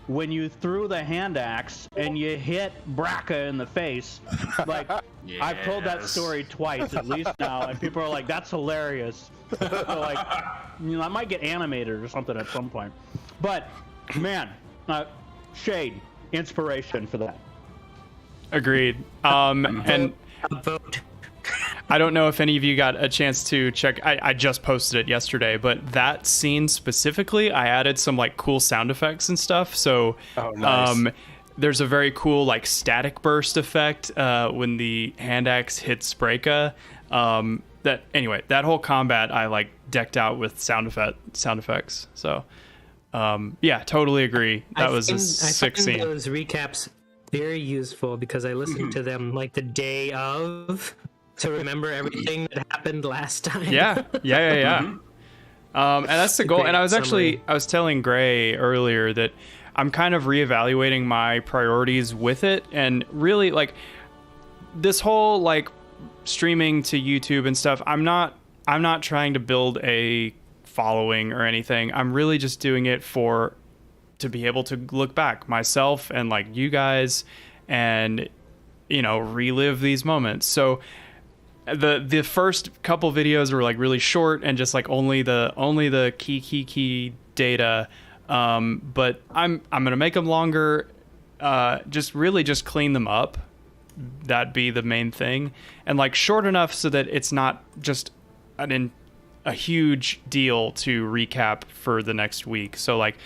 when you threw the hand axe and you hit Braca in the face. Like, yes. I've told that story twice at least now, and people are like, "That's hilarious." So, like, you know, I might get animated or something at some point. But man, Shade, inspiration for that. Agreed. And vote. I don't know if any of you got a chance to check. I just posted it yesterday, but that scene specifically, I added some like cool sound effects and stuff. So nice. There's a very cool like static burst effect when the hand axe hits Spraka. That whole combat I like decked out with sound effects. So yeah, totally agree. That was a sick scene. Those recaps very useful because I listened to them like the day of to remember everything that happened last time. Yeah. And that's the goal. And I was telling Gray earlier that I'm kind of reevaluating my priorities with it, and really like this whole like streaming to YouTube and stuff. I'm not trying to build a following or anything. I'm really just doing it to be able to look back myself and like you guys and, you know, relive these moments. So the first couple videos were like really short and just like only the key data. But I'm going to make them longer. Just clean them up. That'd be the main thing. And like short enough so that it's not just a huge deal to recap for the next week. So like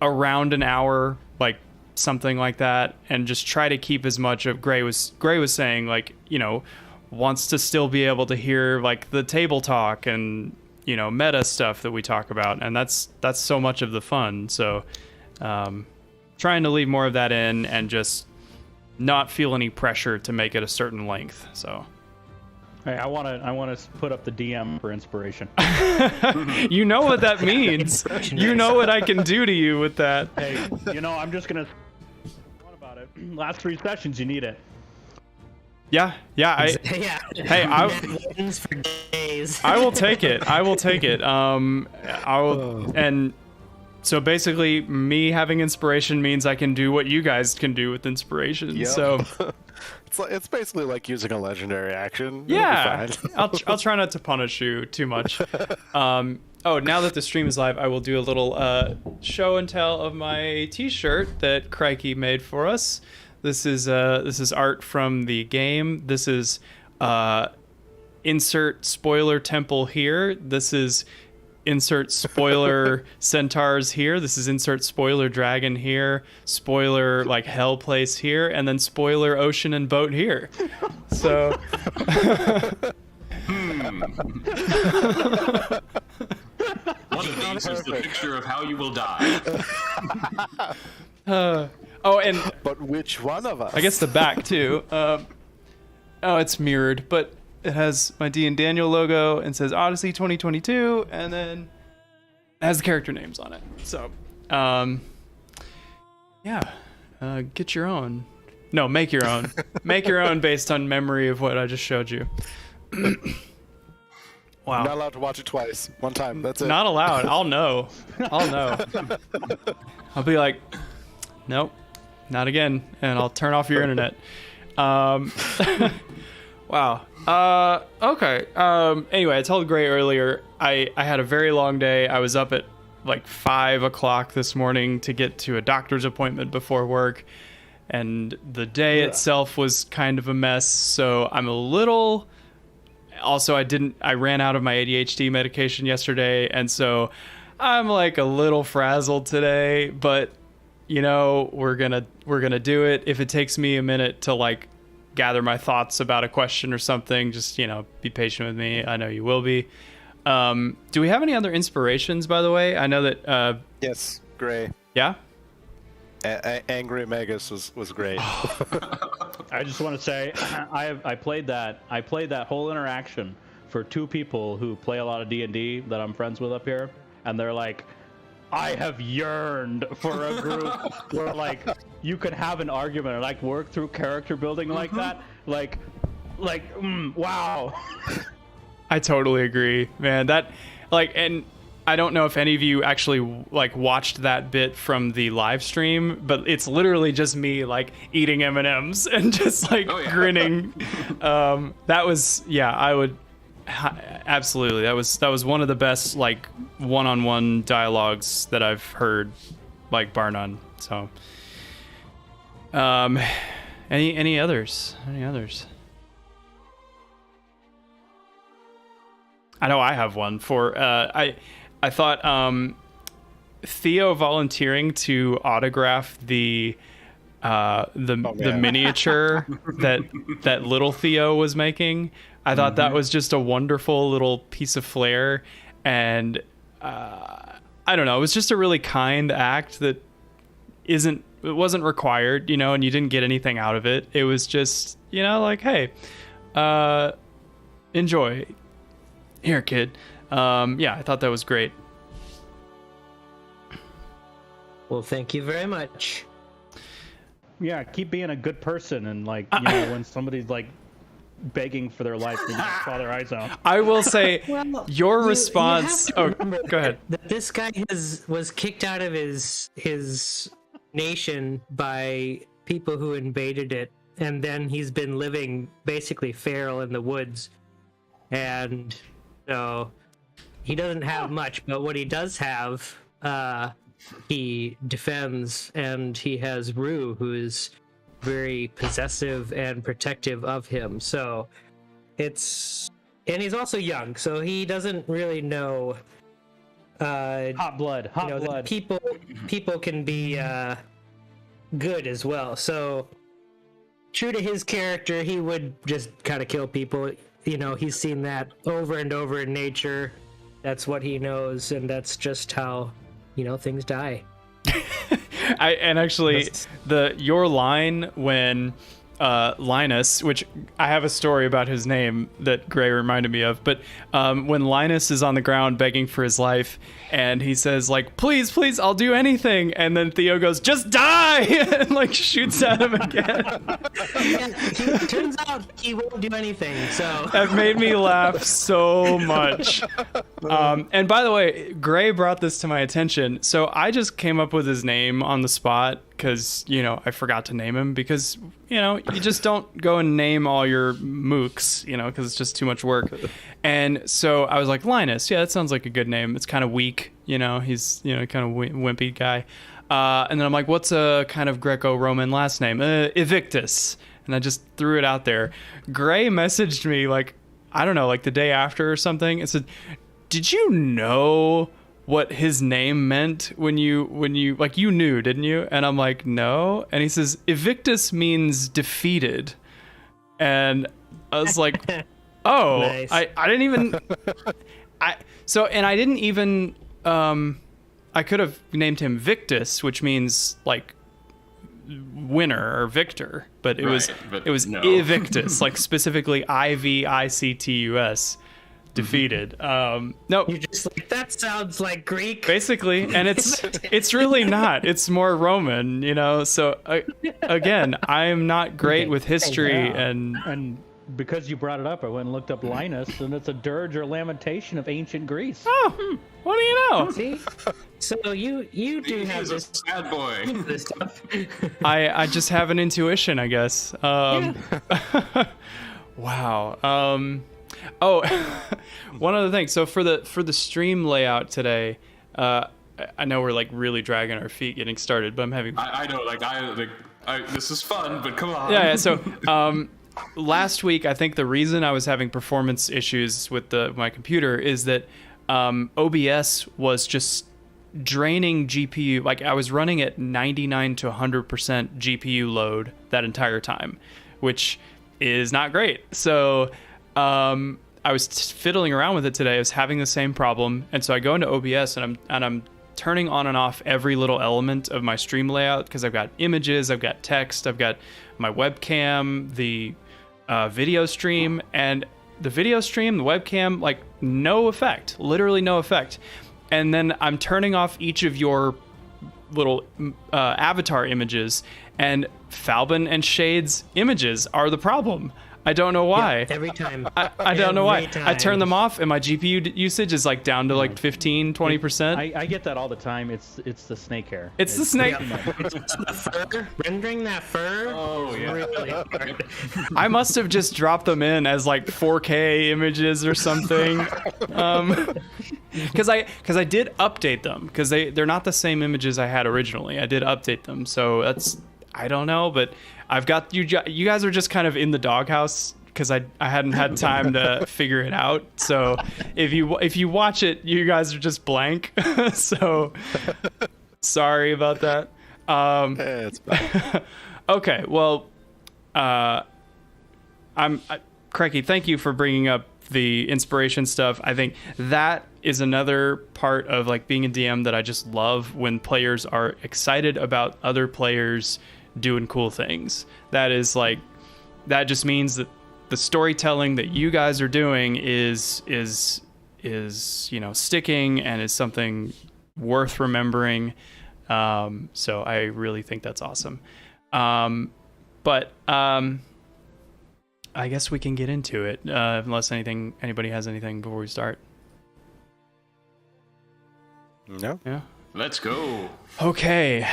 around an hour, like something like that, and just try to keep as much of Gray was saying, like, you know, wants to still be able to hear like the table talk and, you know, meta stuff that we talk about, and that's so much of the fun. So trying to leave more of that in and just not feel any pressure to make it a certain length. So hey, I want to put up the DM for inspiration. You know what that means. You know what I can do to you with that. Hey, you know, I'm just gonna. What about it? Last 3 sessions, you need it. Yeah. Hey, for days. I will take it. And so basically, me having inspiration means I can do what you guys can do with inspiration. Yep. So it's basically like using a legendary action. Yeah, I'll try not to punish you too much. Now that the stream is live, I will do a little show and tell of my T-shirt that Crikey made for us. This is art from the game. This is insert spoiler temple here. This is insert spoiler centaurs here. This is insert spoiler dragon here. Spoiler like hell place here, and then spoiler ocean and boat here. So one of these is the picture of how you will die. But which one of us? I guess the back too. It's mirrored, but it has my D and Daniel logo and says Odyssey 2022, and then it has the character names on it. So, get your own. No, make your own. Make your own based on memory of what I just showed you. Wow. Not allowed to watch it twice. One time. That's it. Not allowed. I'll know. I'll be like, nope, not again, and I'll turn off your internet. Wow. Okay. Anyway, I told Gray earlier, I had a very long day. I was up at like 5 o'clock this morning to get to a doctor's appointment before work, and the day itself was kind of a mess. So I'm a little. Also, I ran out of my ADHD medication yesterday, and so I'm like a little frazzled today. But you know, we're gonna do it. If it takes me a minute to like gather my thoughts about a question or something, just, you know, be patient with me. I know you will be. Do we have any other inspirations, by the way? I know that yes, Gray. Yeah. Angry Magus was great. I just want to say I played that whole interaction for 2 people who play a lot of D&D that I'm friends with up here, and they're like, I have yearned for a group where like you could have an argument and like work through character building like that. Wow. I totally agree, man. That like, and I don't know if any of you actually like watched that bit from the live stream, but it's literally just me like eating M&Ms and just like grinning. That was, yeah, I would absolutely. That was one of the best like one-on-one dialogues that I've heard, like bar none. So, any others? Any others? I know I have one for I thought Theo volunteering to autograph the miniature that little Theo was making. I thought that was just a wonderful little piece of flair, and I don't know, it was just a really kind act that it wasn't required, you know, and you didn't get anything out of it. It was just, you know, like, hey, enjoy. Here, kid. Yeah, I thought that was great. Well, thank you very much. Yeah, keep being a good person, and like, you know, when somebody's like begging for their life, you just claw their eyes out. I will say, your response. You go ahead. That this guy was kicked out of his nation by people who invaded it, and then he's been living basically feral in the woods, and so he doesn't have much, but what he does have, he defends, and he has Rue, who is very possessive and protective of him. So and he's also young, so he doesn't really know. Hot blood. That people can be good as well. So true to his character, he would just kind of kill people. You know, he's seen that over and over in nature. That's what he knows, and that's just how, you know, things die. Your line when Linus, which I have a story about his name that Gray reminded me of, but when Linus is on the ground begging for his life, and he says like, please, I'll do anything, and then Theo goes, just die, and like shoots at him again. It turns out he won't do anything, so that made me laugh so much. And by the way, Gray brought this to my attention, so I just came up with his name on the spot because, you know, I forgot to name him, because, you know, you just don't go and name all your mooks, you know, because it's just too much work. And so I was like, Linus, yeah, that sounds like a good name. It's kind of weak, you know, he's, you know, kind of wimpy guy. And then I'm like, what's a kind of Greco-Roman last name? Evictus. And I just threw it out there. Gray messaged me like, I don't know, like the day after or something. It said, did you know what his name meant when you like, you knew, didn't you? And I'm like, no. And he says, Evictus means defeated. And I was like, oh, nice. I didn't even, I didn't even, I could have named him Victus, which means like winner or victor, but it was no. Evictus, like specifically Ivictus. Defeated. No, you're just like, that sounds like Greek, basically, and it's really not. It's more Roman, you know. So again, I'm not great with history, and because you brought it up, I went and looked up Linus, and it's a dirge or lamentation of ancient Greece. Oh, what do you know? See, so you do have this bad boy. This stuff. I just have an intuition, I guess. Wow. Oh, one other thing. So for the stream layout today, I know we're like really dragging our feet getting started, but I'm having. I know, this is fun, but come on. Yeah. So last week, I think the reason I was having performance issues with my computer is that OBS was just draining GPU. Like, I was running at 99 to 100% GPU load that entire time, which is not great. So I was fiddling around with it today. I was having the same problem, and so I go into OBS and I'm turning on and off every little element of my stream layout, because I've got images, I've got text, I've got my webcam, the video stream, and the video stream, the webcam, like no effect, literally no effect. And then I'm turning off each of your little avatar images, and Falbin and Shade's images are the problem. I don't know why. Yeah, every time. I don't know why. Every I turn time. them off, and my GPU usage is like down to like 15-20%. I get that all the time. It's the snake hair. It's the snake. It's the fur. Rendering that fur. Oh, yeah. Really hard. I must have just dropped them in as like 4K images or something. Because I did update them because they're not the same images I had originally. I did update them, so that's, I don't know, but I've got you guys are just kind of in the doghouse because I hadn't had time to figure it out. So if you watch it, you guys are just blank. So sorry about that. It's bad. Okay, well, Cracky, thank you for bringing up the inspiration stuff. I think that is another part of like being a DM that I just love, when players are excited about other players doing cool things. That is like, that just means that the storytelling that you guys are doing is sticking and is something worth remembering. So I really think that's awesome. But I guess we can get into it, unless anybody has anything before we start. No. Yeah. Let's go. Okay.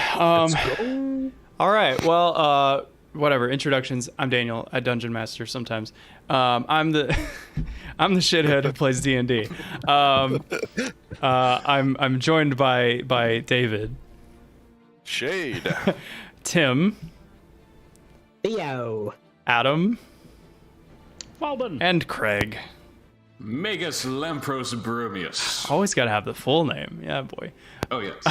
All right. Well, whatever. Introductions. I'm Daniel. I dungeon master sometimes. I'm the I'm the shithead who plays D&D. I'm joined by David, Shade. Tim, Theo. Adam, Falden. and Craig. Magus Lampros Brumius. Always got to have the full name. Yeah, boy. Oh, yes.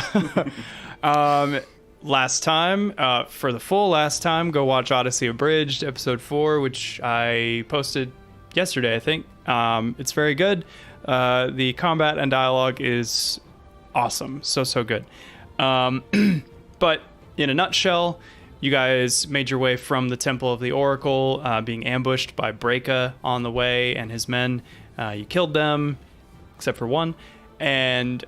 Last time, for the full last time, go watch Odyssey Abridged, episode 4, which I posted yesterday, I think. It's very good. The combat and dialogue is awesome. So good. But in a nutshell, you guys made your way from the Temple of the Oracle, being ambushed by Breka on the way and his men. You killed them, except for one, and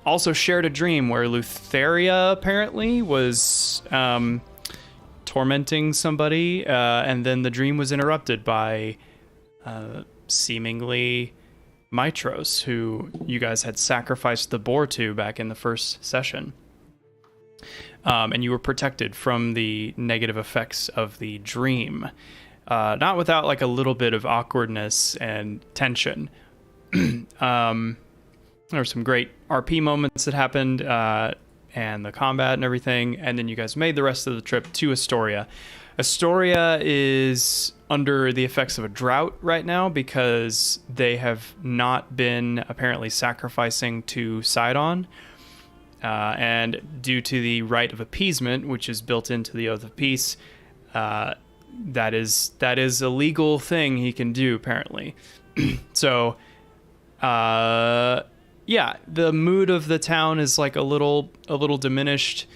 also shared a dream where Lutheria apparently was tormenting somebody, and then the dream was interrupted by seemingly Mitros, who you guys had sacrificed the boar to back in the first session. And you were protected from the negative effects of the dream. Not without like a little bit of awkwardness and tension. There were some great RP moments that happened, and the combat and everything, and then you guys made the rest of the trip to Estoria. Estoria is under the effects of a drought right now because they have not been apparently sacrificing to Sidon. And due to the rite of appeasement, which is built into the Oath of Peace, that is a legal thing he can do, apparently. So, yeah, the mood of the town is like a little diminished.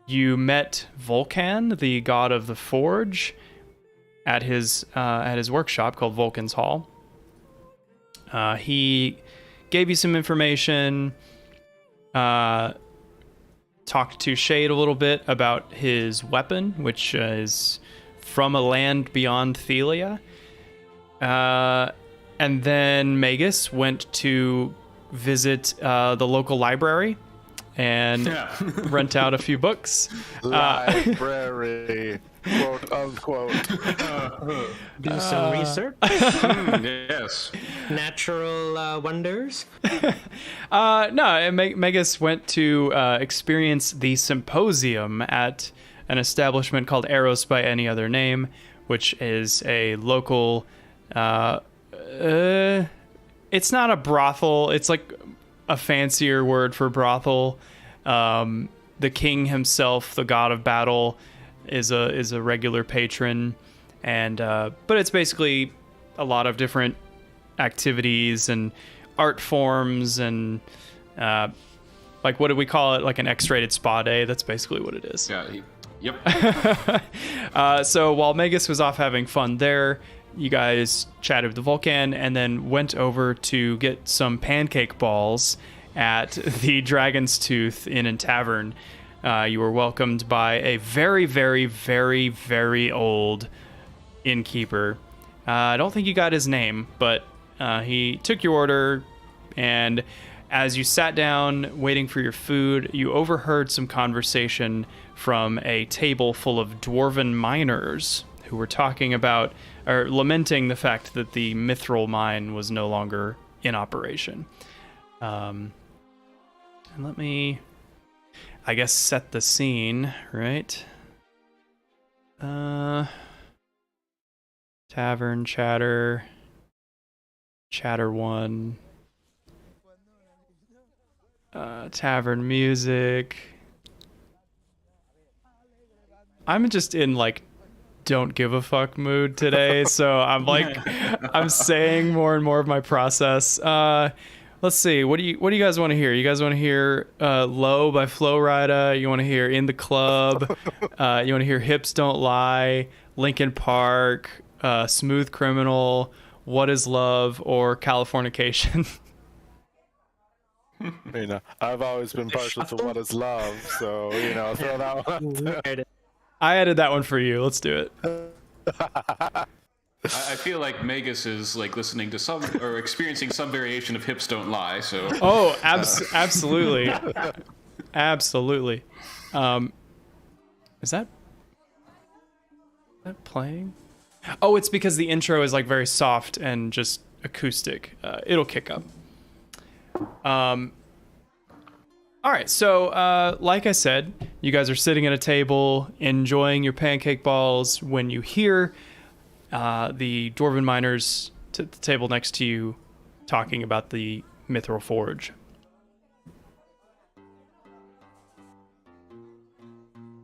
You met Vulcan, the god of the forge, at his workshop called Vulcan's Hall. He gave you some information. Talked to Shade a little bit about his weapon, which is from a land beyond Thelia. And then Magus went to visit the local library and rent out a few books. Library, quote unquote. Do some research. Yes. Natural wonders. No, Magus went to experience the symposium at an establishment called Eros by Any Other Name, which is a local... it's not a brothel. It's like a fancier word for brothel. The king himself, the god of battle, is a regular patron, and but it's basically a lot of different activities and art forms and like, what do we call it? Like an X-rated spa day. That's basically what it is. Yeah. Yep. So while Magus was off having fun there, you guys chatted with the Vulcan and then went over to get some pancake balls at the Dragon's Tooth Inn and Tavern. You were welcomed by a very, very, very, very old innkeeper. I don't think you got his name, but he took your order, and as you sat down waiting for your food, you overheard some conversation from a table full of dwarven miners who were talking about, or lamenting the fact that the mithril mine was no longer in operation. And let me, I guess, set the scene, right? Tavern chatter 1. Tavern music. I'm just in like don't give a fuck mood today, so I'm like I'm saying more and more of my process. Let's see. What do you guys want to hear? You guys want to hear Low by Flo Rida? You want to hear In the Club? You want to hear Hips Don't Lie, Linkin Park, Smooth Criminal, What Is Love, or Californication? You know, I've always been partial to What Is Love, so you know, throw that one. I added that one for you. Let's do it. I feel like Magus is like listening to some or experiencing some variation of Hips Don't Lie. So. Oh, absolutely, absolutely. Is that playing? Oh, it's because the intro is like very soft and just acoustic. It'll kick up. All right, so like I said, you guys are sitting at a table enjoying your pancake balls when you hear the dwarven miners at the table next to you talking about the mithril forge.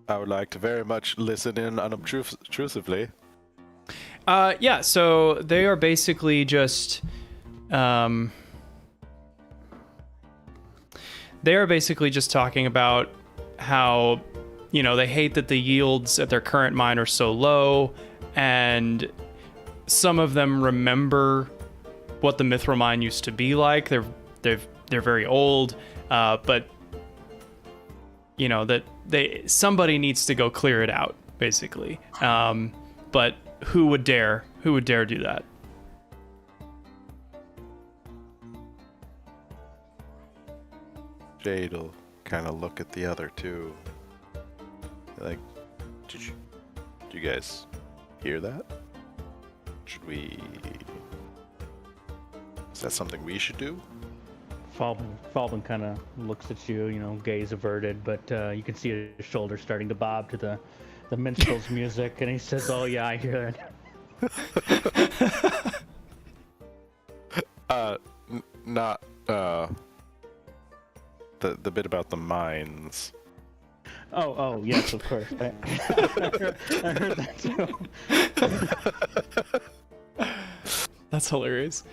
I would like to very much listen in unobtrusively. Yeah, so they are basically just talking about how, you know, they hate that the yields at their current mine are so low, and some of them remember what the mithril mine used to be like. They're very old, but you know that somebody needs to go clear it out, basically. But who would dare do that? Jade'll kind of look at the other two. Like, did you guys hear that? Should we? Is that something we should do? Falvin kind of looks at you, you know, gaze averted, but you can see his shoulders starting to bob to the minstrel's music, and he says, "Oh yeah, I hear it." Not the bit about the mines. Oh yes, of course. I heard that too. That's hilarious.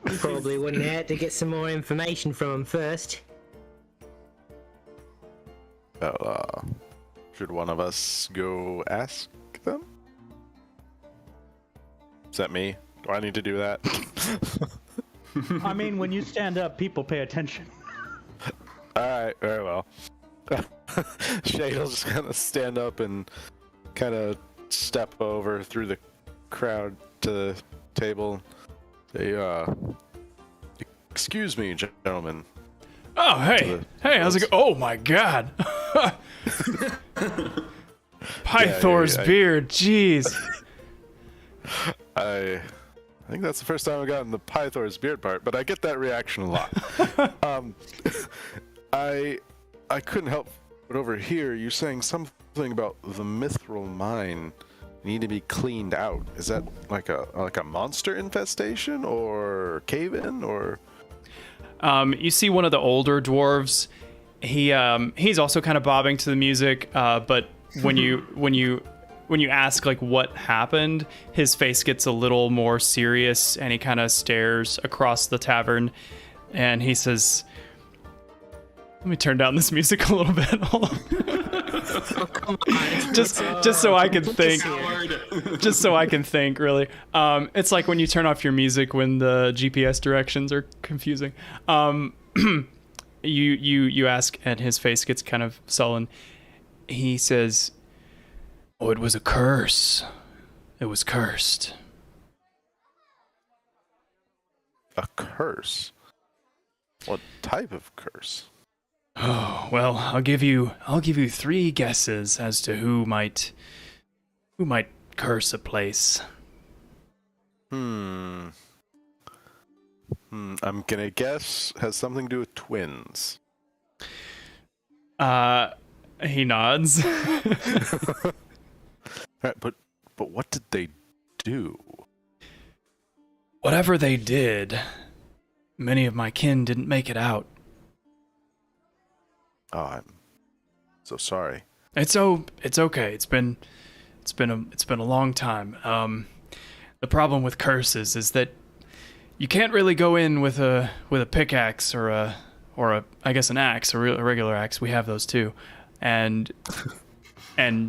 Probably wouldn't hurt to get some more information from him first. Well, should one of us go ask them? Is that me? Do I need to do that? I mean, when you stand up, people pay attention. Alright, very well. Shade'll just kind of stand up and kind of step over through the crowd to the table. Say, excuse me, gentlemen. Oh, hey, how's it go? Oh my God. Pythor's beard, jeez. I think that's the first time I've gotten the Pythor's beard part, but I get that reaction a lot. I couldn't help but overhear you saying something about the mithril mine need to be cleaned out. Is that like a monster infestation or cave-in or? You see one of the older dwarves. He's also kind of bobbing to the music, but when you ask like what happened, his face gets a little more serious, and he kind of stares across the tavern, and he says, "Let me turn down this music a little bit. Hold on." Oh, come on. just so I can think. Just so I can think, really. It's like when you turn off your music when the GPS directions are confusing. You ask, and his face gets kind of sullen. He says, "Oh, it was a curse. it was cursed. A curse? What type of curse? Oh, well, I'll give you 3 guesses as to who might curse a place. I'm gonna guess has something to do with twins. He nods. Right, but what did they do? Whatever they did, many of my kin didn't make it out. Oh, I'm so sorry. It's okay. It's been a long time. The problem with curses is that you can't really go in with a pickaxe or a I guess an axe, a regular axe. We have those too, and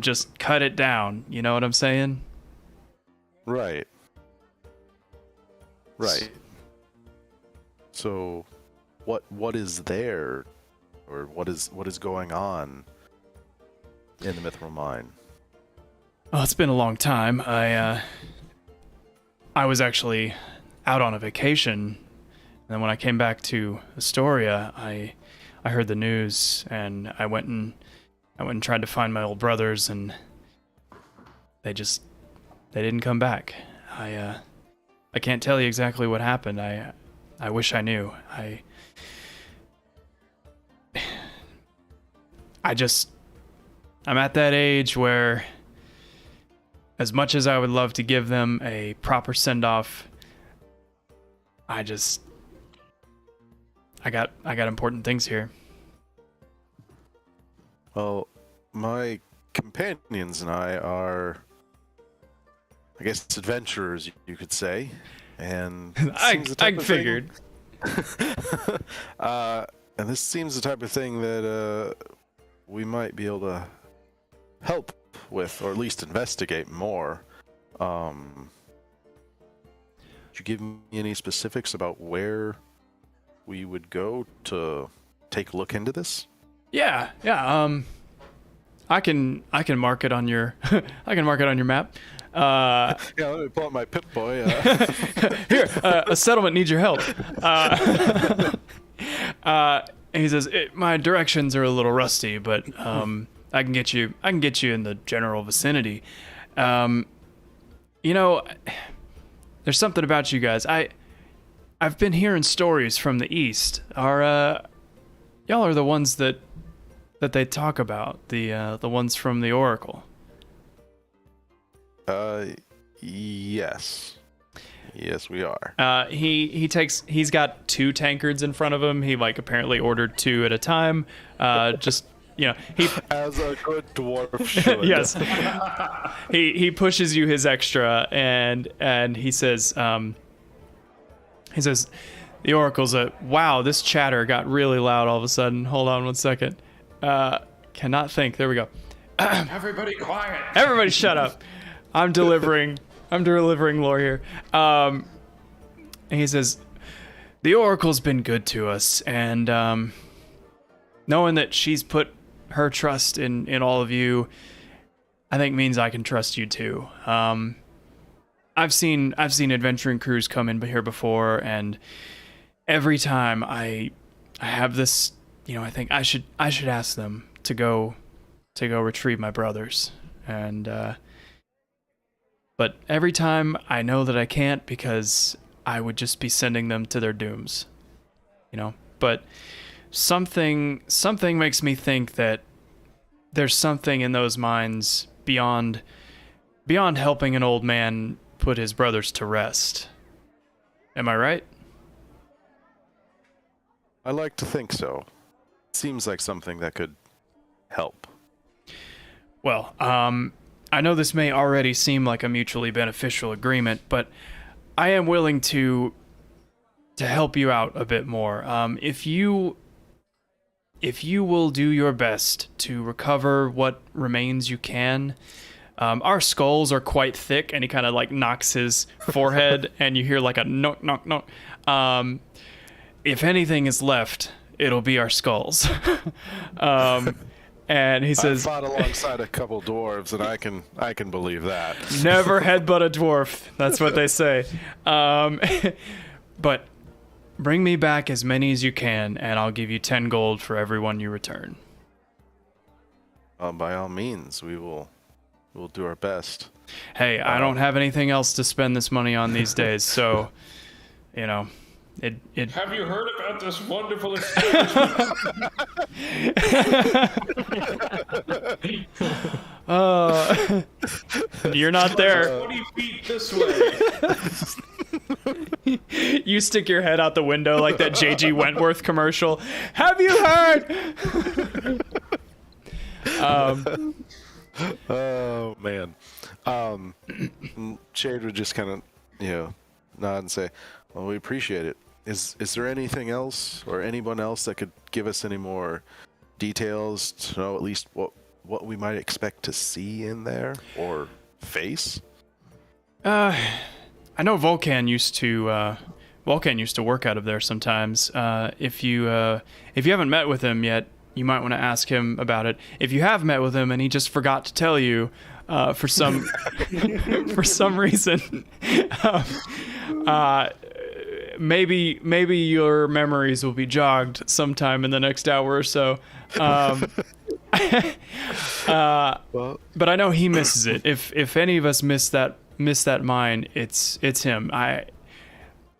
just cut it down. You know what I'm saying? Right. So, what is there, or what is going on in the mithril mine? Oh, it's been a long time. I was actually out on a vacation, and then when I came back to Estoria, I heard the news, and I went and tried to find my old brothers, and they didn't come back. I can't tell you exactly what happened. I wish I knew. I'm at that age where, as much as I would love to give them a proper send-off, I got important things here. Well, my companions and I are, I guess, adventurers, you could say, and I figured. And this seems the type of thing that we might be able to help with, or at least investigate more. Could you give me any specifics about where we would go to take a look into this? Yeah. I can mark it on your I can mark it on your map. Yeah, let me pull out my Pip-Boy. Here, a settlement needs your help. And he says, my directions are a little rusty, but I can get you in the general vicinity. You know, there's something about you guys. I've been hearing stories from the east. Y'all are the ones that they talk about, the ones from the Oracle. Yes, we are. He's got 2 tankards in front of him. He apparently ordered 2 at a time. Just, he as a good dwarf should. Yes. he pushes you his extra, and he says, the Oracle's wow, this chatter got really loud all of a sudden. Hold on one second. Cannot think. There we go. Everybody quiet. Everybody shut up. I'm delivering lore here. And he says, the Oracle's been good to us, and knowing that she's put her trust in all of you, I think means I can trust you too. I've seen adventuring crews come in here before, and every time I have this, I think I should ask them to go retrieve my brothers, and but every time I know that I can't, because I would just be sending them to their dooms, But something makes me think that there's something in those mines beyond helping an old man put his brothers to rest. Am I right? I like to think so. Seems like something that could help. Well, I know this may already seem like a mutually beneficial agreement, but I am willing to help you out a bit more. If you will do your best to recover what remains you can. Our skulls are quite thick, and he kind of knocks his forehead, and you hear a knock, knock, knock. If anything is left, it'll be our skulls. And he I says, fought alongside a couple dwarves, and I can believe that. never headbutt a dwarf. That's what they say. But bring me back as many as you can, and I'll give you 10 gold for everyone you return. By all means, we'll do our best. Hey, I don't have anything else to spend this money on these days, so, you know, it Have you heard about this wonderful establishment? you're not there. 20 feet this way. You stick your head out the window like that J.G. Wentworth commercial. Have you heard? Oh man. Shade would just kind of, nod and say, "Well, we appreciate it. Is there anything else or anyone else that could give us any more details to know at least what we might expect to see in there or face?" I know Volcan used to work out of there sometimes. If you haven't met with him yet, you might want to ask him about it. If you have met with him and he just forgot to tell you for some for some reason, maybe your memories will be jogged sometime in the next hour or so. But I know he misses it. If any of us miss that mine, it's him. I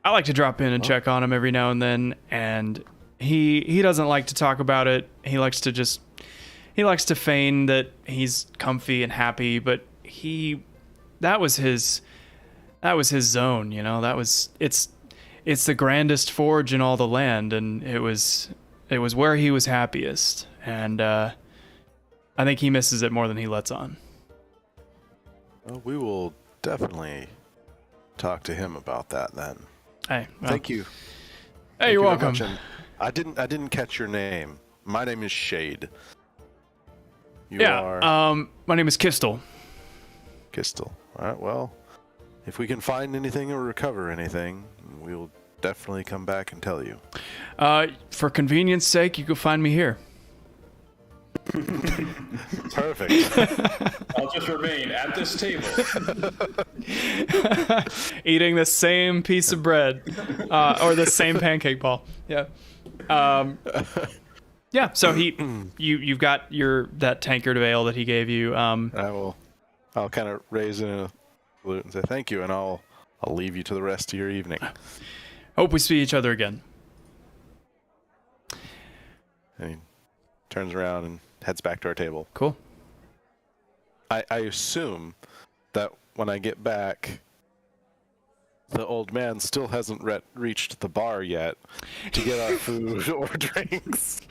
like to drop in and check on him every now and then, and he doesn't like to talk about it. He likes to feign that he's comfy and happy, but that was his zone, it's the grandest forge in all the land, and it was where he was happiest, and I think he misses it more than he lets on. Well, we will definitely talk to him about that then. Hey, well, Thank you. Hey, you're welcome. I didn't catch your name. My name is Shade. You Yeah. are My name is Kistel. Kistel. All right. Well, if we can find anything or recover anything, we'll definitely come back and tell you. For convenience sake, you can find me here. Perfect. I'll just remain at this table. Eating the same piece of bread, or the same pancake ball. Yeah. Yeah. So you've got that tankard of ale that he gave you. I'll kind of raise it in a salute and say thank you, and I'll leave you to the rest of your evening. Hope we see each other again. And he turns around and heads back to our table. Cool. I assume that when I get back, the old man still hasn't reached the bar yet to get our food or drinks.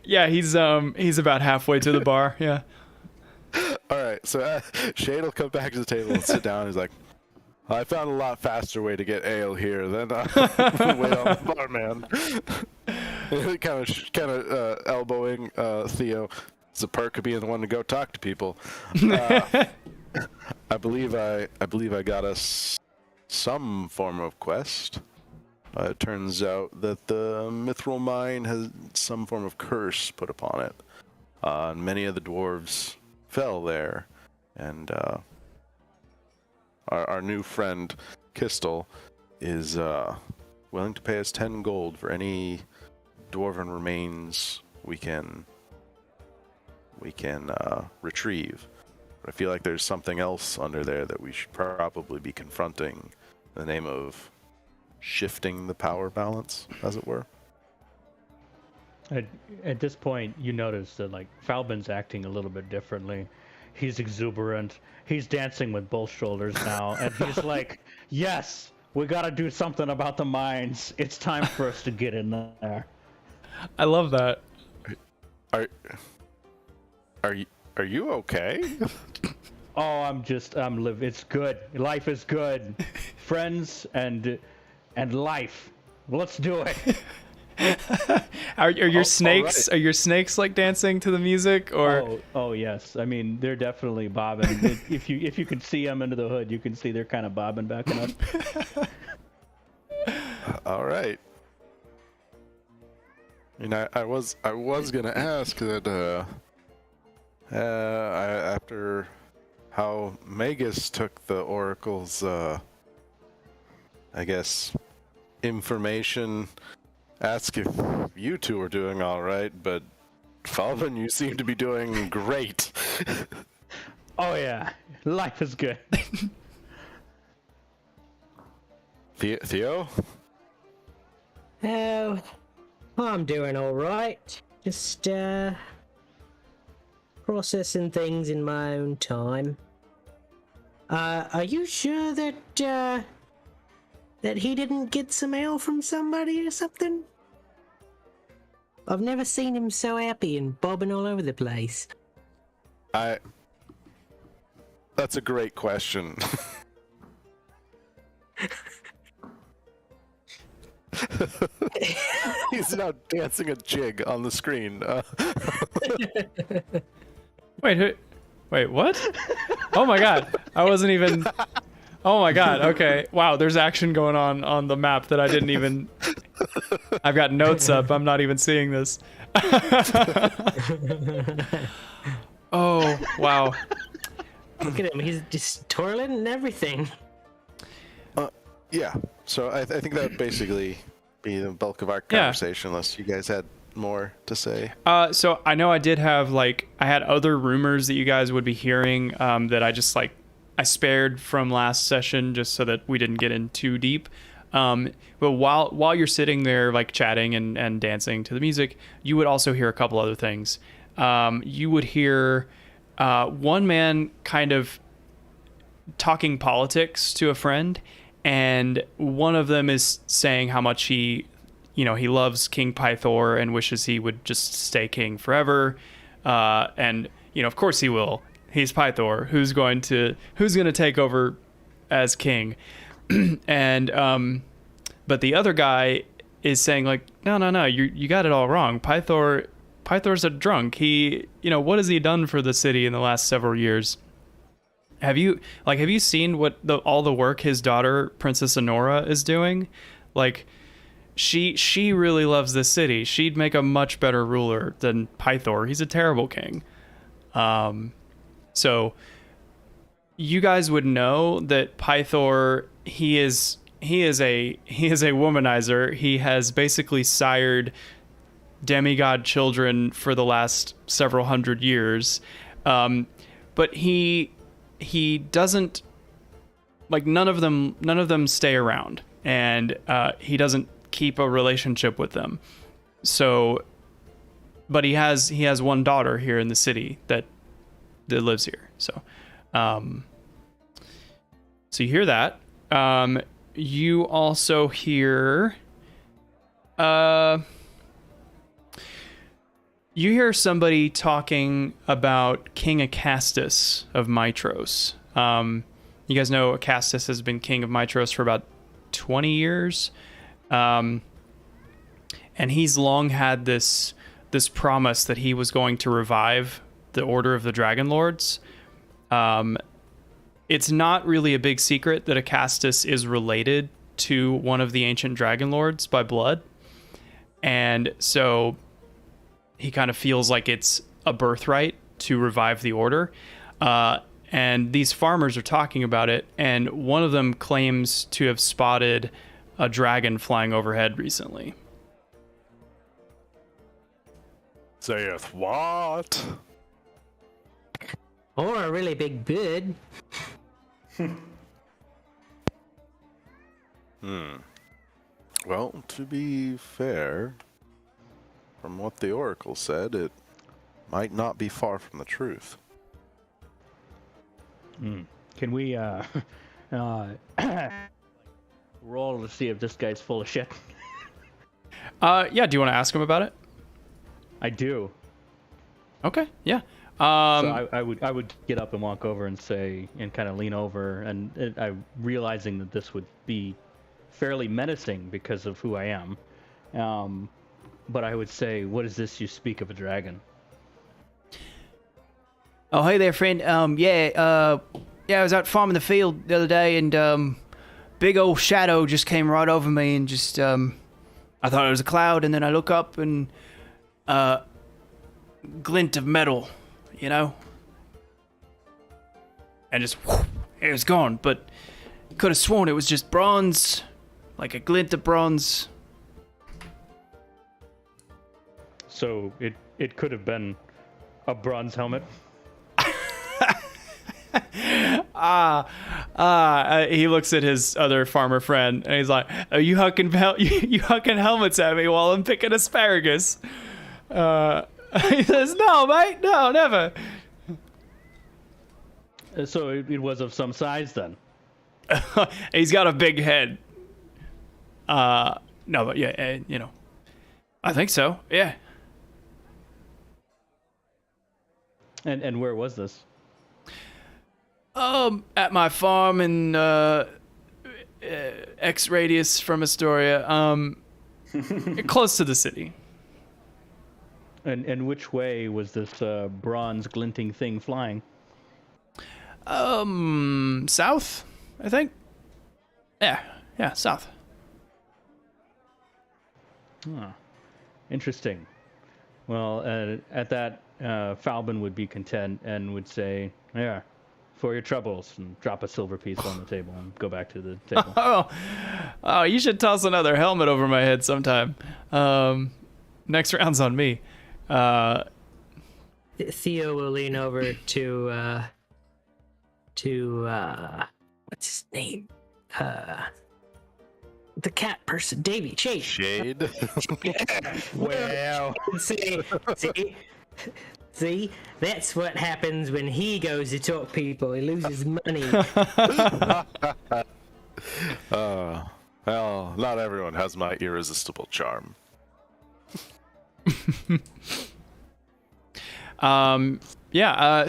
Yeah, he's about halfway to the bar. Yeah. All right, so Shade will come back to the table and sit down. He's like, "I found a lot faster way to get ale here than wait on the barman." kind of elbowing Theo. It's a perk of being the one to go talk to people. I believe I got us some form of quest. It turns out that the mithril mine has some form of curse put upon it. And many of the dwarves fell there. And our new friend, Kistel, is willing to pay us 10 gold for any dwarven remains we can retrieve. But I feel like there's something else under there that we should probably be confronting in the name of shifting the power balance, as it were. At this point, you notice that Falbin's acting a little bit differently. He's exuberant. He's dancing with both shoulders now, and he's like, "Yes, we got to do something about the mines. It's time for us to get in there." I love that. Are you okay? Oh, it's good. Life is good. Friends and life. Let's do it. Are your snakes? Right. Are your snakes dancing to the music, or? Oh yes. I mean, they're definitely bobbing. If you can see them under the hood, you can see they're kind of bobbing back and up. All right. I was gonna ask that. After how Magus took the Oracle's, I guess, information, ask if you two are doing all right, but Falvin, you seem to be doing great. Oh yeah, life is good. Theo? Oh, I'm doing all right. Just processing things in my own time. Are you sure that he didn't get some mail from somebody or something? I've never seen him so happy and bobbing all over the place. That's a great question. He's now dancing a jig on the screen. Wait, what? Oh my god, I wasn't even... Oh my god, okay. Wow, there's action going on the map that I didn't even... I've got notes up, I'm not even seeing this. Oh, wow. Look at him, he's just twirling and everything. Yeah, so I think that would basically be the bulk of our conversation, unless you guys had more to say. So I know I did have, I had other rumors that you guys would be hearing that I just, I spared from last session just so that we didn't get in too deep. But while you're sitting there, chatting and dancing to the music, you would also hear a couple other things. You would hear one man kind of talking politics to a friend, and one of them is saying how much he loves King Pythor and wishes he would just stay king forever. And of course he will. He's Pythor. Who's going to take over as king? And but the other guy is saying no, you got it all wrong. Pythor's a drunk. He, what has he done for the city in the last several years? Have you seen what all the work his daughter Princess Honora is doing? She really loves this city. She'd make a much better ruler than Pythor. He's a terrible king. So you guys would know that Pythor, he is a womanizer. He has basically sired demigod children for the last several hundred years. But he doesn't, none of them stay around, and he doesn't keep a relationship with them. So, but he has one daughter here in the city that lives here. So, so you hear that. You also hear, you hear somebody talking about King Acastus of Mitros. You guys know Acastus has been king of Mitros for about 20 years. And he's long had this promise that he was going to revive the Order of the Dragonlords. It's not really a big secret that Acastus is related to one of the ancient Dragonlords by blood. And so he kind of feels like it's a birthright to revive the order. And these farmers are talking about it, and one of them claims to have spotted a dragon flying overhead recently. Saith what? Or a really big bird. Well, to be fair, from what the Oracle said, it might not be far from the truth. Can we roll to see if this guy's full of shit? Yeah, do you want to ask him about it? I do. Okay, yeah. So I would get up and walk over and say, and kind of lean over, and I realizing that this would be fairly menacing because of who I am. But I would say, what is this you speak of a dragon? Oh, hey there, friend. I was out farming the field the other day, and big old shadow just came right over me, and just I thought it was a cloud, and then I look up, and glint of metal, you know? And just, it was gone, but could have sworn it was just bronze, like a glint of bronze. So it could have been a bronze helmet. He looks at his other farmer friend and he's like, "Are you hucking you hucking helmets at me while I'm picking asparagus?" He says, "No, mate, no, never." So it was of some size then. He's got a big head. No, but yeah, you know, I think so. Yeah. And where was this? At my farm in X radius from Estoria, close to the city. And which way was this bronze glinting thing flying? South, I think. Yeah, south. Huh. Interesting. Well, at that, Falbin would be content and would say, "Yeah, for your troubles," and drop a silver piece on the table and go back to the table. Oh, you should toss another helmet over my head sometime. Next round's on me. Theo will lean over to what's his name? The cat person, Davy Chase. Shade. Well, see, that's what happens when he goes to talk people. He loses money. Well, not everyone has my irresistible charm.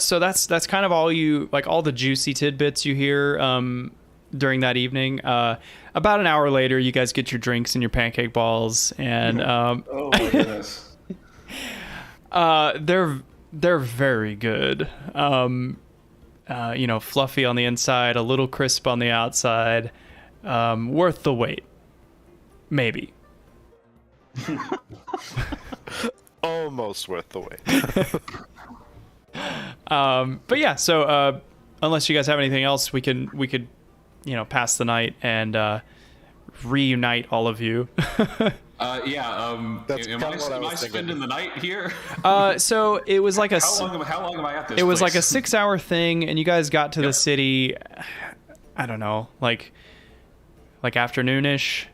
So that's kind of all all the juicy tidbits you hear during that evening. About an hour later, you guys get your drinks and your pancake balls, and Oh my goodness. they're very good. Fluffy on the inside, a little crisp on the outside. Worth the wait. Maybe. Almost worth the wait. But yeah, so unless you guys have anything else, we could pass the night and reunite all of you. That's am I spending the night here? So it was like How long am I at this it was place? like a 6-hour thing, and you guys got to the city, I don't know, like afternoonish,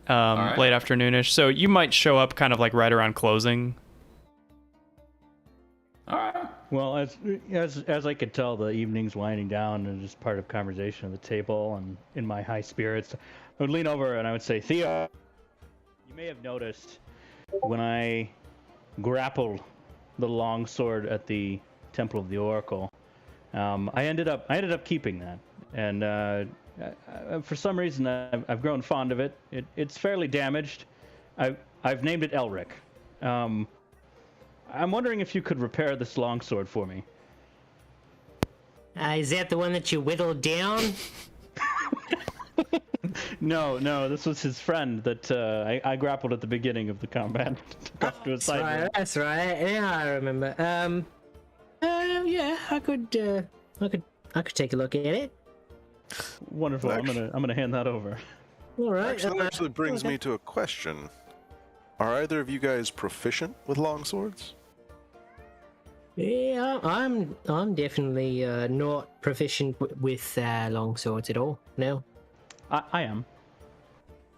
right. late afternoonish. So you might show up kind of like right around closing. All right. Well, as I could tell, the evening's winding down, and just part of conversation at the table, and in my high spirits, I would lean over and I would say, "Theo, you may have noticed when I grappled the longsword at the Temple of the Oracle, I ended up keeping that, and for some reason I've grown fond of it. It's fairly damaged. I've named it Elric. I'm wondering if you could repair this longsword for me." Is that the one that you whittled down? No, this was his friend that I grappled at the beginning of the combat. Took off to his side. That's right. Yeah, I remember. Yeah, I could take a look at it. Wonderful. I'm gonna hand that over. All right. Actually brings me to a question. Are either of you guys proficient with longswords? Yeah, I'm definitely not proficient with long swords at all. No. I am.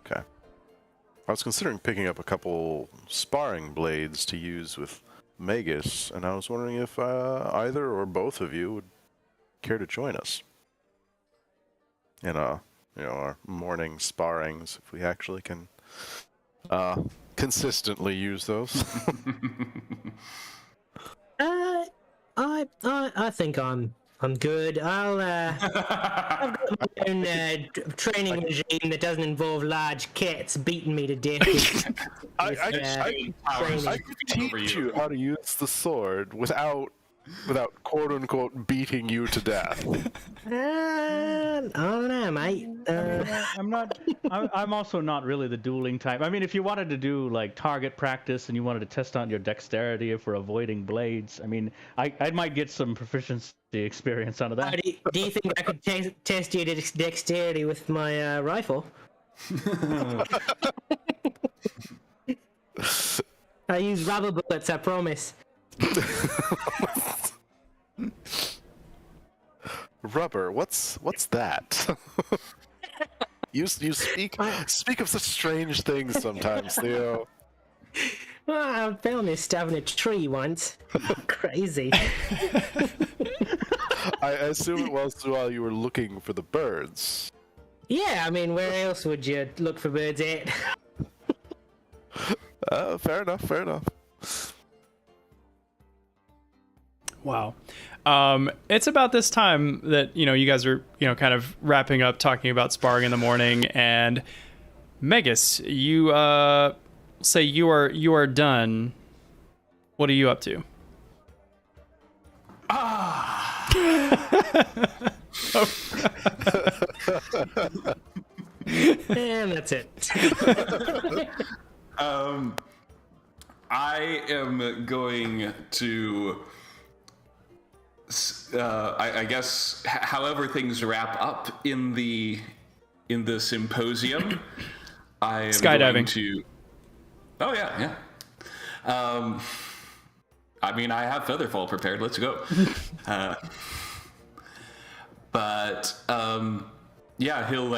Okay. I was considering picking up a couple sparring blades to use with Magus, and I was wondering if either or both of you would care to join us in our morning sparrings, if we actually can consistently use those. I think I'm good. I've got my own training regime that doesn't involve large cats beating me to death. I can teach you how to use the sword without without quote unquote beating you to death. I don't know, mate. I'm also not really the dueling type. I mean, if you wanted to do like target practice and you wanted to test out your dexterity for avoiding blades, I mean, I might get some proficiency experience out of that. Do you think I could test your dexterity with my rifle? I use rubber bullets, I promise. Rubber, what's that? you speak of such strange things sometimes, Theo. I found this stuff in a tree once. Crazy. I assume it was while you were looking for the birds. Yeah, I mean, where else would you look for birds at? Fair enough. Wow. It's about this time that, you guys are, kind of wrapping up talking about sparring in the morning, and Magus, you say you are done. What are you up to? And that's it. I am going to, I guess, however things wrap up in the symposium, I am skydiving. going to. Oh yeah. I mean, I have Featherfall prepared. Let's go. But yeah, he'll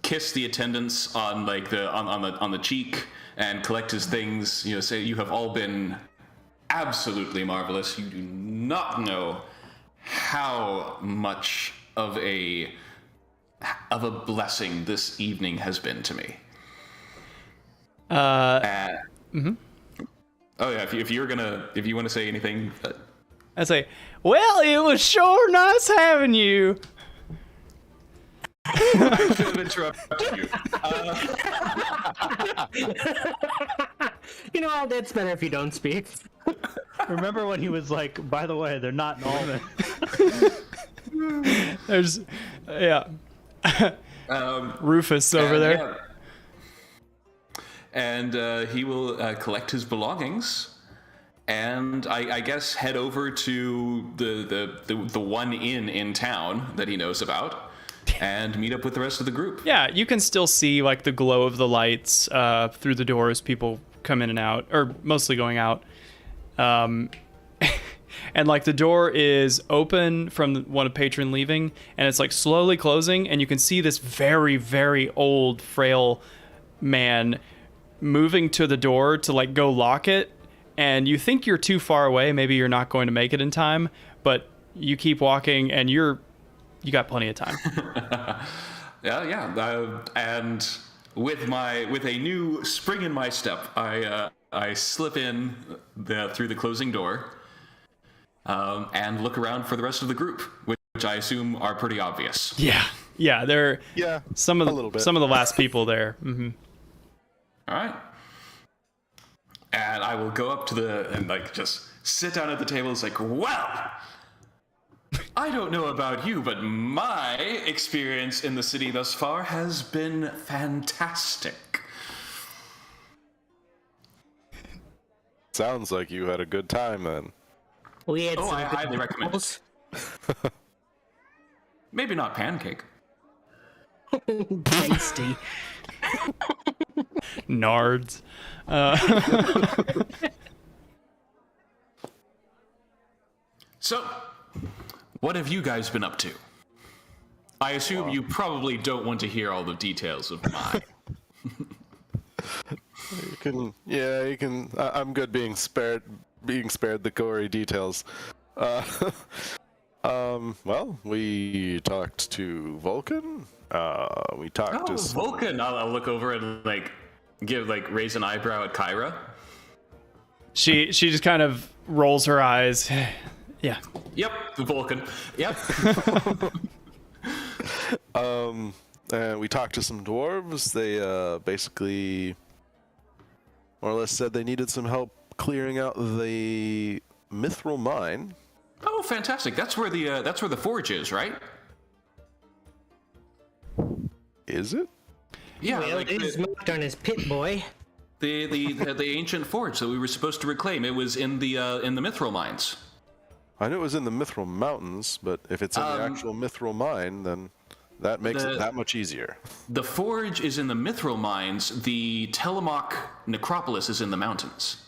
kiss the attendants on on the cheek and collect his things. Say you have all been absolutely marvelous. You do not know how much of a blessing this evening has been to me. Mm-hmm. Oh yeah, if you want to say anything. I say, well, it was sure nice having you. I should have interrupted you. You know what? That's better if you don't speak. Remember when he was like, by the way, they're not Norman. There's, Rufus over there. Yeah. And he will collect his belongings, and I guess head over to the one inn in town that he knows about, and meet up with the rest of the group. Yeah, you can still see the glow of the lights through the doors. People come in and out, or mostly going out. And the door is open from one patron leaving, and it's slowly closing, and you can see this very, very old, frail man moving to the door to go lock it, and you think you're too far away, maybe you're not going to make it in time, but you keep walking and you got plenty of time. And with a new spring in my step, I slip in through the closing door, and look around for the rest of the group, which I assume are pretty obvious. Yeah, they're some of the last people there. Mm-hmm. All right. And I will go up to and just sit down at the table. It's well, I don't know about you, but my experience in the city thus far has been fantastic. Sounds like you had a good time then. We had I highly recommend it. Maybe not pancake. Tasty. Nards. So, what have you guys been up to? I assume you probably don't want to hear all the details of mine. You can. I'm good being spared the gory details. Well, we talked to Vulcan. We talked to Vulcan. I'll look over and raise an eyebrow at Kyra. She just kind of rolls her eyes. Yeah. Yep, Vulcan. Yep. And we talked to some dwarves. They basically more or less said they needed some help clearing out the mithril mine. Oh, fantastic! That's where the forge is, right? Is it? Yeah, Well, like it is marked on his pit, boy. the ancient forge that we were supposed to reclaim. It was in the mithril mines. I knew it was in the mithril mountains, but if it's in the actual mithril mine, then that makes it that much easier. The forge is in the mithril mines. The Tillamook necropolis is in the mountains.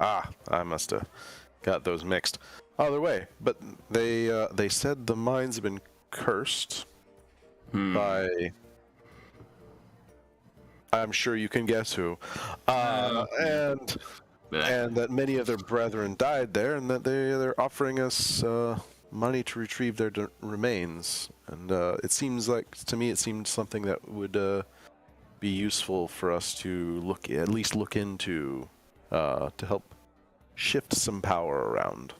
Ah, I must have got those mixed. Either way, but they said the mines have been cursed by. I'm sure you can guess who, and that many of their brethren died there, and that they're offering us money to retrieve their remains. And it seems like, to me, it seemed something that would be useful for us to at least look into to help shift some power around.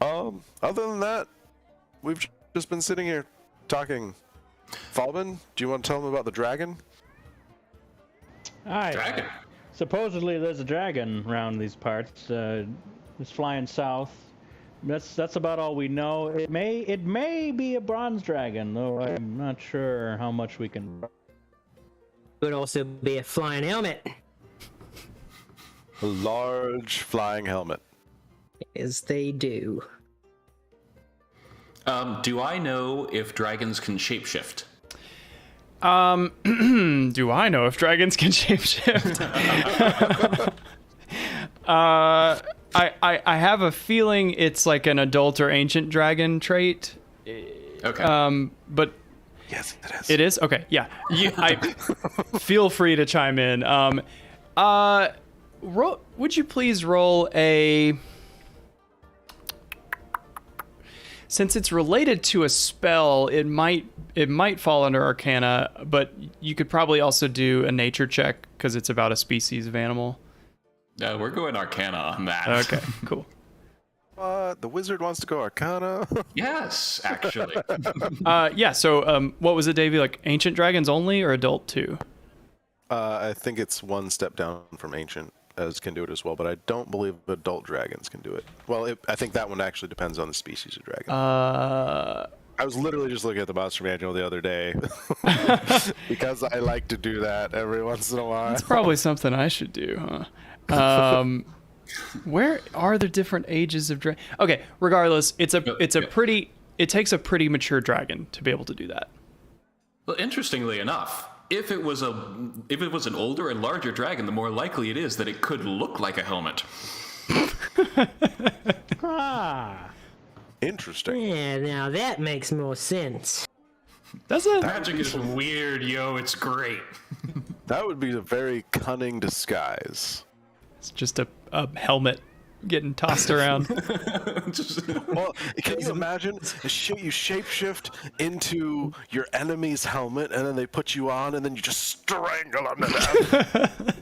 Other than that, we've just been sitting here talking. Falbin, do you want to tell them about the dragon? Aye. Dragon. Supposedly there's a dragon around these parts. It's flying south. That's about all we know. It may be a bronze dragon, though I'm not sure how much we can. Could also be a flying helmet. A large flying helmet. As they do. Do I know if dragons can shapeshift? Do I know if dragons can shapeshift? I have a feeling it's like an adult or ancient dragon trait. Okay. Yes, it is. It is? Okay, yeah. Feel free to chime in. Would you please roll a... Since it's related to a spell, it might fall under Arcana, but you could probably also do a nature check because it's about a species of animal. We're going Arcana on that. Okay, cool. The wizard wants to go Arcana. Yes, actually. Yeah. So, what was it, Davey? Like ancient dragons only, or adult too? I think it's one step down from ancient as can do it as well, but I don't believe adult dragons can do it. Well, I think that one actually depends on the species of dragon. I was literally just looking at the monster manual the other day because I like to do that every once in a while. It's probably something I should do, huh? Where are the different ages of dragon? Okay, regardless, it takes a pretty mature dragon to be able to do that. Well, interestingly enough, if it was an older and larger dragon, the more likely it is that it could look like a helmet. Interesting. Yeah, now that makes more sense. Does it? Magic is weird, yo. It's great. That would be a very cunning disguise. It's just a helmet getting tossed around. Well, can you imagine? You shapeshift into your enemy's helmet, and then they put you on, and then you just strangle them to death.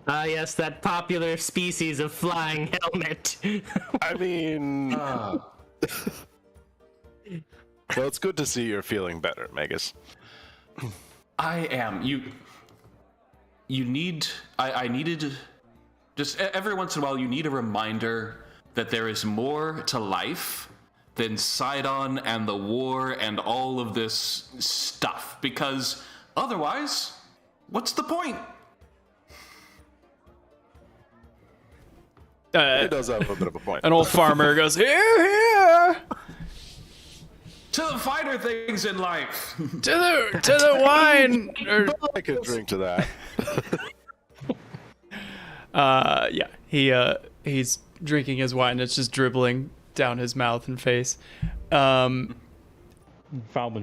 Yes, that popular species of flying helmet. I mean, well, it's good to see you're feeling better, Magus. I am. I needed, just every once in a while, you need a reminder that there is more to life than Sidon and the war and all of this stuff. Because otherwise, what's the point? It does have a bit of a point. An old farmer goes, here! To the finer things in life. To the wine! I could drink to that. Yeah, he's drinking his wine. It's just dribbling down his mouth and face. Falbin's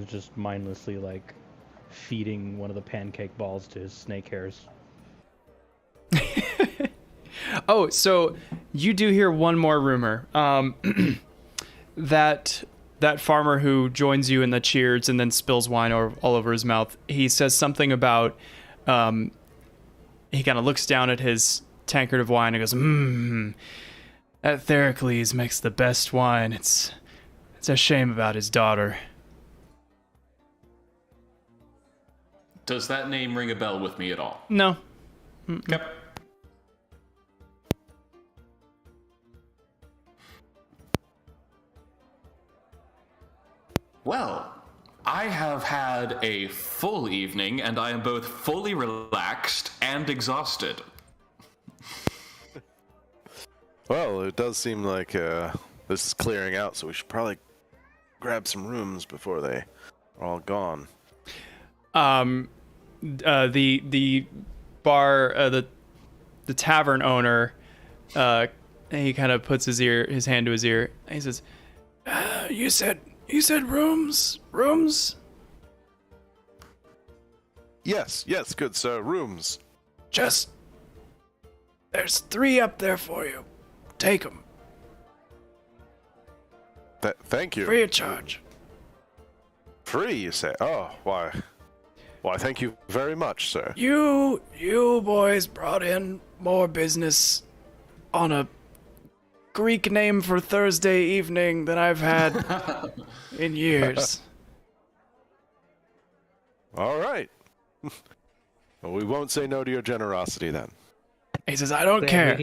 just mindlessly like feeding one of the pancake balls to his snake hairs. Oh, so you do hear one more rumor. That farmer who joins you in the cheers and then spills wine all over his mouth, he says something about, he kind of looks down at his tankard of wine and goes, that Theracles makes the best wine. It's a shame about his daughter. Does that name ring a bell with me at all? No. Yep. Well, I have had a full evening, and I am both fully relaxed and exhausted. Well, it does seem like this is clearing out, so we should probably grab some rooms before they are all gone. The bar, the tavern owner, he kind of puts his hand to his ear, and he says, "You said rooms? Yes, good sir, rooms. There's 3 up there for you. Take them. Thank you. Free of charge." Free, you say? Oh, why? Why, thank you very much, sir. You boys brought in more business on a Greek name for Thursday evening than I've had in years. All right. Well, we won't say no to your generosity then. He says, "I don't care."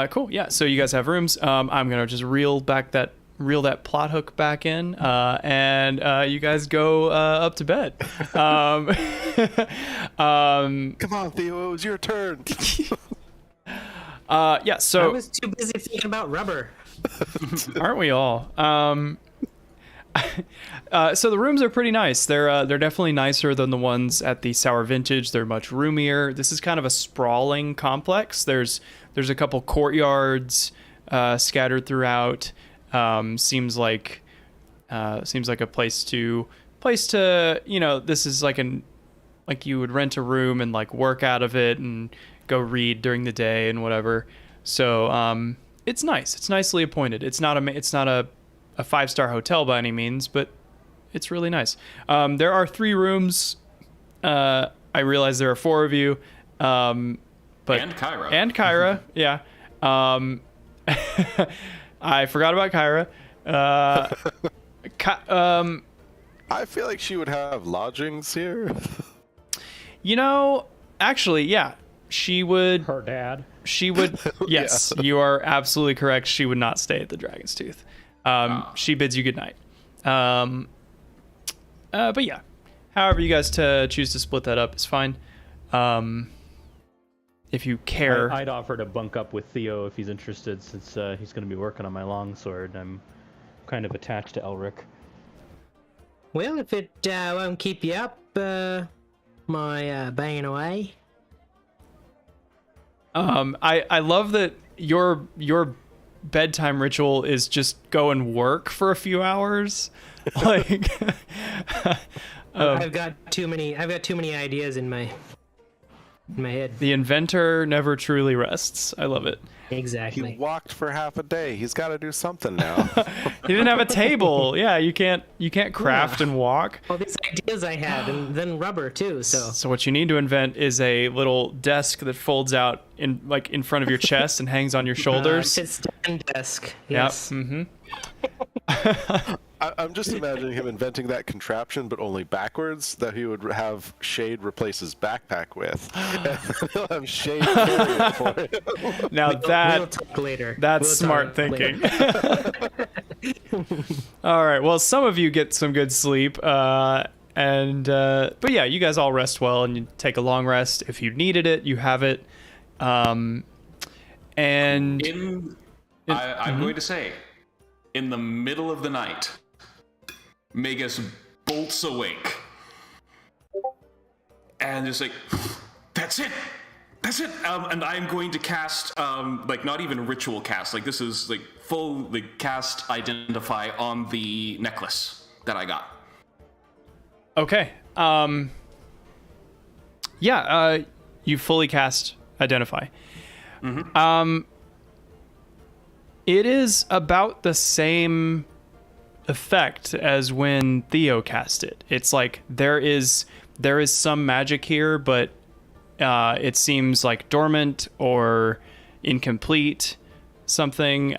Cool. Yeah. So you guys have rooms. I'm gonna just reel that plot hook back in, and you guys go up to bed. Come on, Theo, it was your turn. Yeah. So I was too busy thinking about rubber. aren't we all? So the rooms are pretty nice. They're definitely nicer than the ones at the Sour Vintage. They're much roomier. This is kind of a sprawling complex. There's a couple courtyards scattered throughout. Seems like a place to this is like you would rent a room and like work out of it and go read during the day and whatever. So it's nice. It's nicely appointed. It's not a 5-star hotel by any means, but it's really nice. There are 3 rooms. I realize there are 4 of you. But And Kyra. And Kyra, yeah. I forgot about Kyra. I feel like she would have lodgings here. Actually, yeah. She would. Her dad. She would. Yes, you are absolutely correct. She would not stay at the Dragon's Tooth. She bids you goodnight. But yeah, however you guys choose to split that up is fine. If you care. I'd offer to bunk up with Theo if he's interested, since he's going to be working on my longsword. I'm kind of attached to Elric. Well, if it won't keep you up, my banging away. I love that your bedtime ritual is just go and work for a few hours. Like I've got too many ideas in my head. The inventor never truly rests. I love it. Exactly. He walked for half a day. He's got to do something now. He didn't have a table. Yeah, you can't craft and walk. All these ideas I had, and then rubber too. So what you need to invent is a little desk that folds out in front of your chest and hangs on your shoulders. Sit-stand desk. Yes. Yep. Mm-hmm. I'm just imagining him inventing that contraption, but only backwards, that he would have Shade replace his backpack with. And he'll have Shade carry it for him. Now we'll talk later. That's smart thinking. All right. Well, some of you get some good sleep. But yeah, you guys all rest well, and you take a long rest. If you needed it, you have it. I'm going to say, in the middle of the night, Magus bolts awake and is like, that's it. And I'm going to cast, not even ritual cast. Like, this is like full cast Identify on the necklace that I got. Okay. You fully cast Identify. Mm-hmm. It is about the same effect as when Theo cast it. It's like there is some magic here, but it seems like dormant or incomplete. Something.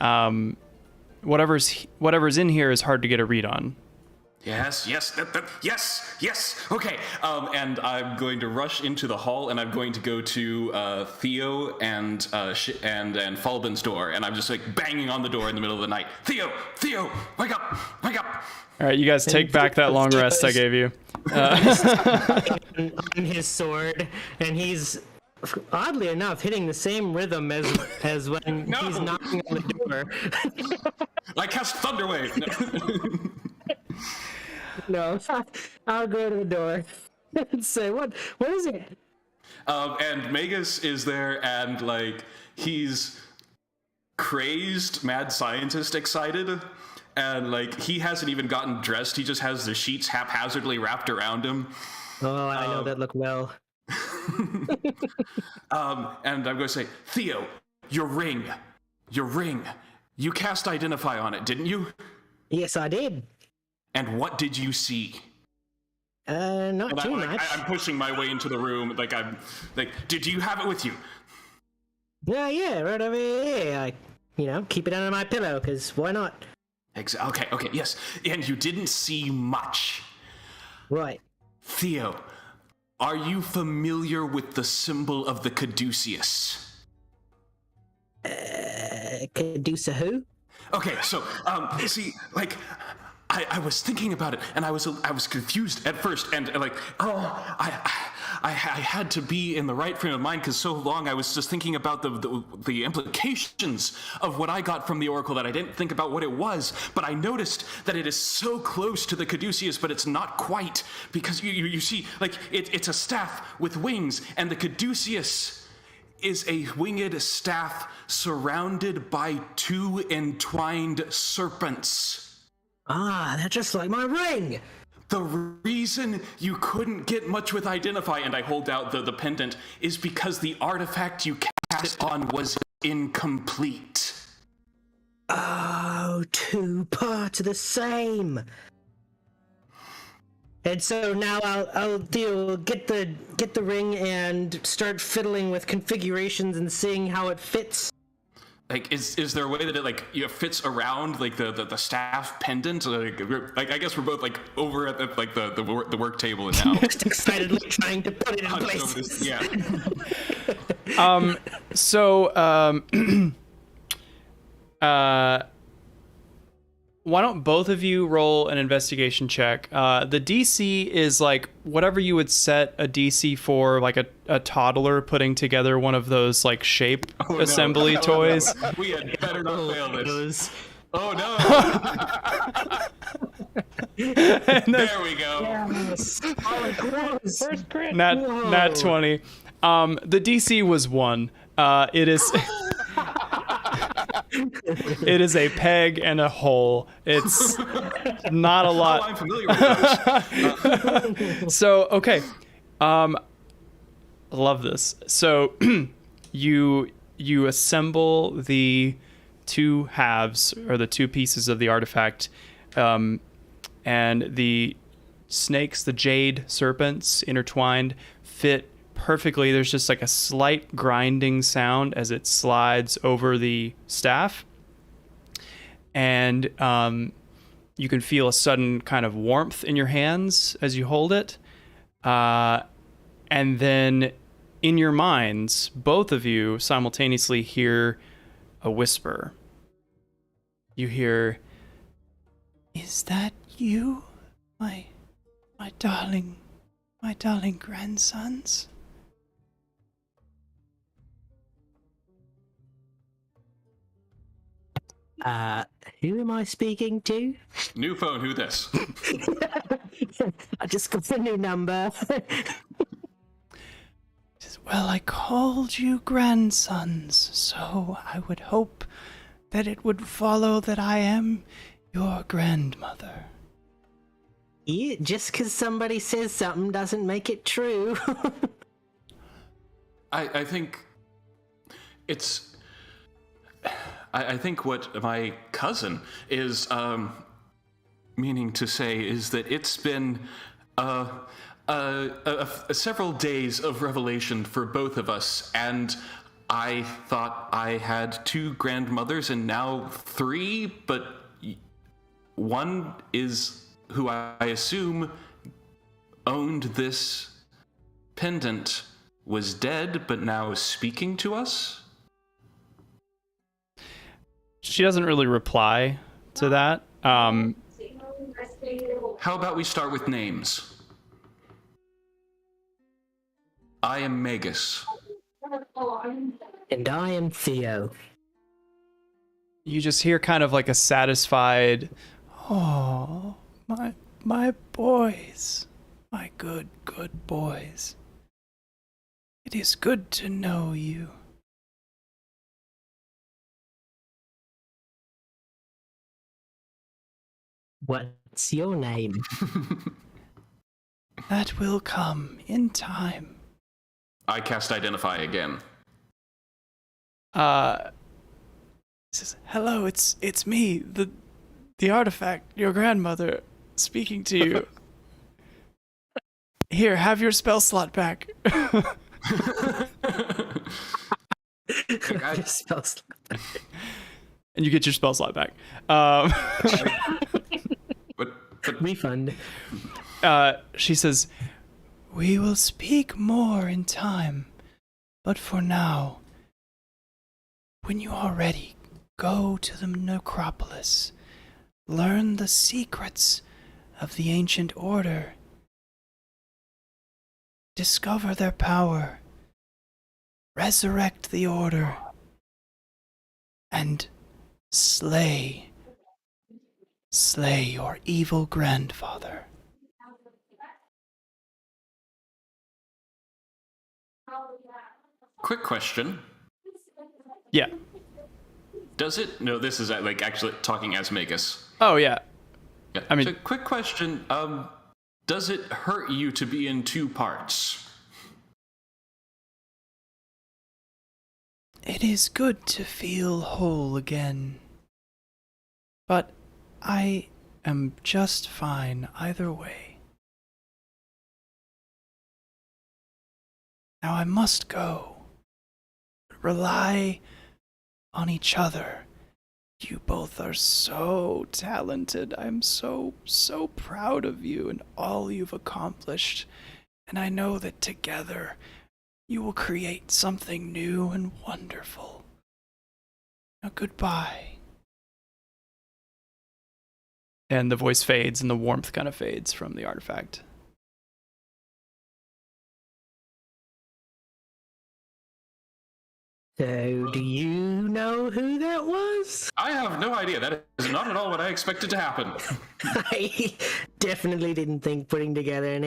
Whatever's in here is hard to get a read on. Yes, yes. Okay. And I'm going to rush into the hall, and I'm going to go to Theo and Falben's door, and I'm just like banging on the door in the middle of the night. Theo, wake up! All right, you guys take back that long rest I gave you. On his sword, and he's oddly enough hitting the same rhythm as when he's knocking on the door. I cast Thunderwave. No, I'll go to the door and say, what is it? And Magus is there, and like he's crazed, mad scientist excited, and like he hasn't even gotten dressed. He just has the sheets haphazardly wrapped around him. Oh, I know that look well. And I'm going to say, Theo, your ring. You cast Identify on it, didn't you? Yes, I did. And what did you see? Not too much. I'm pushing my way into the room. Like I'm like, did you have it with you? Yeah, right over here. I, keep it under my pillow, because why not? Okay, yes. And you didn't see much. Right. Theo, are you familiar with the symbol of the Caduceus? Caduceus who? Okay, so, see, like, I was thinking about it, and I was confused at first, and like, I had to be in the right frame of mind, because so long I was just thinking about the implications of what I got from the Oracle that I didn't think about what it was, but I noticed that it is so close to the Caduceus, but it's not quite, because you see, like, it's a staff with wings, and the Caduceus is a winged staff surrounded by two entwined serpents. Ah, that's just like my ring! The reason you couldn't get much with Identify, and I hold out the pendant, is because the artifact you cast on was incomplete. Oh, two parts of the same. And so now I'll get the ring and start fiddling with configurations and seeing how it fits. Like, is there a way that it like fits around like the staff pendant? Like I guess we're both like over at the work table and now just excitedly trying to put it in place. Yeah. Why don't both of you roll an investigation check? The DC is like whatever you would set a DC for, like a toddler putting together one of those like shape assembly toys. No. We had better not fail this. Oh no! There we go. Yes. Oh, First crit. Nat 20. The DC was 1. It is. It is a peg and a hole. It's not a lot. Oh, I'm familiar with those. So, okay. I love this. So, you assemble the two halves, or the two pieces of the artifact, and the snakes, the jade serpents intertwined, fit perfectly. There's just like a slight grinding sound as it slides over the staff, and you can feel a sudden kind of warmth in your hands as you hold it, and then in your minds, both of you simultaneously hear a whisper. You hear, "Is that you, my darling grandsons?" Who am I speaking to? New phone, who this? I just got a new number. Well, I called you grandsons, so I would hope that it would follow that I am your grandmother. Yeah, just because somebody says something doesn't make it true. I think it's. I think what my cousin is meaning to say is that it's been several days of revelation for both of us, and I thought I had 2 grandmothers and now 3, but one is who I assume owned this pendant was dead, but now is speaking to us? She doesn't really reply to that. How about we start with names? I am Magus. And I am Theo. You just hear kind of like a satisfied, oh, my boys, my good boys. It is good to know you. What's your name? That will come in time. I cast Identify again. Says, hello, it's me, the artifact, your grandmother, speaking to you. Here, have your spell slot back. Your spell slot. And you get your spell slot back. Refund. She says, we will speak more in time, but for now, when you are ready, go to the necropolis, learn the secrets of the ancient order, discover their power, resurrect the order, and slay your evil grandfather. Quick question. Yeah. Does it? No, this is like actually talking as Magus. Oh, yeah. Yeah. I mean, so, quick question. Does it hurt you to be in two parts? it is good to feel whole again. But I am just fine either way. Now I must go. Rely on each other. You both are so talented. I'm so proud of you and all you've accomplished. And I know that together you will create something new and wonderful. Now goodbye. And the voice fades and the warmth kind of fades from the artifact. So, do you know who that was? I have no idea. That is not at all what I expected to happen. I definitely didn't think putting together an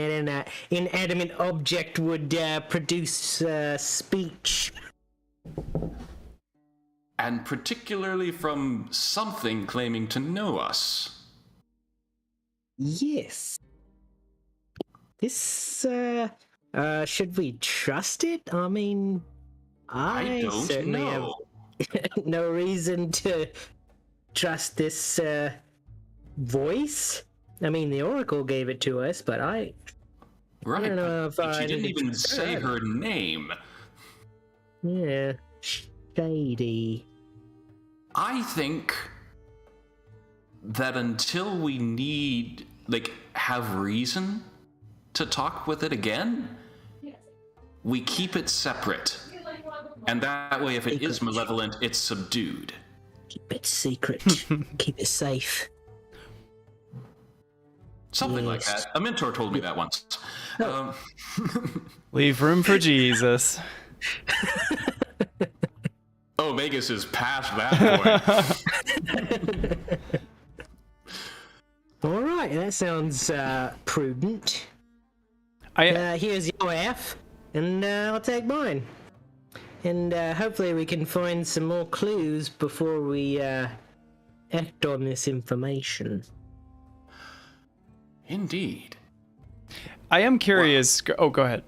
inanimate object would produce speech. And particularly from something claiming to know us. Yes. This, should we trust it? I mean, I don't certainly know. have no reason to trust this, voice. I mean, the Oracle gave it to us, but I don't know if but she I didn't even trust say her. her name. Yeah, shady. I think that until we have reason to talk with it again, we keep it separate. And that way, if it is malevolent, it's subdued. Keep it secret. Keep it safe. Something like Yes. that. A mentor told me that once. Leave room for Jesus. Oh, Magus is past that point. All right, that sounds prudent. Here's your F, and I'll take mine. And hopefully we can find some more clues before we act on this information. Indeed. I am curious. Oh, go ahead.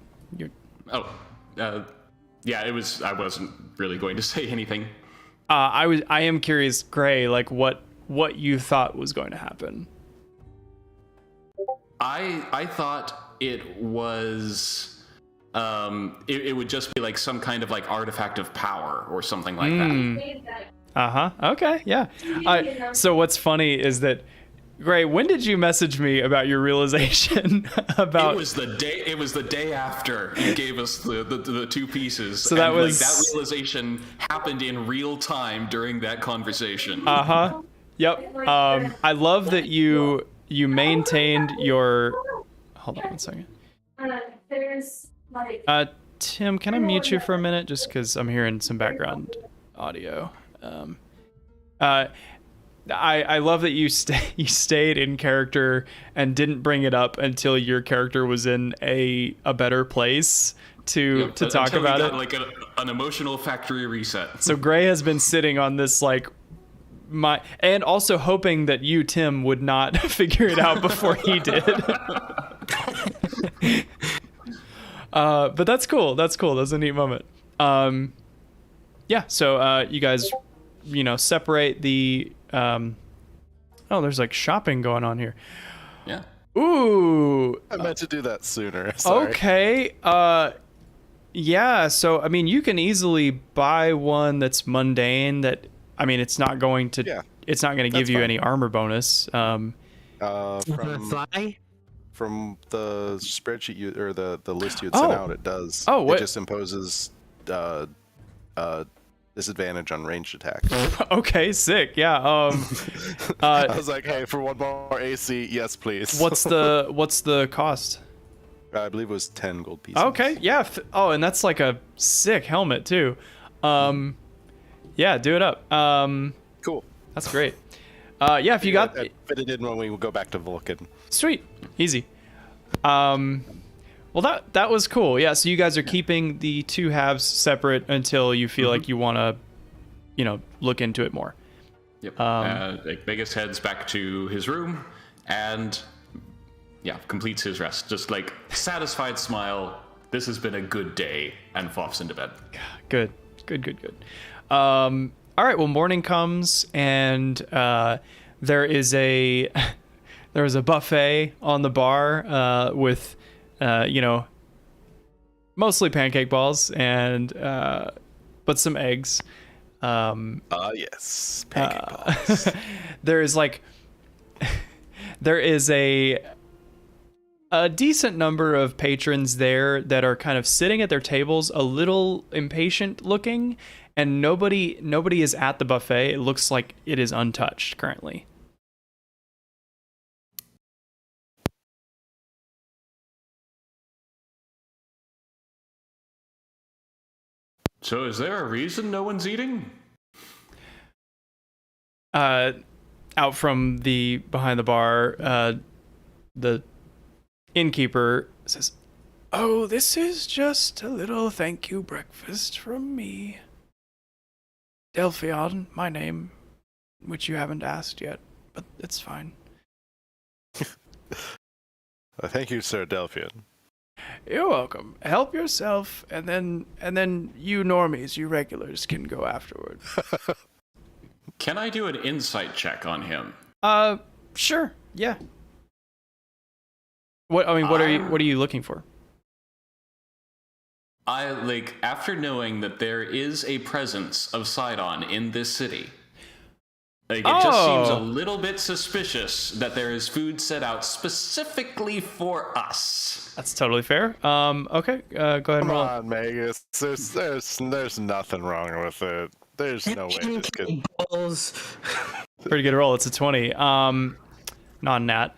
Yeah, it was. I wasn't really going to say anything. I am curious, Gray, like what you thought was going to happen. I thought it was. It would just be like some kind of like artifact of power or something like that. Okay, yeah. So what's funny is that Gray, when did you message me about your realization about? It was the day after you gave us the two pieces. So that was that realization happened in real time during that conversation. Yep. I love that you maintained your. Hold on one second. There's like. Tim, can I mute you for a minute, just because I'm hearing some background audio. I love that you stayed in character and didn't bring it up until your character was in a better place to talk about it. Like an emotional factory reset. So Gray has been sitting on this and also hoping that you, Tim, would not figure it out before he did. But that's cool. That's a neat moment. Yeah. So you guys, separate the. There's like shopping going on here. Yeah. Ooh. I meant to do that sooner. Sorry. Okay. Yeah. So I mean, you can easily buy one that's mundane. It's not going to. Yeah, it's not going to give you fine. any armor bonus. From the spreadsheet or the list you had sent out, it does. Oh, what? It just imposes disadvantage on ranged attacks. Okay, sick. Yeah. I was like, hey, for one more AC, yes, please. What's the cost? I believe it was 10 gold pieces. Okay. Yeah. And that's like a sick helmet too. Yeah, do it up. Cool. That's great. Yeah, if you got I fit it in when we go back to Vulcan. Sweet. Easy. Well, that was cool. Yeah, so you guys are keeping the two halves separate until you feel like you want to, look into it more. Yep. Vegas heads back to his room and, completes his rest. Just like satisfied smile. This has been a good day, and flops into bed. Good. All right. Well, morning comes and there is a buffet on the bar with mostly pancake balls and but some eggs. Yes, pancake balls. There is a decent number of patrons there that are kind of sitting at their tables, a little impatient looking, and nobody is at the buffet. It looks like it is untouched currently. So is there a reason no one's eating? Out from behind the bar, the innkeeper says, Oh, this is just a little thank you breakfast from me. Delphion, my name, which you haven't asked yet, but it's fine. Thank you, Sir Delphian. You're welcome. Help yourself, and then you normies, you regulars, can go afterward. Can I do an insight check on him? Sure. Yeah. What are you looking for? After knowing that there is a presence of Sidon in this city. It just seems a little bit suspicious that there is food set out specifically for us. That's totally fair. Okay, go ahead and roll. Come on, Magus. There's nothing wrong with it. There's no way this could. Pretty good roll. It's a 20. Non-nat.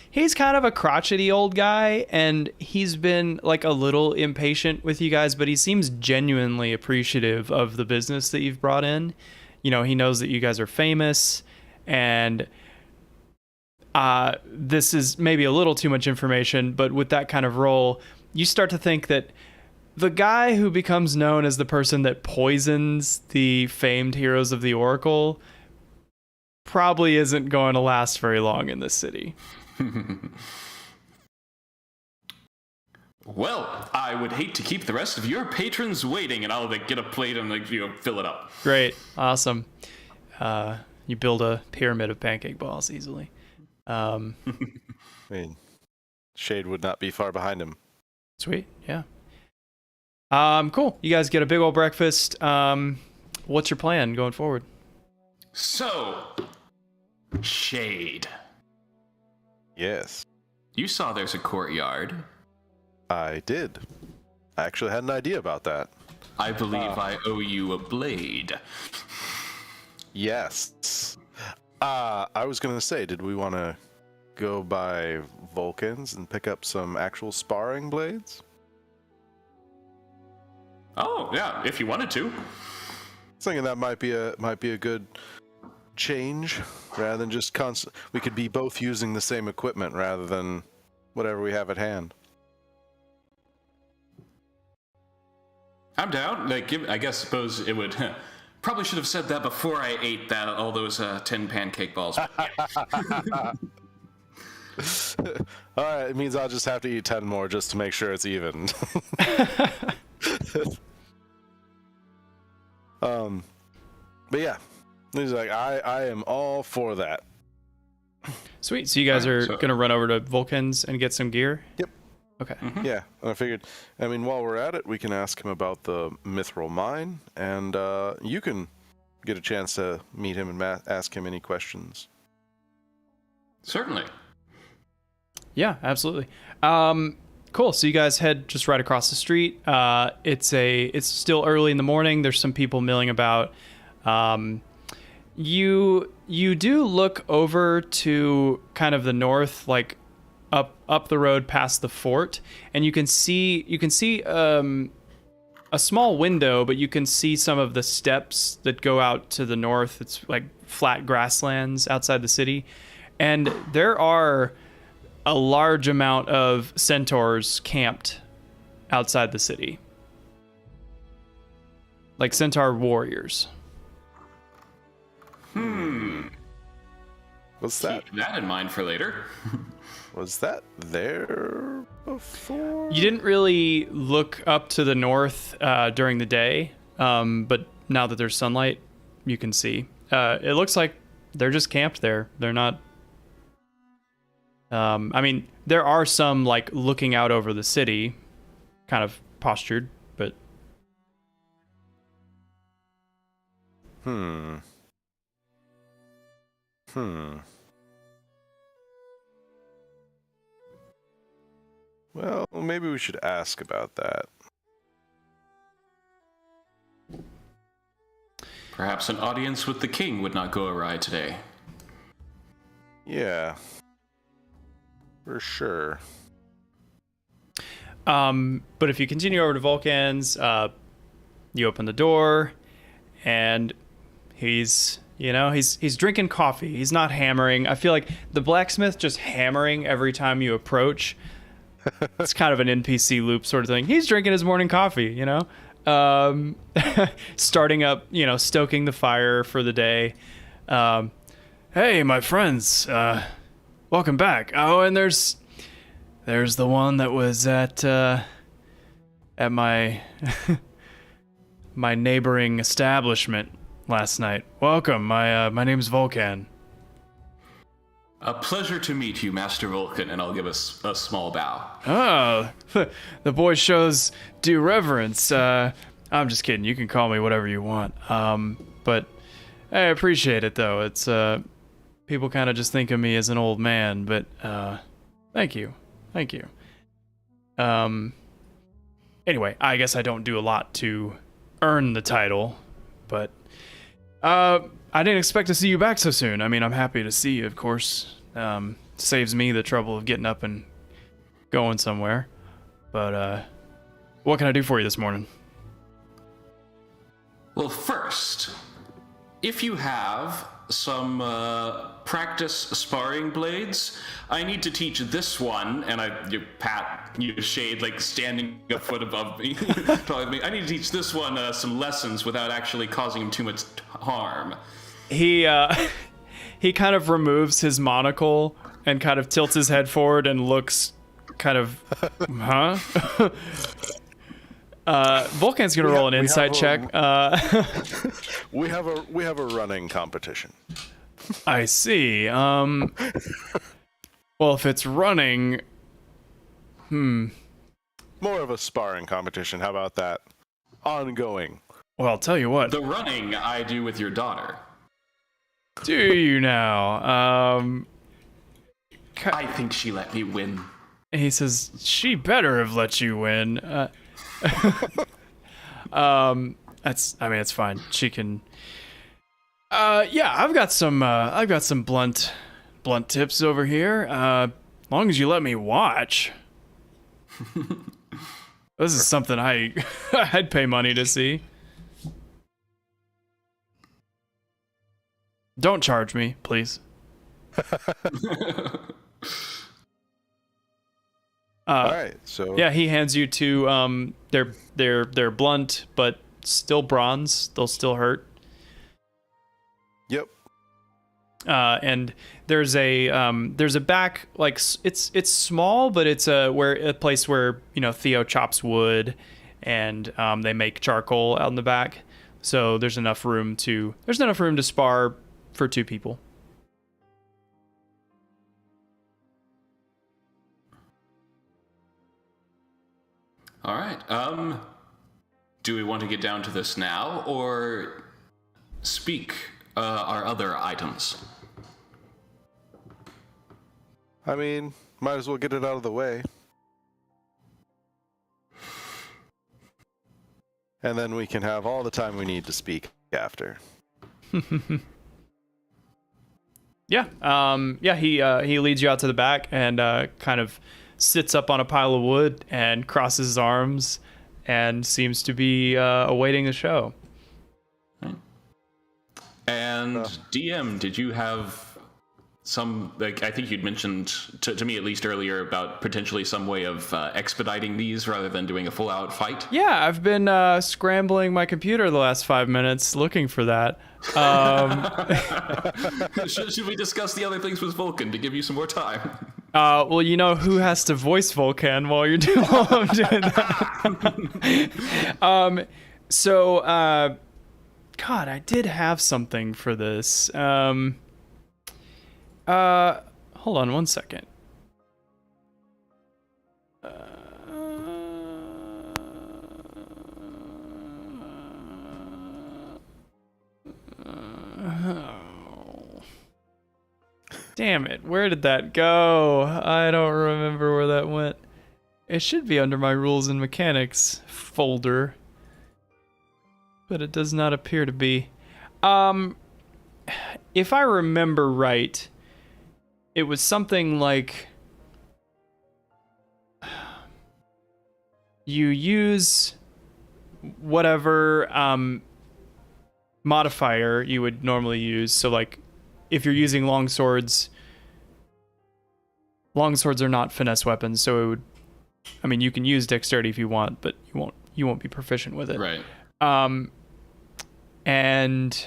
He's kind of a crotchety old guy, and he's been like a little impatient with you guys, but he seems genuinely appreciative of the business that you've brought in. He knows that you guys are famous, and this is maybe a little too much information, but with that kind of role, you start to think that the guy who becomes known as the person that poisons the famed heroes of the Oracle probably isn't going to last very long in this city. Well, I would hate to keep the rest of your patrons waiting, and I'll get a plate and fill it up. Great, awesome. You build a pyramid of pancake balls easily. I mean, Shade would not be far behind him. Sweet, yeah. Cool. You guys get a big old breakfast. What's your plan going forward? So, Shade. Yes, You saw there's a courtyard. I did. I actually had an idea about that. I believe I owe you a blade. Yes. I was gonna say, did we want to go by Vulcans and pick up some actual sparring blades? Oh, yeah, if you wanted to. Thinking that might be a good change, rather than just we could be both using the same equipment rather than whatever we have at hand. I'm down. Like, suppose it would. Probably should have said that before I ate all those 10 pancake balls. Alright, it means I'll just have to eat 10 more just to make sure it's even. But yeah, he's like, I am all for that. Sweet. So you guys are gonna run over to Vulcan's and get some gear? Yep. Okay. Yeah, I figured, while we're at it, we can ask him about the mithril mine, and you can get a chance to meet him and ask him any questions. Certainly. Yeah, absolutely. Cool. So you guys head just right across the street. It's still early in the morning. There's some people milling about. You do look over to kind of the north, like up the road past the fort, and you can see a small window, but you can see some of the steps that go out to the north. It's like flat grasslands outside the city, and there are a large amount of centaurs camped outside the city, like centaur warriors. What's that? Keep that in mind for later. Was that there before? You didn't really look up to the north during the day, but now that there's sunlight, you can see. It looks like they're just camped there. They're not... there are some, like, looking out over the city, kind of postured, but... Well, maybe we should ask about that. Perhaps an audience with the king would not go awry today. Yeah. For sure. But if you continue over to Vulcan's, you open the door, and he's drinking coffee. He's not hammering. I feel like the blacksmith just hammering every time you approach. It's kind of an NPC loop sort of thing. He's drinking his morning coffee, starting up, stoking the fire for the day. Hey, my friends, welcome back. Oh, and there's the one that was at my my neighboring establishment last night. Welcome. My name's Vulcan. A pleasure to meet you, Master Vulcan, and I'll give us a small bow. Oh, the boy shows due reverence. I'm just kidding. You can call me whatever you want. But I appreciate it, though. It's people kind of just think of me as an old man, but thank you. Anyway, I guess I don't do a lot to earn the title, but I didn't expect to see you back so soon. I mean, I'm happy to see you, of course. Saves me the trouble of getting up and going somewhere. But what can I do for you this morning? Well, first, if you have some practice sparring blades, I need to teach this one, and you shade like standing a foot above me. I need to teach this one some lessons without actually causing him too much harm. He kind of removes his monocle and kind of tilts his head forward and looks kind of, huh? Vulcan's gonna roll an insight check. We have a running competition. I see. Well, if it's running, More of a sparring competition. How about that? Ongoing. Well, I'll tell you what. The running I do with your daughter. Do you now? I think she let me win. He says, she better have let you win. It's fine. She can. Yeah, I've got some blunt tips over here. Long as you let me watch. This is something I'd pay money to see. Don't charge me, please. All right, so Yeah, he hands you two. They're blunt, but still bronze. They'll still hurt. Yep. And there's a back, like it's small, but it's a place where Theo chops wood, and they make charcoal out in the back. So there's enough room to spar for two people. All right. Do we want to get down to this now, or speak our other items? I mean, might as well get it out of the way. And then we can have all the time we need to speak after. Yeah. He leads you out to the back and kind of sits up on a pile of wood and crosses his arms and seems to be awaiting the show. And DM, did you have some, like, I think you'd mentioned to me at least earlier about potentially some way of expediting these rather than doing a full-out fight? Yeah, I've been scrambling my computer the last 5 minutes looking for that. Should we discuss the other things with Vulcan to give you some more time? Well, who has to voice Vulcan while you're doing that? God, I did have something for this. Hold on one second. Damn it, where did that go? I don't remember where that went. It should be under my rules and mechanics folder, but it does not appear to be. If I remember right, it was something like you use whatever modifier you would normally use. So like if you're using longswords are not finesse weapons, so it would, I mean, you can use dexterity if you want, but you won't be proficient with it. Right. And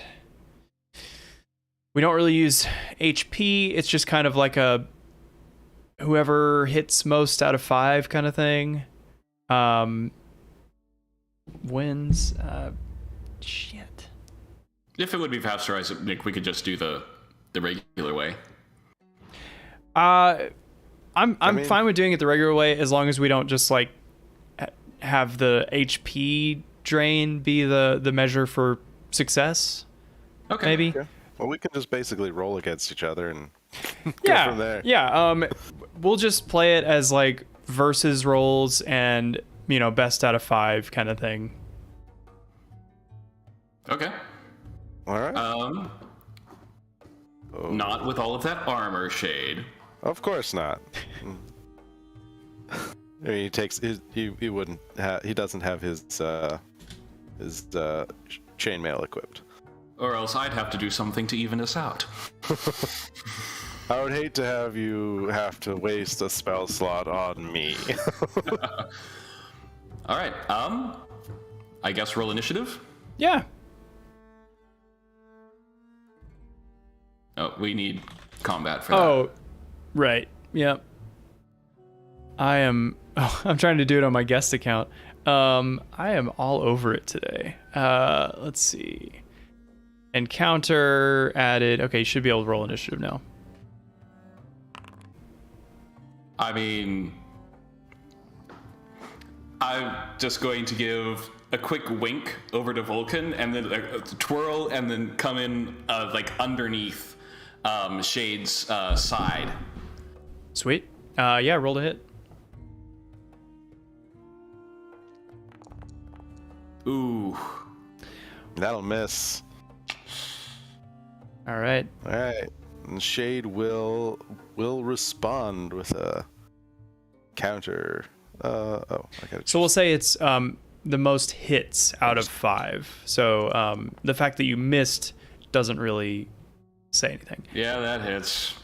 we don't really use HP. It's just kind of like a whoever hits most out of 5 kind of thing wins. Shit. If it would be faster, I think we could just do the regular way. I'm fine with doing it the regular way as long as we don't just like have the HP drain be the measure for success. Okay. Maybe. Okay. Well, we can just basically roll against each other and go from there. Yeah. We'll just play it as like versus rolls and best out of 5 kind of thing. Okay. All right. Not with all of that armor, Shade. Of course not. I mean, he takes his. He wouldn't. He doesn't have his chainmail equipped. Or else I'd have to do something to even us out. I would hate to have you have to waste a spell slot on me. All right. I guess roll initiative. Yeah. Oh, we need combat for that. Oh, right. Yep. I'm trying to do it on my guest account. I am all over it today. Let's see. Encounter added. Okay, you should be able to roll initiative now. I mean, I'm just going to give a quick wink over to Vulcan, and then a twirl, and then come in like underneath Shade's side. Sweet. Yeah, roll to hit. Ooh. That'll miss. All right. All right. And Shade will respond with a counter. I got it. So we'll say it's the most hits out of 5. So the fact that you missed doesn't really say anything. Yeah, that hits.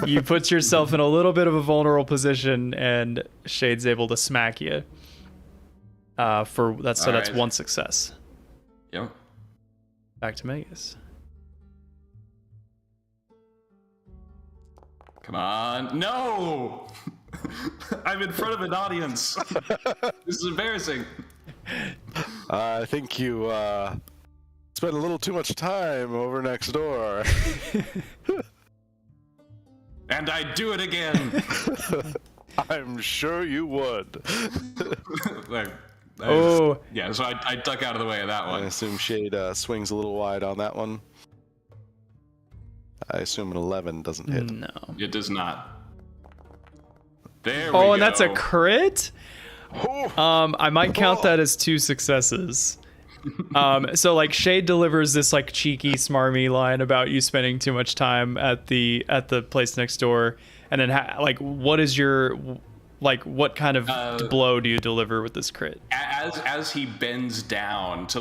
You put yourself in a little bit of a vulnerable position, and Shade's able to smack you. That's right. 1 success. Yep. Back to Magus. Come on. No! I'm in front of an audience. This is embarrassing. I think you spent a little too much time over next door. And I'd do it again. I'm sure you would. Yeah, so I duck out of the way of that I one. assume Shade swings a little wide on that one. I assume an 11 doesn't hit. No. It does not. There we go. Oh, and that's a crit? I might count that as 2 successes. So like Shade delivers this like cheeky, smarmy line about you spending too much time at the place next door, and then what is your what kind of blow do you deliver with this crit? As he bends down to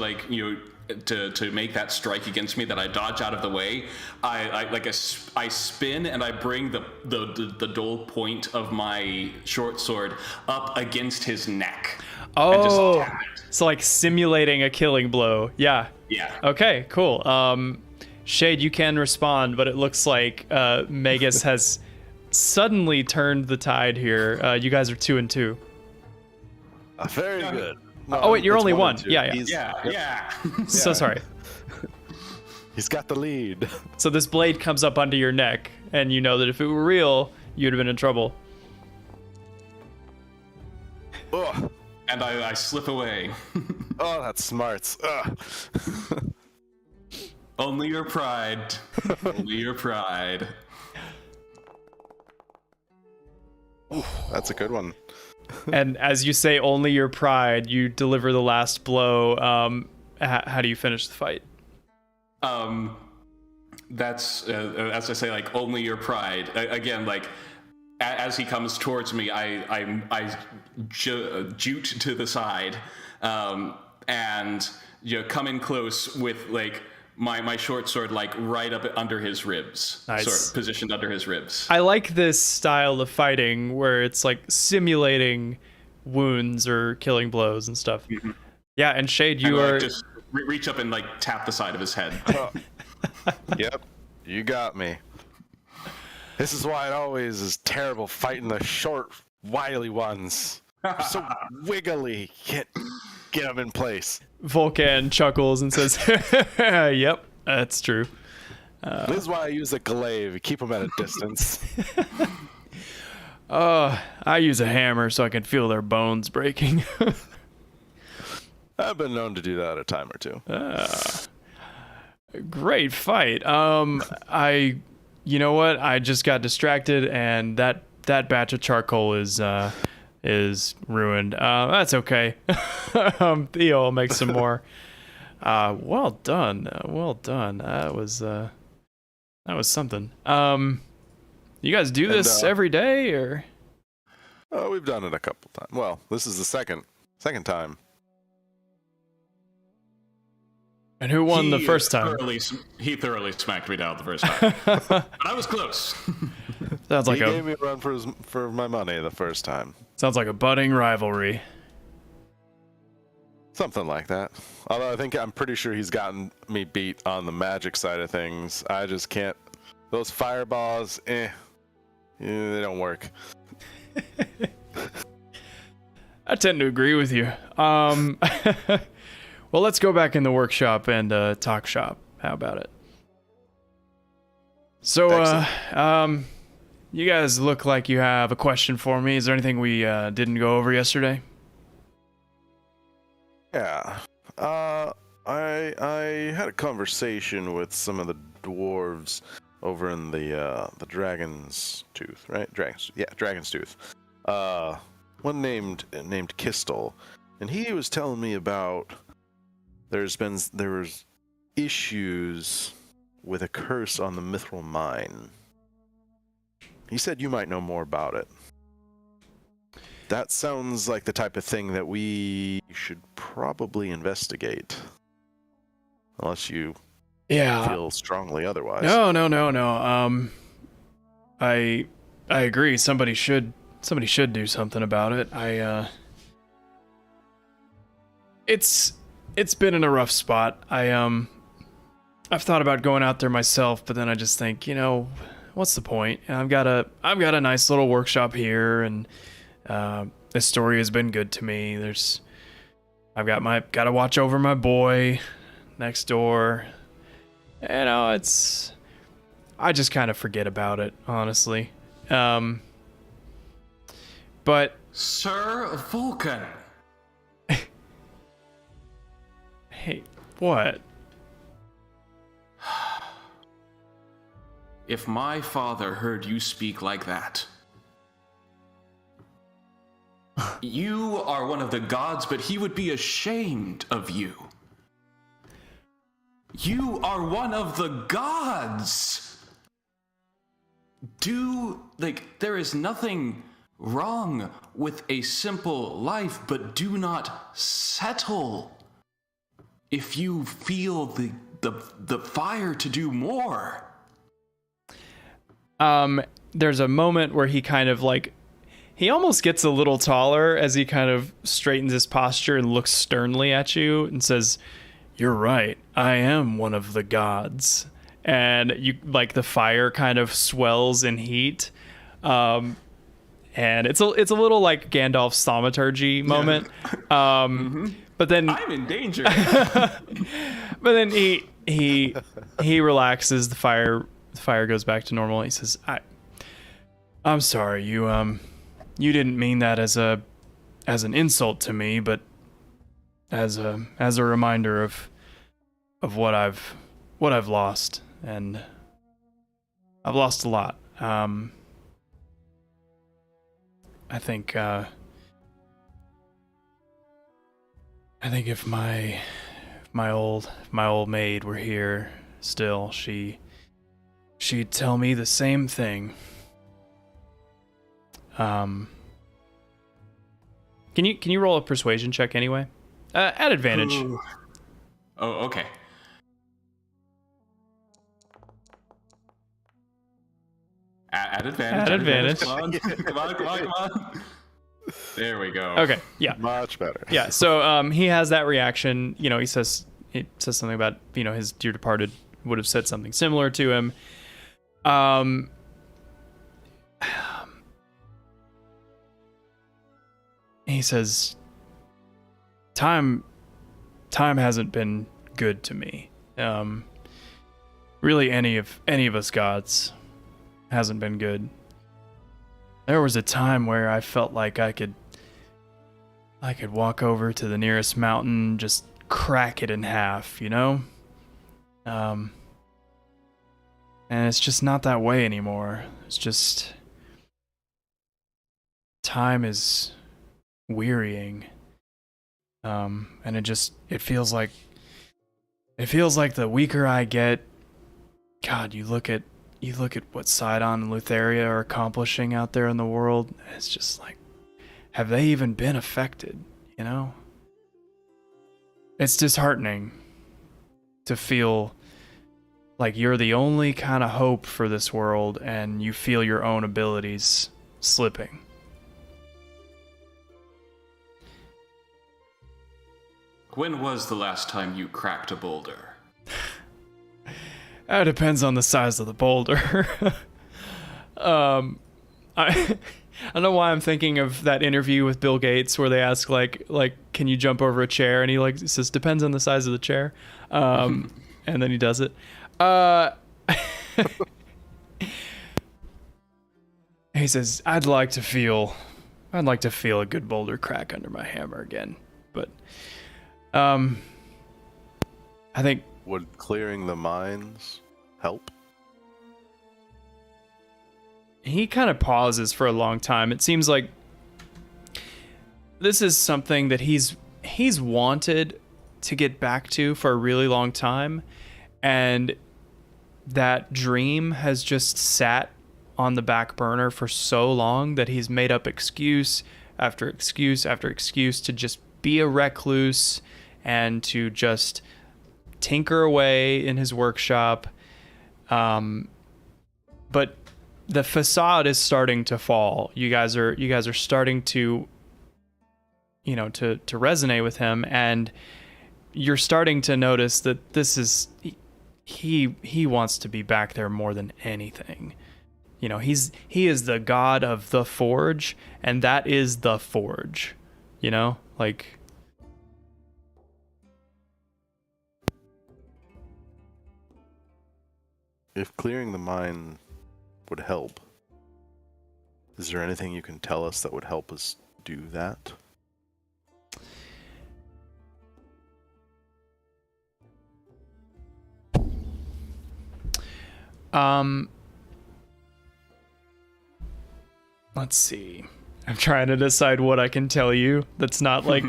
to make that strike against me that I dodge out of the way, I spin and I bring the dull point of my short sword up against his neck. And just tap it. So like simulating a killing blow. Yeah. Yeah. Okay, cool. Shade, you can respond, but it looks like Magus has suddenly turned the tide here. You guys are 2 and 2. Very good. No, Oh wait, you're it's only 1. and 2. Yeah. Yeah. So sorry. He's got the lead. So this blade comes up under your neck, and you know that if it were real, you'd have been in trouble. Ugh. And I slip away. Oh, that's smarts. Ugh. Only your pride. Only your pride. That's a good one. And as you say, only your pride, you deliver the last blow. How do you finish the fight? That's as I say, like only your pride. Again, like as he comes towards me, I jute to the side, and come in close with like my short sword like right up under his ribs. Nice. Sort of positioned under his ribs. I like this style of fighting where it's like simulating wounds or killing blows and stuff. Mm-hmm. Yeah, and Shade, you are just reach up and like tap the side of his head. Yep, you got me. This is why it always is terrible fighting the short, wily ones. They're so wiggly, can't get them in place. Vulcan chuckles and says, "Yep, that's true." This is why I use a glaive. Keep them at a distance. I use a hammer so I can feel their bones breaking. I've been known to do that a time or two. Great fight. You know what? I just got distracted, and that batch of charcoal is ruined. That's okay. Theo will make some more. Well done. Well done. That was something. You guys do this every day, or? Oh, we've done it a couple times. Well, this is the second time. And who won the first time? He thoroughly smacked me down the first time. But I was close. Sounds like he gave me a run for my money the first time. Sounds like a budding rivalry. Something like that. Although I'm pretty sure he's gotten me beat on the magic side of things. I just can't. Those fireballs, they don't work. I tend to agree with you. Well, let's go back in the workshop and talk shop. How about it? So, you guys look like you have a question for me. Is there anything we didn't go over yesterday? Yeah. I had a conversation with some of the dwarves over in the Dragon's Tooth, right? Dragon's Tooth. One named Kistel, and he was telling me about there was issues with a curse on the Mithril Mine. He said you might know more about it. That sounds like the type of thing that we should probably investigate. Unless you feel strongly otherwise. No. I agree. Somebody should do something about it. It's been in a rough spot. I've thought about going out there myself, but then I just think, what's the point? I've got a nice little workshop here, and Estoria has been good to me. I've got to watch over my boy next door. I just kind of forget about it, honestly. But Sir Vulcan. Hey, what? If my father heard you speak like that, you are one of the gods, but he would be ashamed of you. You are one of the gods! There is nothing wrong with a simple life, but do not settle if you feel the fire to do more. There's a moment where he kind of he almost gets a little taller as he kind of straightens his posture and looks sternly at you and says, "You're right. I am one of the gods." And the fire kind of swells in heat. And it's a little like Gandalf's thaumaturgy moment. But then I'm in danger. But then he relaxes. The fire goes back to normal. He says, "I'm sorry. You didn't mean that as an insult to me, but as a reminder of what I've lost, and I've lost a lot. I think if my old maid were here still, she'd tell me the same thing." Can you roll a persuasion check anyway? At advantage. Ooh. Oh, okay. At advantage. At advantage. Come on. There we go. Okay, yeah. Much better. Yeah, so he has that reaction. He says something about, his dear departed would have said something similar to him. He says, time hasn't been good to me. Really, any of us gods hasn't been good. There was a time where I felt like I could walk over to the nearest mountain, just crack it in half, And it's just not that way anymore. It's just, time is wearying. And it feels like the weaker I get, God, you look at what Sidon and Lutheria are accomplishing out there in the world. It's just like, have they even been affected? It's disheartening to feel like you're the only kind of hope for this world, and you feel your own abilities slipping. When was the last time you cracked a boulder? It depends on the size of the boulder. I don't know why I'm thinking of that interview with Bill Gates where they ask like can you jump over a chair, and he says depends on the size of the chair, and then he does it. He says I'd like to feel a good boulder crack under my hammer again, but I think Would clearing the mines help? he kind of pauses for a long time. It seems like this is something that he's wanted to get back to for a really long time, and that dream has just sat on the back burner for so long that he's made up excuse after excuse after excuse to just be a recluse and to just tinker away in his workshop. But the facade is starting to fall. You guys are starting to, to resonate with him, and you're starting to notice that this is he wants to be back there more than anything. He is the god of the forge, and that is the forge. Like, If clearing the mine would help, is there anything you can tell us that would help us do that? Let's see. I'm trying to decide what I can tell you that's not like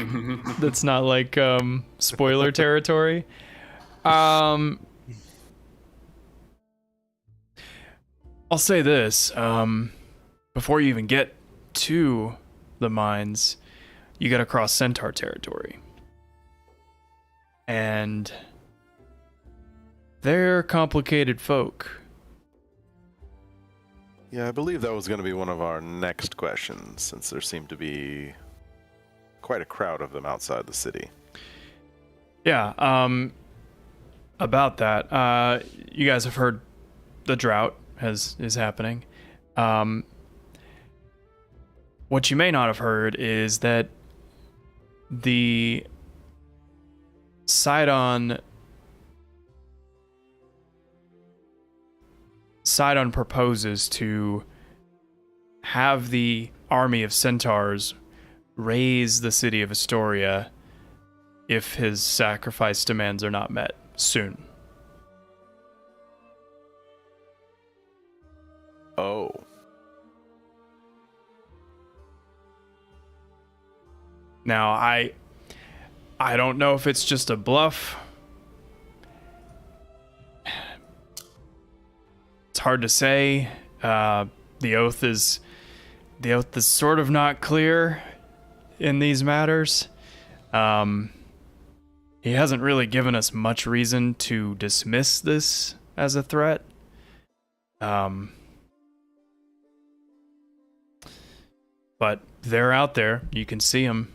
spoiler territory. I'll say this. Before you even get to the mines, you gotta cross Centaur territory. And they're complicated folk. Yeah, I believe that was going to be one of our next questions, since there seemed to be quite a crowd of them outside the city. Yeah, about that, you guys have heard the drought is happening. What you may not have heard is that the Sidon proposes to have the army of centaurs raise the city of Estoria if his sacrifice demands are not met soon. Oh. Now, I don't know if it's just a bluff. It's hard to say. The oath is sort of not clear in these matters. He hasn't really given us much reason to dismiss this as a threat. But they're out there. You can see them.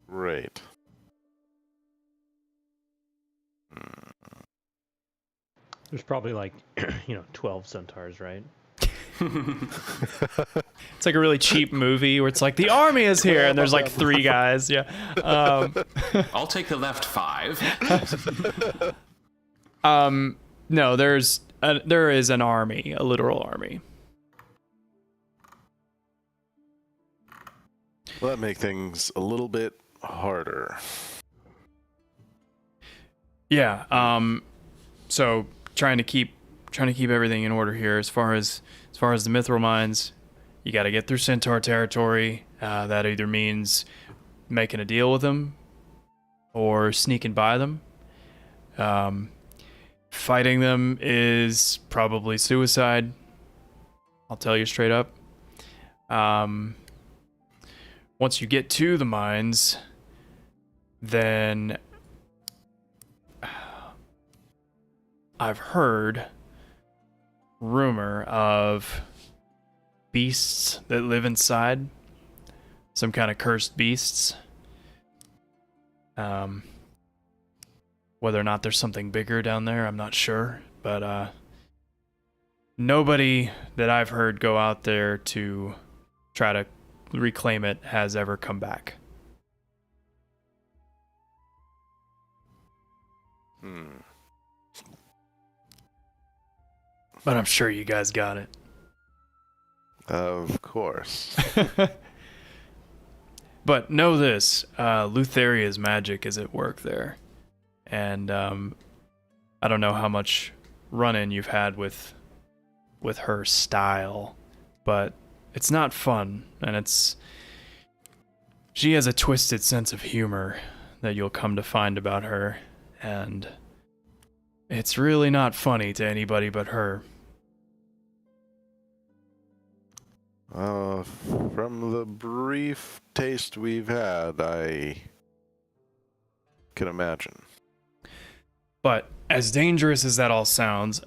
Right. There's probably like, 12 centaurs, right? It's like a really cheap movie where it's like the army is here and there's like 3 guys. Yeah. I'll take the left 5. No, there is an army, a literal army. Well, that makes things a little bit harder. Yeah. So trying to keep everything in order here. As far as the mithril mines, you got to get through Centaur territory. That either means making a deal with them or sneaking by them. Fighting them is probably suicide. I'll tell you straight up. Once you get to the mines, then I've heard rumor of beasts that live inside. Some kind of cursed beasts. Whether or not there's something bigger down there, I'm not sure. But nobody that I've heard go out there to try to reclaim it has ever come back. But I'm sure you guys got it. Of course. But know this, Lutheria's magic is at work there. And I don't know how much run-in you've had with her style, but it's not fun, and she has a twisted sense of humor that you'll come to find about her, and it's really not funny to anybody but her. From the brief taste we've had, I can imagine. But as dangerous as that all sounds,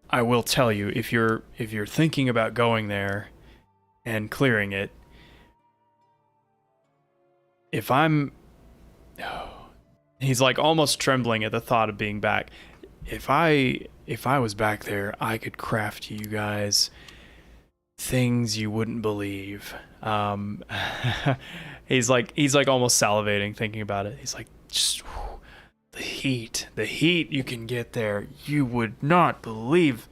I will tell you, if you're thinking about going there and clearing it, he's like almost trembling at the thought of being back. If I was back there, I could craft you guys things you wouldn't believe. He's like almost salivating thinking about it. He's like, just the heat you can get there. You would not believe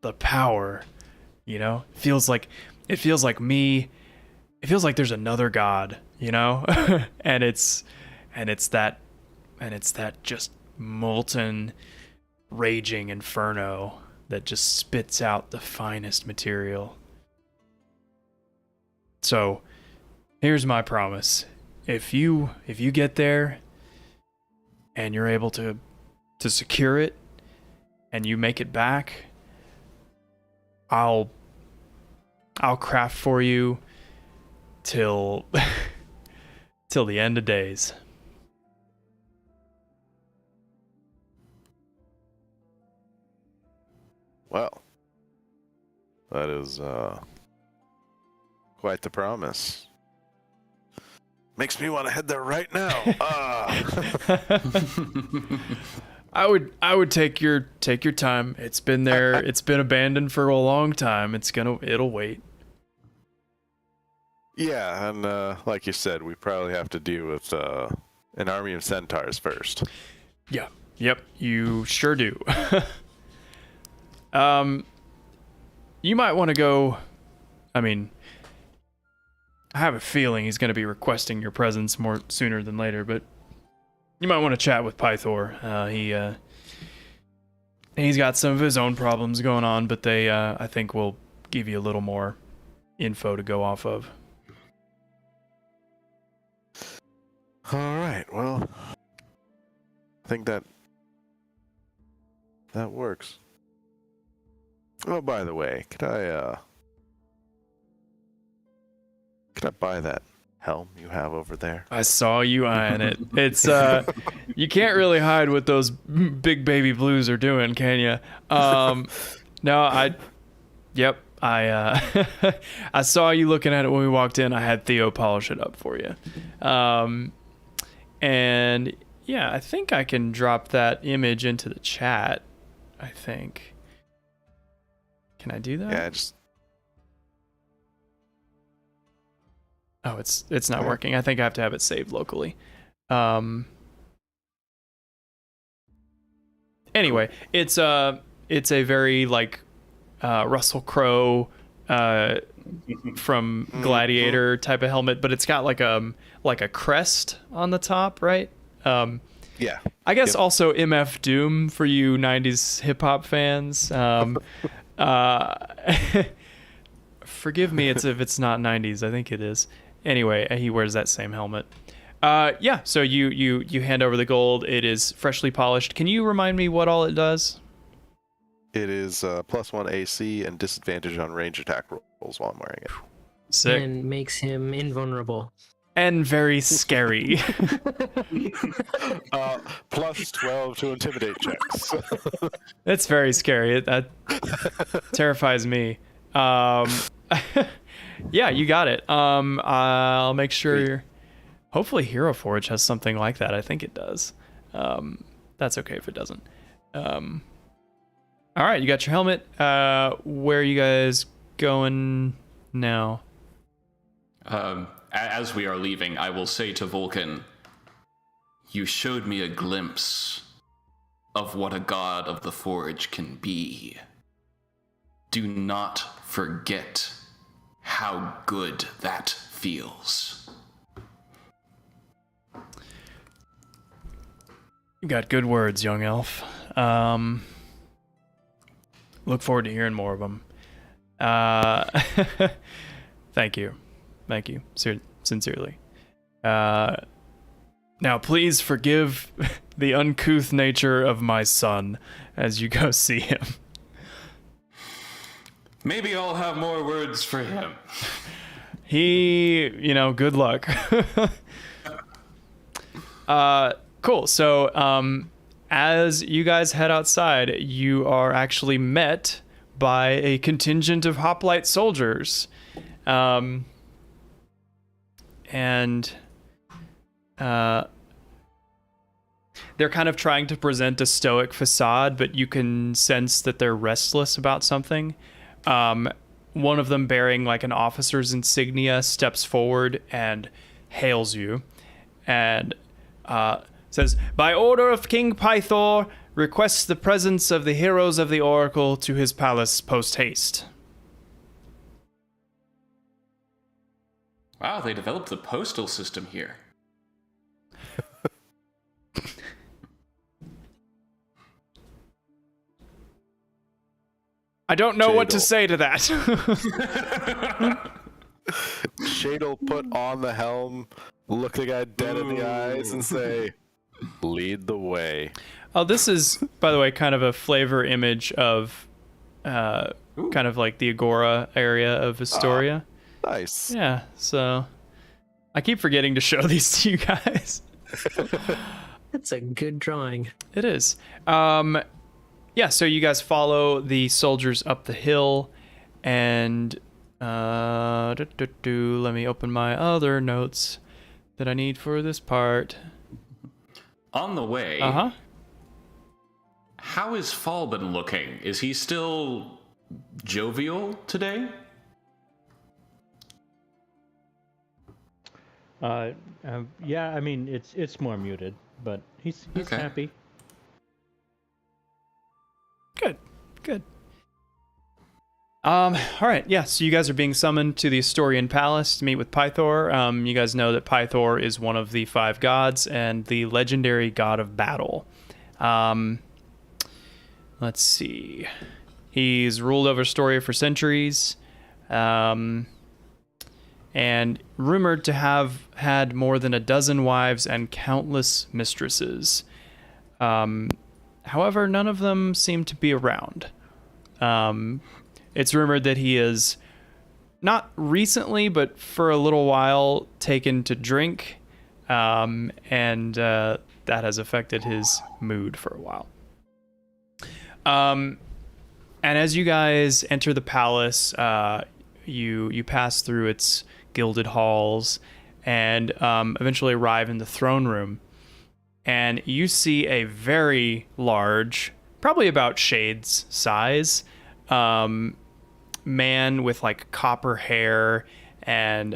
the power. You know, it feels like me. It feels like there's another god. You know, and it's that just molten, raging inferno that just spits out the finest material. So, here's my promise. If you get there and you're able to secure it and you make it back, I'll craft for you till till the end of days. Well, that is quite the promise. Makes me want to head there right now. I would take your time. It's been there. It's been abandoned for a long time. It'll wait. Yeah, and like you said, we probably have to deal with an army of centaurs first. Yeah. Yep. You sure do. You might want to go. I mean, I have a feeling he's going to be requesting your presence more sooner than later, but you might want to chat with Pythor. He's got some of his own problems going on, but they, I think, will give you a little more info to go off of. All right. Well, I think that works. Oh, by the way, could I buy that helm you have over there? I saw you eyeing it. It's you can't really hide what those big baby blues are doing, can you? No, I I saw you looking at it when we walked in. I had Theo polish it up for you. And yeah, I think I can drop that image into the chat. I think. Can I do that? Yeah, just. Oh, it's not working. I think I have to have it saved locally. Anyway, it's a very like Russell Crowe from Gladiator type of helmet, but it's got like a crest on the top, right? Yeah. I guess also MF Doom for you 90s hip hop fans. Forgive me if it's not 90s. I think it is. Anyway, he wears that same helmet. Yeah, so you hand over the gold. It is freshly polished. Can you remind me what all it does? It is +1 AC and disadvantage on range attack rolls while I'm wearing it. Sick. And makes him invulnerable. And very scary. +12 to intimidate checks. That's very scary. That terrifies me. Yeah, you got it. I'll make sure. Hopefully, Hero Forge has something like that. I think it does. That's okay if it doesn't. All right, you got your helmet. Where are you guys going now? As we are leaving, I will say to Vulcan, you showed me a glimpse of what a god of the Forge can be. Do not forget how good that feels. You got good words, young elf. Look forward to hearing more of them. Thank you. Sincerely. Now, please forgive the uncouth nature of my son as you go see him. Maybe I'll have more words for him. Good luck. Cool. So, as you guys head outside, you are actually met by a contingent of hoplite soldiers. They're kind of trying to present a stoic facade, but you can sense that they're restless about something. One of them, bearing like an officer's insignia, steps forward and hails you and says, "By order of King Pythor, requests the presence of the heroes of the Oracle to his palace post-haste." Wow, they developed the postal system here. I don't know what to say to that. Shade'll put on the helm, look the guy dead in the eyes, and say, "Lead the way." Oh, this is, by the way, kind of a flavor image of kind of like the Agora area of Estoria. Nice. Yeah, so I keep forgetting to show these to you guys. That's a good drawing. It is. Yeah, so you guys follow the soldiers up the hill, and let me open my other notes that I need for this part. On the way, how is Falbin looking? Is he still jovial today? Yeah, I mean it's more muted, but he's Okay. happy. Good. All right, yeah, so you guys are being summoned to the Estorian Palace to meet with Pythor. You guys know that Pythor is one of the 5 gods and the legendary god of battle. Let's see. He's ruled over Estoria for centuries, and rumored to have had more than a dozen wives and countless mistresses. However, none of them seem to be around. It's rumored that he is, not recently, but for a little while, taken to drink, and that has affected his mood for a while. And as you guys enter the palace, you pass through its gilded halls and eventually arrive in the throne room. And you see a very large, probably about Shade's size, man with like copper hair and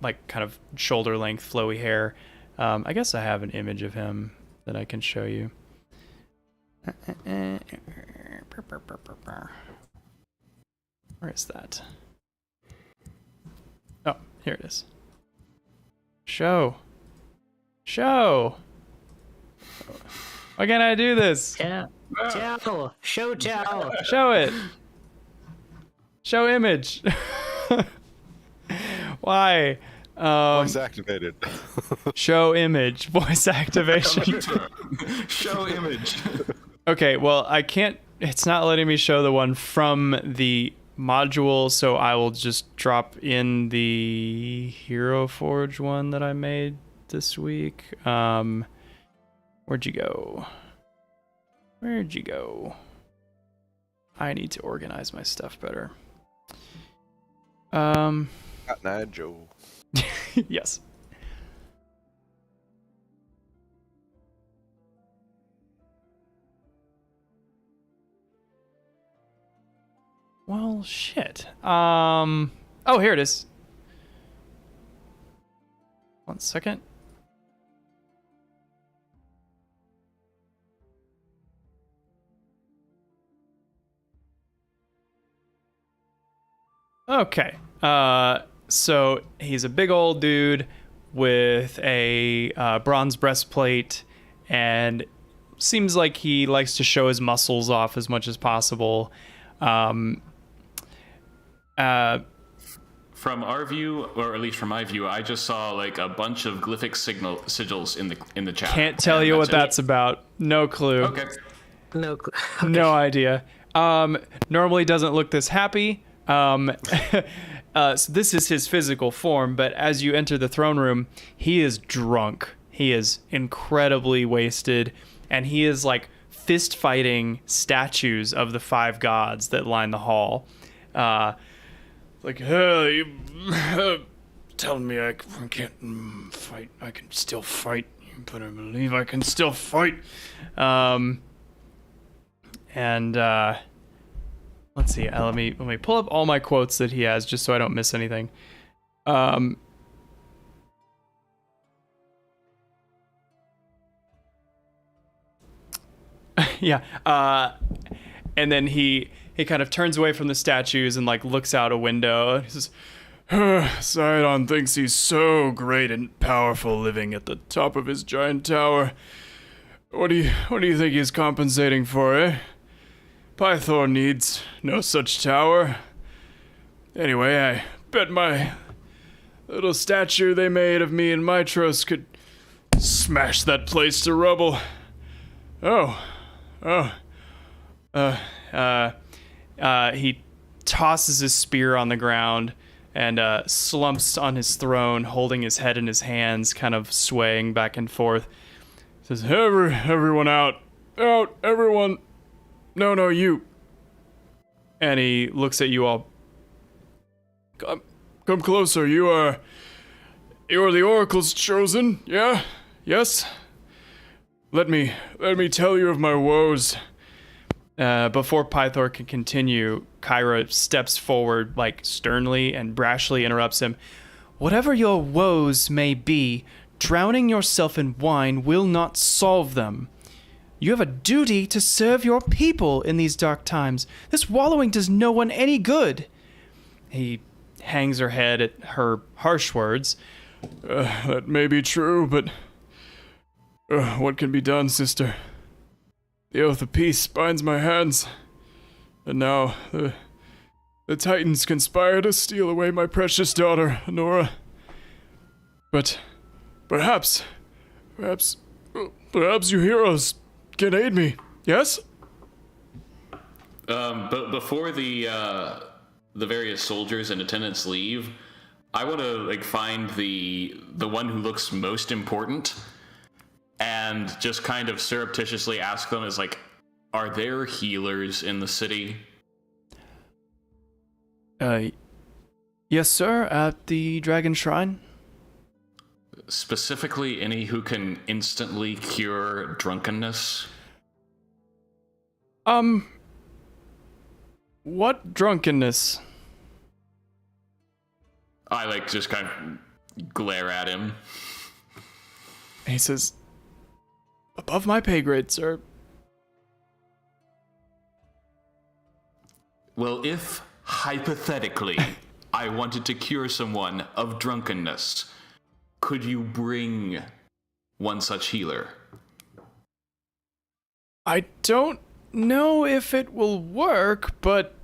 like kind of shoulder length flowy hair. I guess I have an image of him that I can show you. Where is that? Oh, here it is. Show. Why can't I do this? Yeah. Towel. Show towel. Show it. Show image. Why? Voice activated. Show image. Voice activation. Show image. Okay, well, I can't. It's not letting me show the one from the module, so I will just drop in the Hero Forge one that I made this week. Where'd you go? I need to organize my stuff better. Not Joe. Yes. Well, shit. Oh, here it is. 1 second. Okay. So he's a big old dude with a bronze breastplate, and seems like he likes to show his muscles off as much as possible. From our view, or at least from my view, I just saw like a bunch of glyphic sigils in the chat. Can't tell you what that's about. No clue. Okay. No, No idea. Normally doesn't look this happy. So this is his physical form, but as you enter the throne room, he is drunk. He is incredibly wasted, and he is like fist fighting statues of the 5 gods that line the hall. Like, hey, you telling me I can't fight? I can still fight. You better believe I can still fight. Let's see. Let me pull up all my quotes that he has, just so I don't miss anything. Yeah. And then he kind of turns away from the statues and like looks out a window. He says, Sidon thinks he's so great and powerful living at the top of his giant tower. What do you think he's compensating for, eh? Pythor needs no such tower. Anyway, I bet my little statue they made of me and Mitros could smash that place to rubble. He tosses his spear on the ground and slumps on his throne, holding his head in his hands, kind of swaying back and forth. Says, everyone out, everyone. No, you. And he looks at you all. Come closer. You're the Oracle's chosen, yeah? Yes? Let me tell you of my woes. Before Pythor can continue, Kyra steps forward, like sternly and brashly interrupts him. Whatever your woes may be, drowning yourself in wine will not solve them. You have a duty to serve your people in these dark times. This wallowing does no one any good. He hangs her head at her harsh words. That may be true, but what can be done, sister? The oath of peace binds my hands, and now the Titans conspire to steal away my precious daughter, Nora. But perhaps you heroes can aid me. Yes? But before the various soldiers and attendants leave, I want to find the one who looks most important, and just kind of surreptitiously ask them, are there healers in the city? Yes, sir, at the Dragon Shrine. Specifically, any who can instantly cure drunkenness? What drunkenness? I just kind of glare at him. He says, above my pay grade, sir. Well, if, hypothetically, I wanted to cure someone of drunkenness, could you bring one such healer? I don't know if it will work, but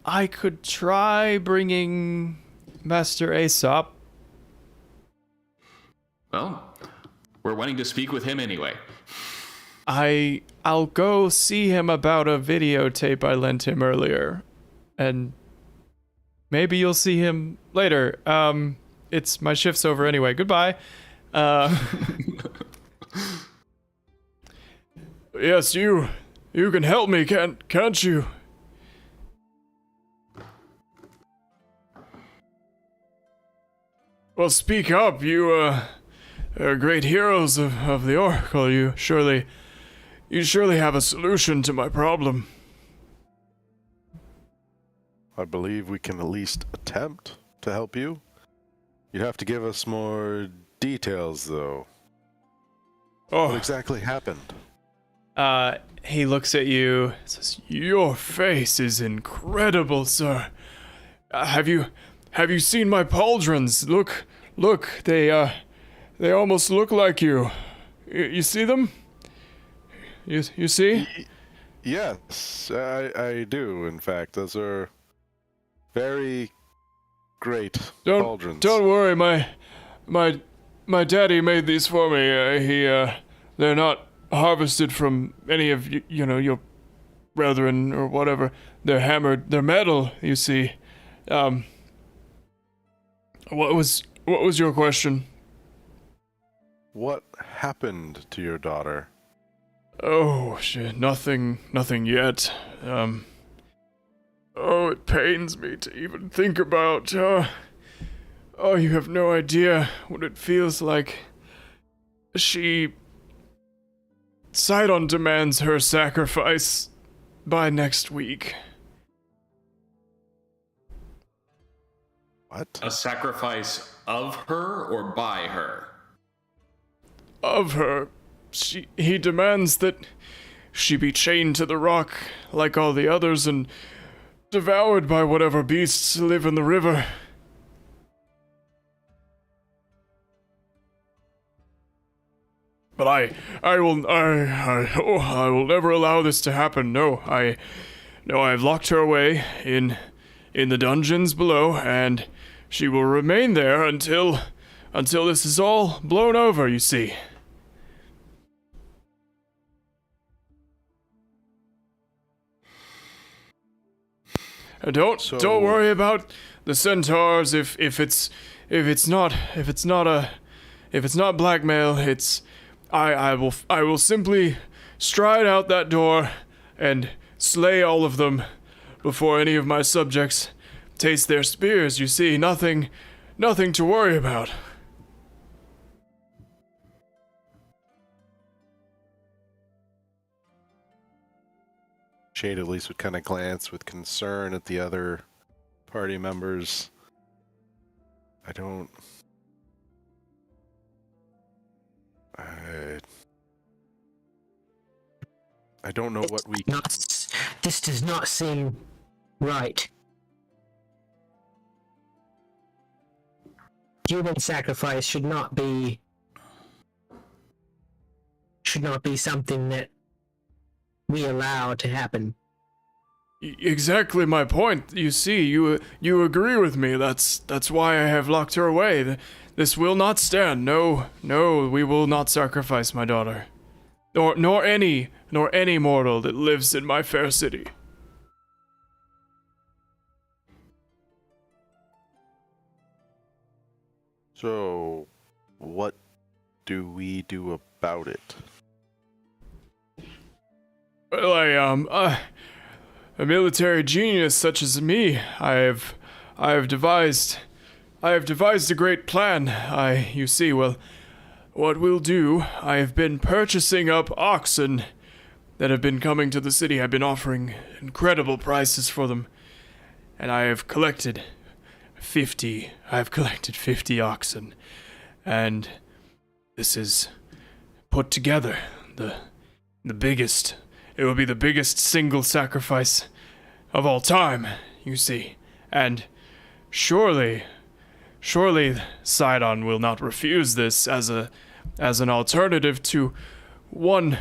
I could try bringing Master Aesop. Well, we're wanting to speak with him anyway. I'll go see him about a videotape I lent him earlier, and maybe you'll see him later. It's my shift's over anyway. Goodbye. Yes, you can help me, can't you? Well, speak up. You are great heroes of the Oracle. You surely have a solution to my problem. I believe we can at least attempt to help you. You'd have to give us more details, though. What exactly happened? He looks at you and says, Your face is incredible, sir. Have you have you seen my pauldrons? Look, they almost look like you. You see them? You see? Yes, I do. In fact, those are very great pauldrons. Don't worry, my daddy made these for me. They're not harvested from any of your brethren or whatever. They're hammered. They're metal. You see. What was your question? What happened to your daughter? Oh, shit, nothing yet. Oh, it pains me to even think about. Oh, you have no idea what it feels like. Sidon demands her sacrifice by next week. What? A sacrifice of her or by her? Of her. He demands that she be chained to the rock like all the others and devoured by whatever beasts live in the river. But I will never allow this to happen. No, I've locked her away in the dungeons below, and she will remain there until this is all blown over, you see. Don't worry about the centaurs. If it's not blackmail, I will simply stride out that door and slay all of them before any of my subjects taste their spears. You see, nothing to worry about. Shade at least would kind of glance with concern at the other party members. I don't know what we... This does not seem right. Human sacrifice should not be something that we allow to happen. Exactly my point. You see, you agree with me. That's why I have locked her away. This will not stand. No, we will not sacrifice my daughter. Nor any mortal that lives in my fair city. So, what do we do about it? Well, a military genius such as me, I have devised a great plan. You see, well, what we'll do, I have been purchasing up oxen that have been coming to the city. I've been offering incredible prices for them, and I have collected 50 oxen, and this is put together, the biggest. It will be the biggest single sacrifice of all time, you see. And surely Sidon will not refuse this as an alternative to one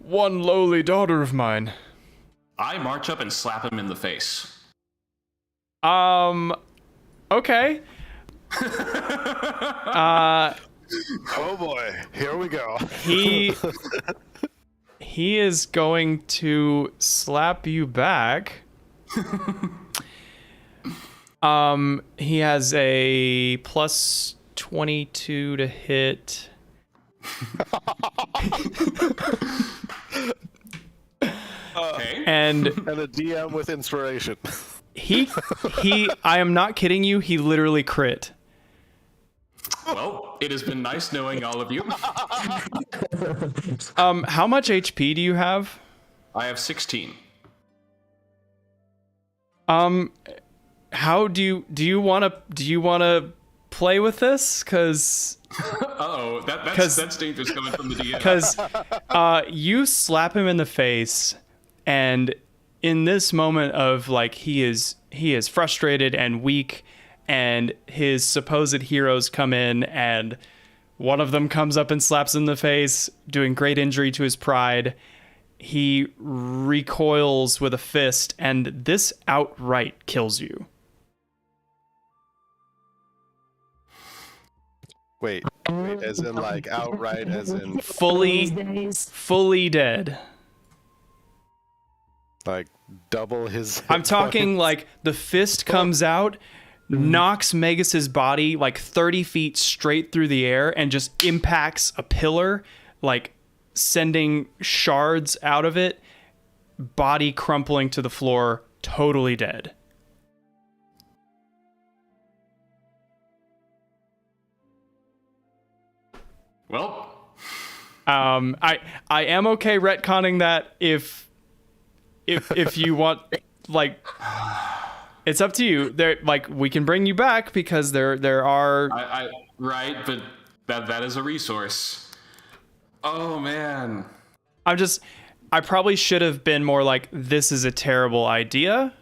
lowly daughter of mine. I march up and slap him in the face. Okay. Oh boy, here we go. He is going to slap you back. He has a plus 22 to hit. Okay. And a DM with inspiration. I am not kidding you, he literally crit. Well, it has been nice knowing all of you. How much HP do you have? I have 16. How do you want to play with this? Cuz Uh-oh, that's dangerous coming from the DM. Cuz you slap him in the face, and in this moment of like he is frustrated and weak and his supposed heroes come in, and one of them comes up and slaps him in the face, doing great injury to his pride. He recoils with a fist, and this outright kills you. Wait, as in like outright, as in Fully dead. like double his. I'm talking like the fist comes out, knocks Magus's body like 30 feet straight through the air and just impacts a pillar, like sending shards out of it, body crumpling to the floor, totally dead. Well, I am okay retconning that if you want, like, it's up to you. There, like, we can bring you back because there are. Right, but that is a resource. Oh man. I probably should have been more like, this is a terrible idea.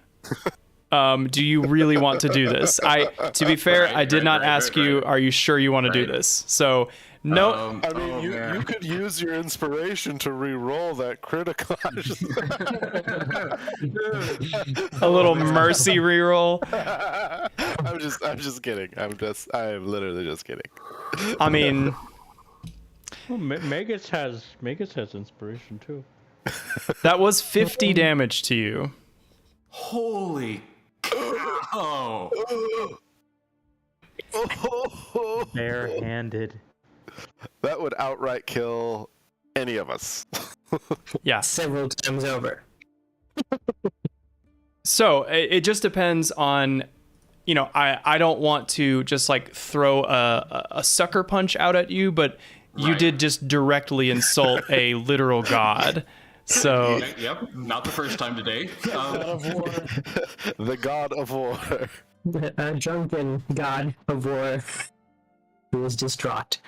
Do you really want to do this? To be fair, I did not ask you, are you sure you want to do this? So, no. I mean, you could use your inspiration to re-roll that critical. A little mercy reroll. I'm just kidding. I am literally just kidding. I mean, Well, Magus has inspiration too. that was 50 damage to you. Holy cow. Barehanded. That would outright kill any of us. Yeah. Several times over. So it just depends on, you know, I don't want to just like throw a sucker punch out at you, but you did just directly insult a literal god. So Yep, not the first time today. The god of war. A drunken god of war who is distraught.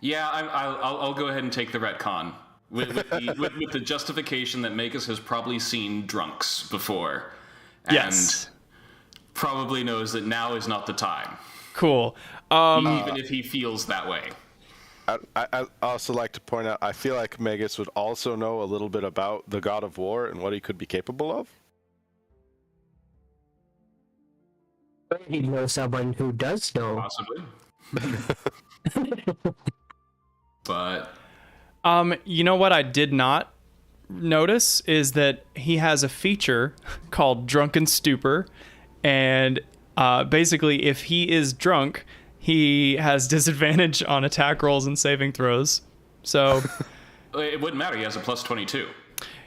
Yeah, I'll go ahead and take the retcon with the justification that Magus has probably seen drunks before, and yes, probably knows that now is not the time, cool. even if he feels that way. I also like to point out, I feel like Magus would also know a little bit about the god of war and what he could be capable of. He'd know someone who does know. Possibly. But You know what I did not notice is that he has a feature called Drunken Stupor, and basically if he is drunk, he has disadvantage on attack rolls and saving throws. So it wouldn't matter. He has a plus 22.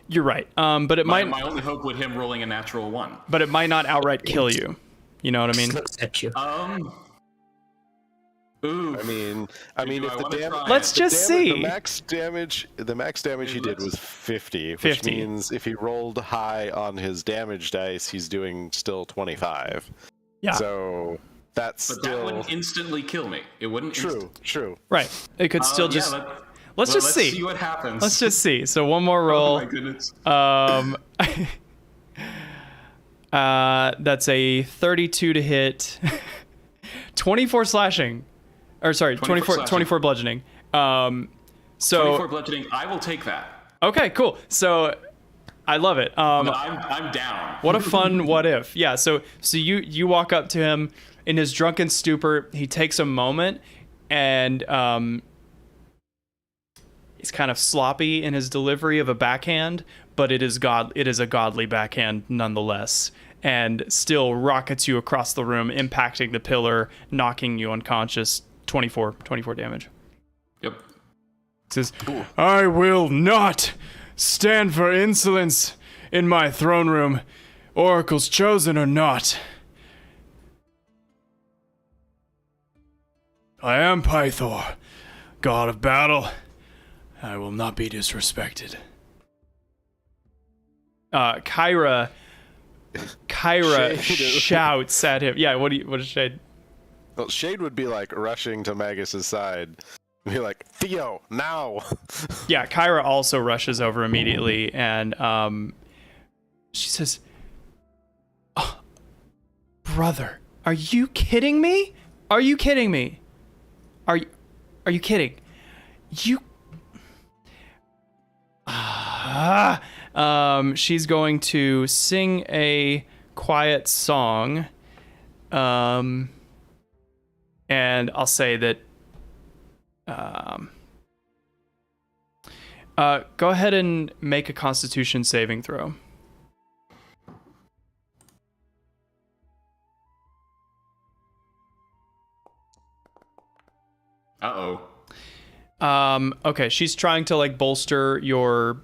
you're right. But it My might only hope with him rolling a natural 1. but it might not outright kill you. You know what I mean? Looks at you. Ooh. I mean, if the damage, Let's just see. the max damage he did was 50, which 50. means if he rolled high on his damage dice, he's doing still 25. Yeah. So that's But still that wouldn't instantly kill me. It wouldn't. true. Right. It could still just let's just see. Let's see what happens. Let's just see. So one more Oh roll. my goodness. That's a 32 to hit. 24 slashing. Or sorry, 24 bludgeoning. So 24 bludgeoning. I will take that. okay, cool. So I love it. I'm down. What a fun what if. Yeah, so you walk up to him in his drunken stupor. He takes a moment and he's kind of sloppy in his delivery of a backhand, but it is a godly backhand nonetheless, and still rockets you across the room, impacting the pillar, knocking you unconscious. 24 damage. Yep. It says, I will not stand for insolence in my throne room, oracles chosen or not. I am Pythor, god of battle. I will not be disrespected. Kyra Shade. shouts at him. Yeah, what is Shade? Well, Shade would be like rushing to Magus's side, and be like, Theo, now! Yeah, Kyra also rushes over immediately, and she says, oh, brother. Are you kidding me? Are you kidding me? Are you kidding? You... she's going to sing a quiet song. And I'll say that... go ahead and make a Constitution saving throw. Uh-oh. Okay, she's trying to like bolster your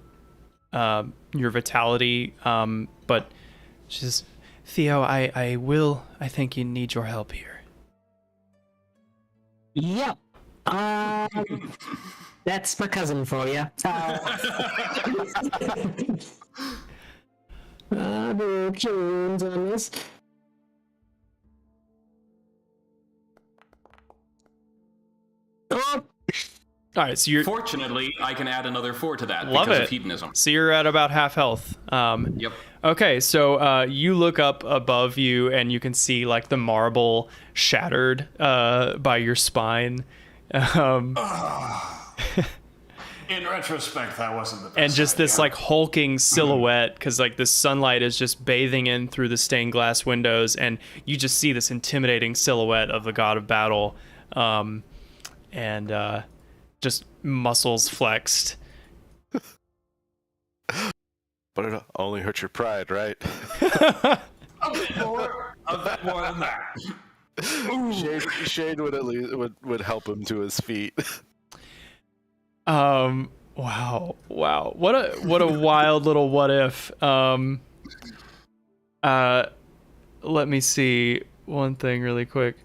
vitality, but she says, Theo, I think you need your help here. Yep. That's my cousin for you. No tunes on this. Oh. All right, so you're... Fortunately, I can add another 4 to that Love because it. of hedonism. So you're at about half health. Yep. Okay, so you look up above you and you can see like the marble shattered by your spine. In retrospect, that wasn't the best And just this idea. like hulking silhouette, because like the sunlight is just bathing in through the stained glass windows, and you just see this intimidating silhouette of the god of battle, and just muscles flexed. But it only hurt your pride, right? a bit more than that. Shade would at least would help him to his feet. Wow. What a wild little what if. Let me see one thing really quick.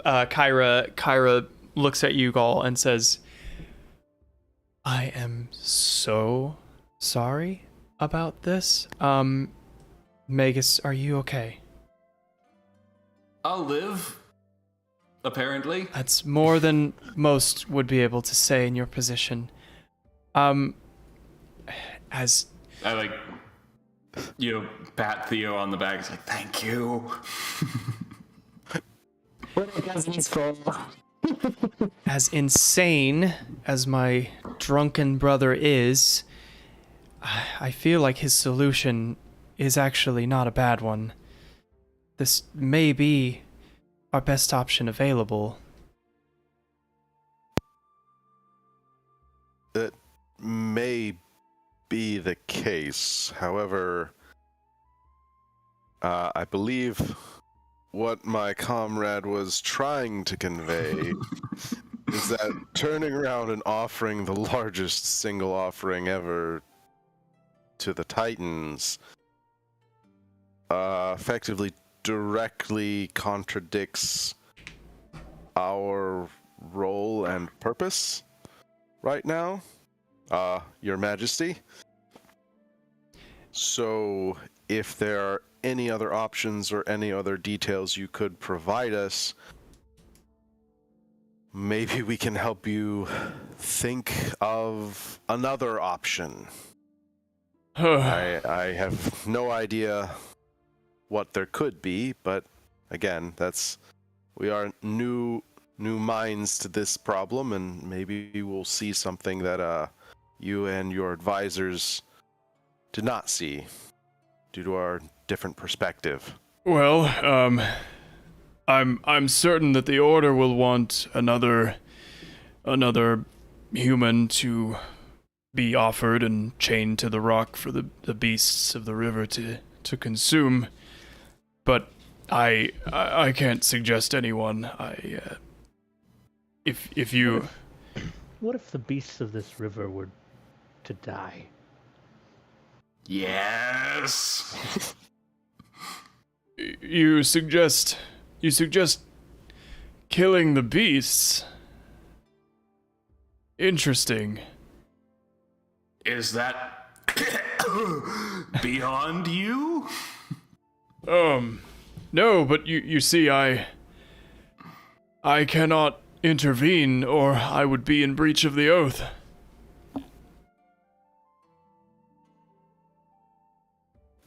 Kyra looks at you, Gaul, and says, I am so sorry about this. Magus, are you okay? I'll live, apparently. That's more than most would be able to say in your position. As I like, pat Theo on the back. It's like, thank you. What are cousins for? as insane as my drunken brother is, I feel like his solution is actually not a bad one. This may be our best option available. It may be the case. However, I believe what my comrade was trying to convey is that turning around and offering the largest single offering ever to the Titans effectively directly contradicts our role and purpose right now, Your Majesty. So if there are any other options or any other details you could provide us, maybe we can help you think of another option. I have no idea what there could be, but again, we are new minds to this problem, and maybe we'll see something that you and your advisors did not see due to our different perspective. Well, I'm certain that the Order will want another human to be offered and chained to the rock for the beasts of the river to consume. But I can't suggest anyone. If you... What if the beasts of this river were to die? Yes. You suggest killing the beasts? Interesting. Is that beyond you? No, but you see, I cannot intervene, or I would be in breach of the oath.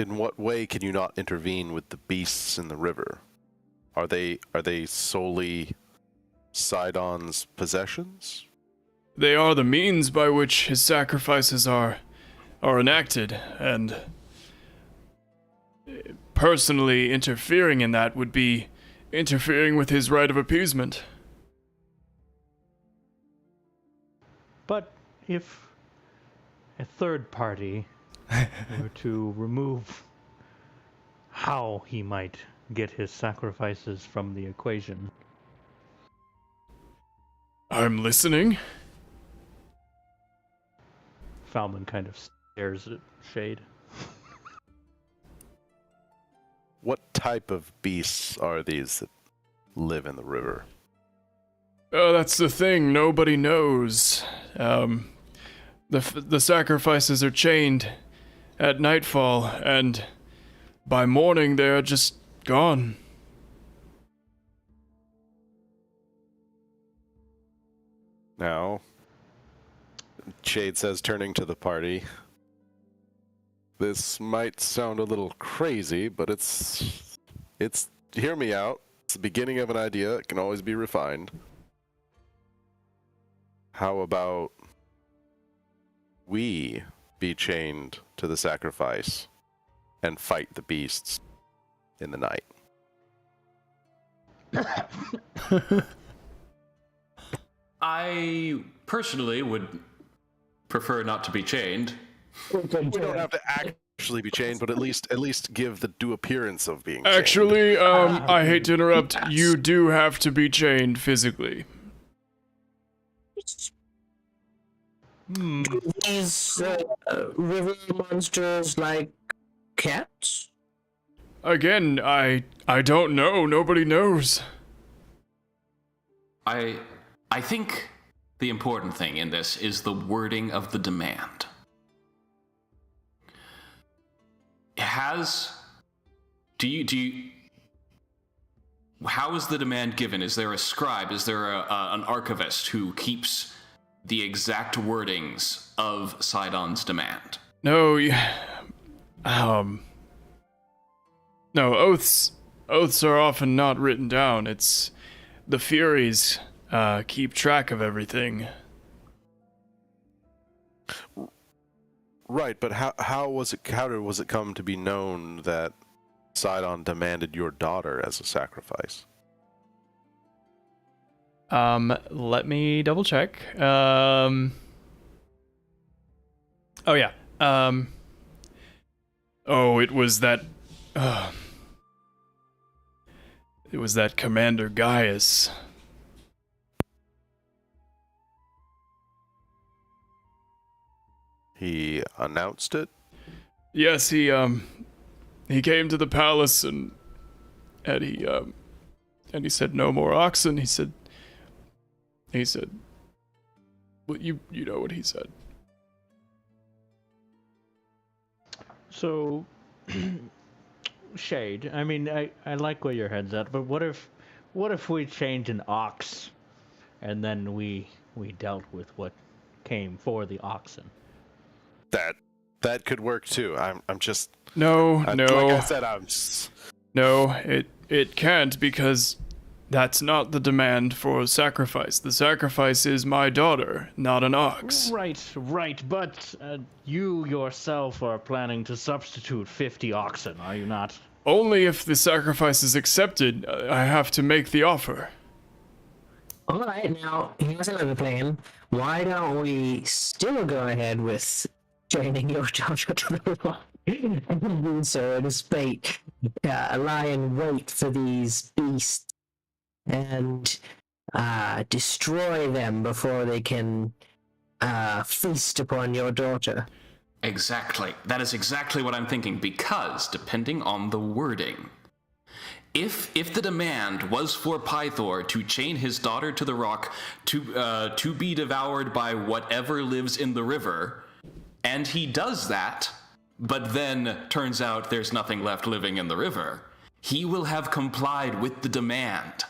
in what way can you not intervene with the beasts in the river? Are they solely Sidon's possessions? They are the means by which his sacrifices are enacted, and personally interfering in that would be interfering with his right of appeasement. But if a third party were to remove how he might get his sacrifices from the equation. I'm listening. Falman kind of stares at Shade. What type of beasts are these that live in the river? Oh, that's the thing. Nobody knows. The sacrifices are chained at nightfall, and by morning they're just gone. Now, Shade says, turning to the party, this might sound a little crazy, but it's hear me out. It's the beginning of an idea. It can always be refined. How about we be chained to the sacrifice and fight the beasts in the night? I personally would prefer not to be chained. We don't have to actually be chained, but at least give the due appearance of being chained. Actually, I hate to interrupt. You do have to be chained physically. These river monsters like cats? Again, I don't know. Nobody knows. I think the important thing in this is the wording of the demand. How is the demand given? Is there a scribe? Is there an archivist who keeps the exact wordings of Sidon's demand? No, no, oaths are often not written down. It's the Furies keep track of everything. Right, but how was it come to be known that Sidon demanded your daughter as a sacrifice? Let me double check. Oh yeah. It was that. It was that Commander Gaius. He announced it? Yes, he came to the palace and he said no more oxen. He said, well, you know what he said. So, Shade, I mean, I like where your head's at, but what if we changed an ox, and then we dealt with what came for the oxen? That could work too. I'm just No. Like I said, No, it can't, because that's not the demand for sacrifice. The sacrifice is my daughter, not an ox. Right, but you yourself are planning to substitute 50 oxen, are you not? Only if the sacrifice is accepted, I have to make the offer. Alright, now, here's another plan. Why don't we still go ahead with training your daughter to the rock? And do so in a spate, lie in wait for these beasts and destroy them before they can feast upon your daughter. Exactly. That is exactly what I'm thinking, because depending on the wording, if the demand was for Pythor to chain his daughter to the rock to be devoured by whatever lives in the river, and he does that, but then turns out there's nothing left living in the river, he will have complied with the demand.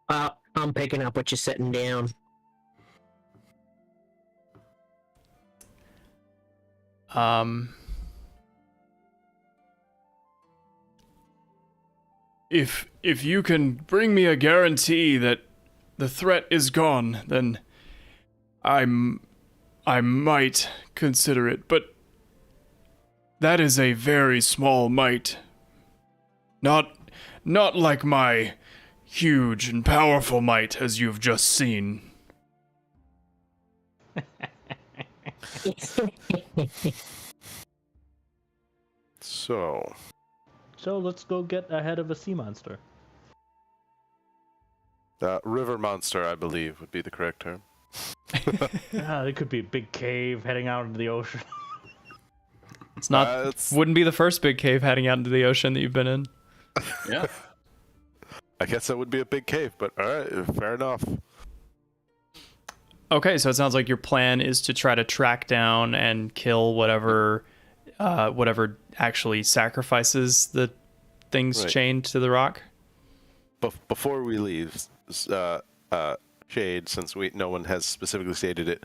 I'm picking up what you're setting down. If you can bring me a guarantee that the threat is gone, then I might consider it, but that is a very small might. Not like my huge and powerful might, as you've just seen. So let's go get ahead of a sea monster. river monster, I believe, would be the correct term. It could be a big cave heading out into the ocean. It's not. Wouldn't be the first big cave heading out into the ocean that you've been in. Yeah. I guess that would be a big cave, but all right, fair enough. Okay, so it sounds like your plan is to try to track down and kill whatever actually sacrifices the things chained to the rock. Before we leave, Shade, since no one has specifically stated it,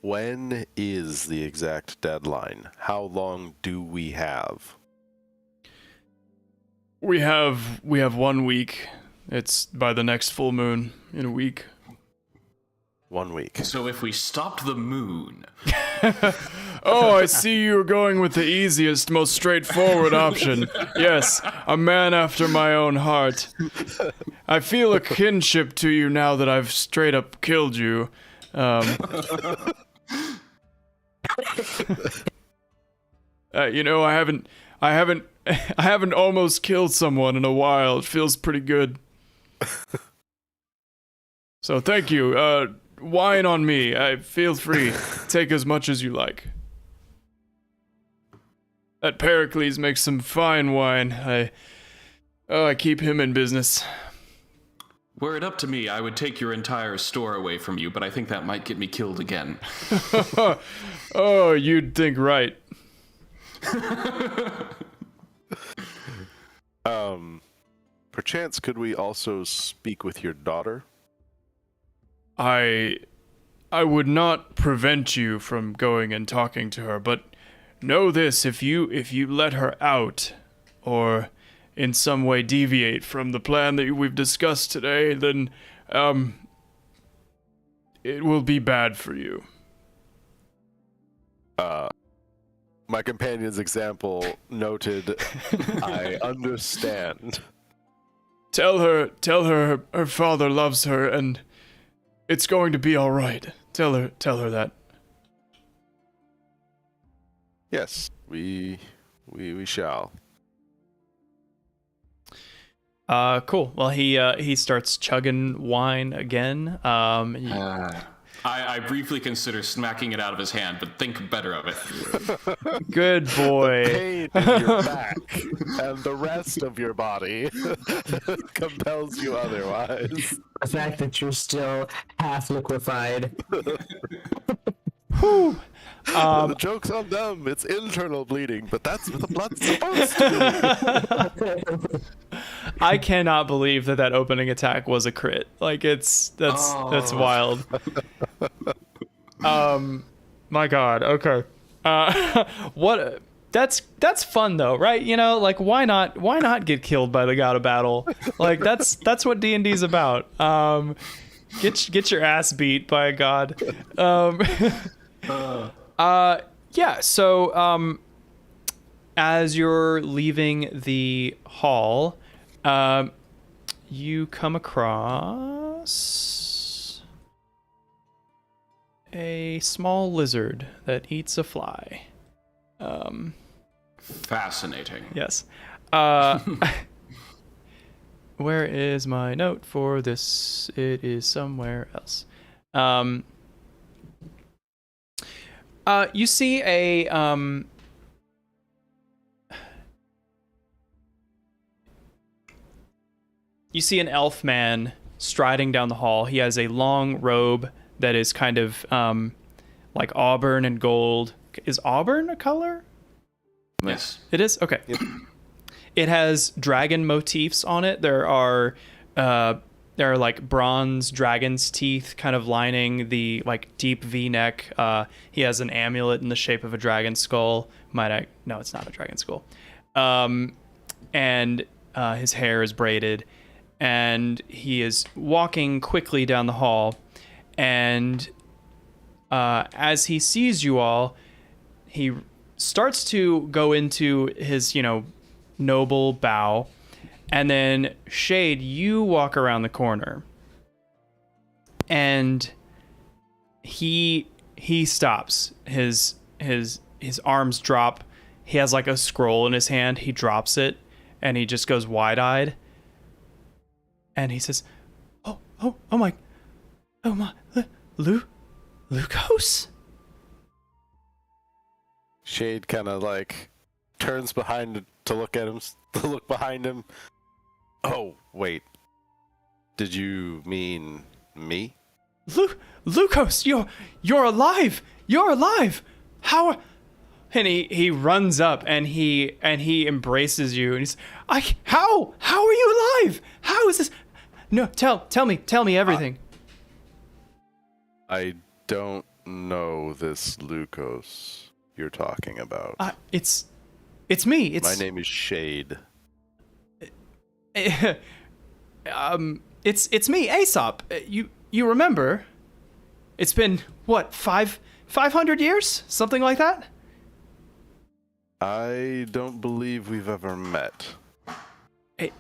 when is the exact deadline? How long do we have? We have 1 week. It's by the next full moon in a week. 1 week. So if we stopped the moon... Oh, I see you're going with the easiest, most straightforward option. Yes, a man after my own heart. I feel a kinship to you now that I've straight up killed you. You know, I haven't almost killed someone in a while. It feels pretty good. So thank you. Wine on me. Feel free. Take as much as you like. That Pericles makes some fine wine. I keep him in business. Were it up to me, I would take your entire store away from you, but I think that might get me killed again. Oh, you'd think right. Perchance could we also speak with your daughter? I would not prevent you from going and talking to her, but know this, if you let her out, or in some way deviate from the plan that we've discussed today, then it will be bad for you. My companion's example noted. I understand. Tell her her father loves her and it's going to be all right. Tell her that. Yes, we shall. Cool. Well, he starts chugging wine again. I briefly consider smacking it out of his hand, but think better of it. Good boy. Pain in your back and the rest of your body compels you otherwise. The fact that you're still half liquefied. Whew. The joke's on them. It's internal bleeding, but that's what the blood's supposed to be. I cannot believe that opening attack was a crit. Like that's wild. My God. Okay. What? That's fun though, right? You know, like why not get killed by the god of battle? Like that's what D&D's about. Get your ass beat by a god. Yeah, so as you're leaving the hall, you come across a small lizard that eats a fly. Fascinating. Yes. Where is my note for this? It is somewhere else. You see an elf man striding down the hall. He has a long robe that is kind of like auburn and gold. Is auburn a color? Yes. It is? Okay. Yep. It has dragon motifs on it. There are there are like bronze dragon's teeth kind of lining the like deep V-neck. He has an amulet in the shape of a dragon skull. No, it's not a dragon skull. And his hair is braided, and he is walking quickly down the hall. And as he sees you all, he starts to go into his, noble bow. And then Shade, you walk around the corner, and he stops. His arms drop. He has like a scroll in his hand. He drops it, and he just goes wide-eyed. And he says, "Oh my, Lucos." Shade kind of like turns behind to look behind him. Oh, wait. Did you mean me? Lucos, you're alive. You're alive. How? And he runs up and he embraces you and he's how are you alive? How is this? No, tell me everything. I don't know this Lucos you're talking about. It's me. My name is Shade. It's me, Aesop. You remember? It's been what, 500 years, something like that. I don't believe we've ever met.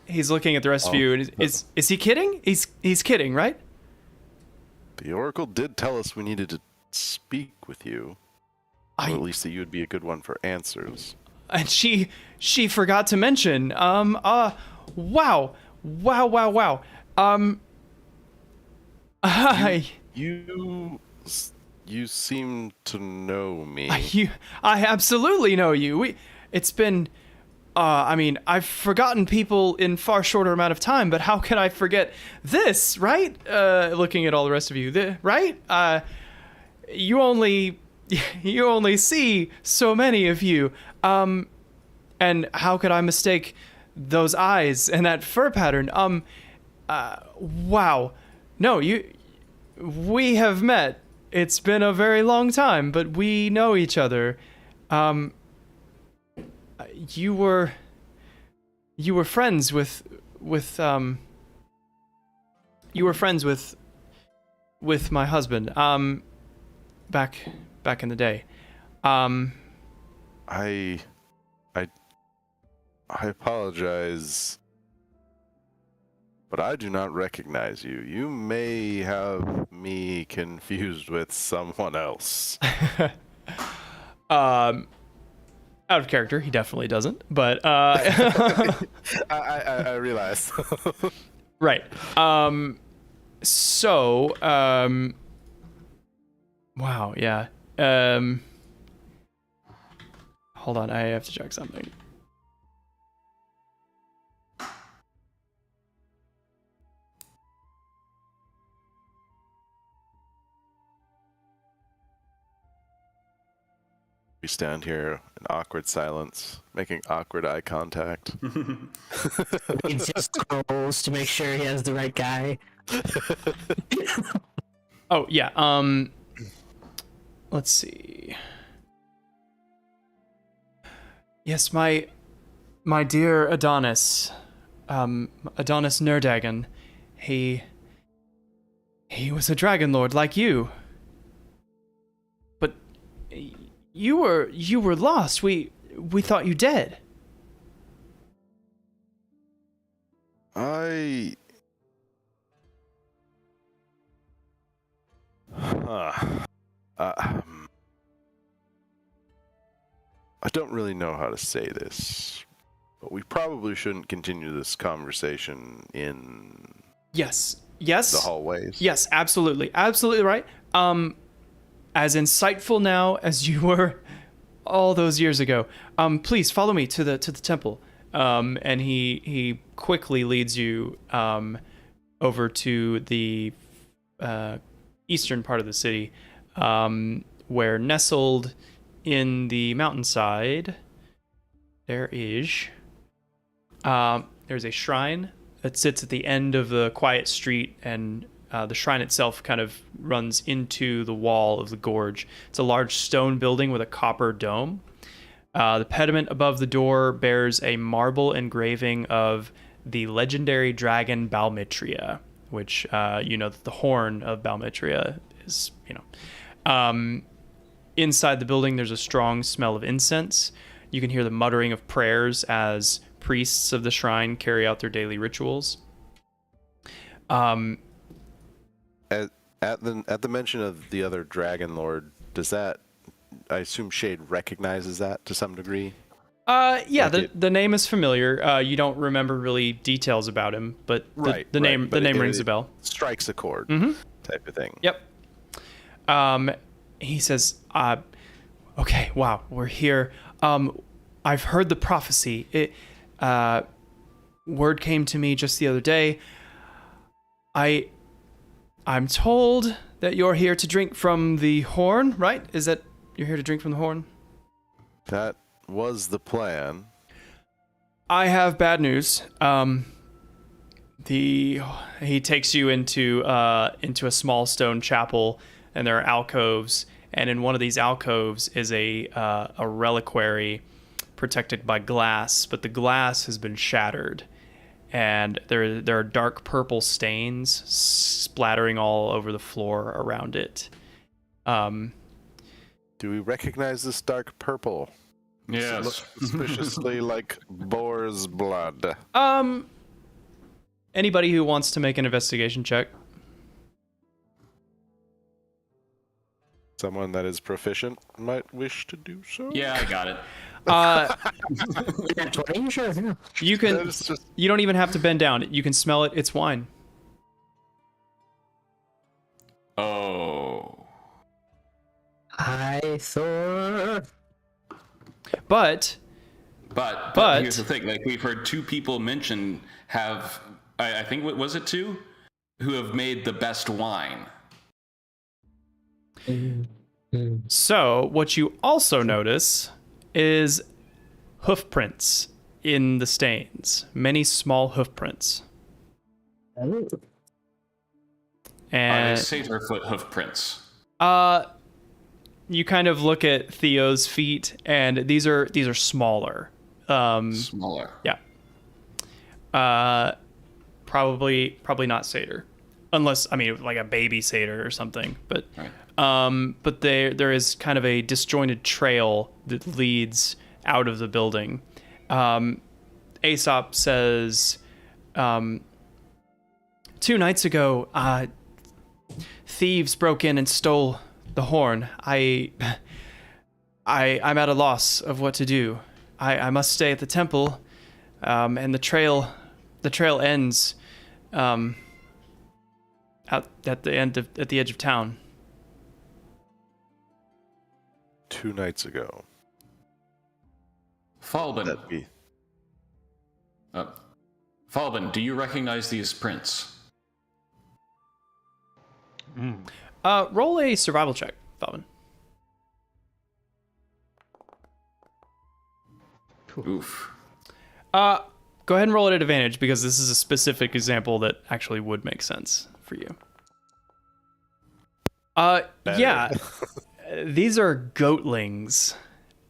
He's looking at the rest of you, and is he kidding? He's kidding, right? The Oracle did tell us we needed to speak with you, or at least that you would be a good one for answers. And she forgot to mention. Wow. You seem to know me. I absolutely know you. It's been, I've forgotten people in far shorter amount of time, but how can I forget this, right? Looking at all the rest of you, right? You only see so many of you. And how could I mistake those eyes and that fur pattern? Wow. No, we have met. It's been a very long time, but we know each other. You were friends with my husband, back in the day. I apologize, but I do not recognize you. You may have me confused with someone else. Out of character, he definitely doesn't, but I realize. Right. So, wow, yeah. Hold on, I have to check something. We stand here in awkward silence, making awkward eye contact. He just scrolls to make sure he has the right guy. Oh, yeah. Let's see. Yes, my dear Adonis, Adonis Nerdagon, he was a Dragonlord like you. But you were lost. We thought you dead. I don't really know how to say this, but we probably shouldn't continue this conversation in Yes. the hallways. Yes, absolutely right. As insightful now as you were all those years ago. Please follow me to the temple. And he quickly leads you over to the eastern part of the city, where nestled in the mountainside there's a shrine that sits at the end of the quiet street, and the shrine itself kind of runs into the wall of the gorge. It's a large stone building with a copper dome. The pediment above the door bears a marble engraving of the legendary dragon Balmitria, which, the horn of Balmitria is, inside the building, there's a strong smell of incense. You can hear the muttering of prayers as priests of the shrine carry out their daily rituals. At the mention of the other Dragonlord, does that, I assume Shade recognizes that to some degree? Yeah, the name is familiar. You don't remember really details about him, but the name rings a bell. Strikes a chord, type of thing. Yep. He says, okay, wow, we're here. I've heard the prophecy. Word came to me just the other day. I'm told that you're here to drink from the horn, right? Is that you're here to drink from the horn? That was the plan. I have bad news. He takes you into a small stone chapel, and there are alcoves, and in one of these alcoves is a reliquary protected by glass, but the glass has been shattered, and there are dark purple stains splattering all over the floor around it. Do we recognize this dark purple? Yes. Looks suspiciously like boar's blood. Anybody who wants to make an investigation check. Someone that is proficient might wish to do so. Yeah, I got it. Sure, yeah. You can. You don't even have to bend down. You can smell it. It's wine. Oh. I saw. But Here's the thing. Like, we've heard two people mention I think, what was it, two? Who have made the best wine. So what you also notice is hoof prints in the stains. Many small hoof prints. And Satyr-foot hoof prints. you kind of look at Theo's feet, and these are smaller. Smaller. Yeah. Probably not satyr, unless like a baby satyr or something. But right. But there is kind of a disjointed trail that leads out of the building. Aesop says, 2 nights ago, thieves broke in and stole the horn. I'm at a loss of what to do. I must stay at the temple, and the trail ends out at the edge of town. 2 nights ago. Falbin. Falbin, do you recognize these prints? Roll a survival check, Falbin. Oof. Go ahead and roll it at advantage, because this is a specific example that actually would make sense for you. Yeah. These are goatlings.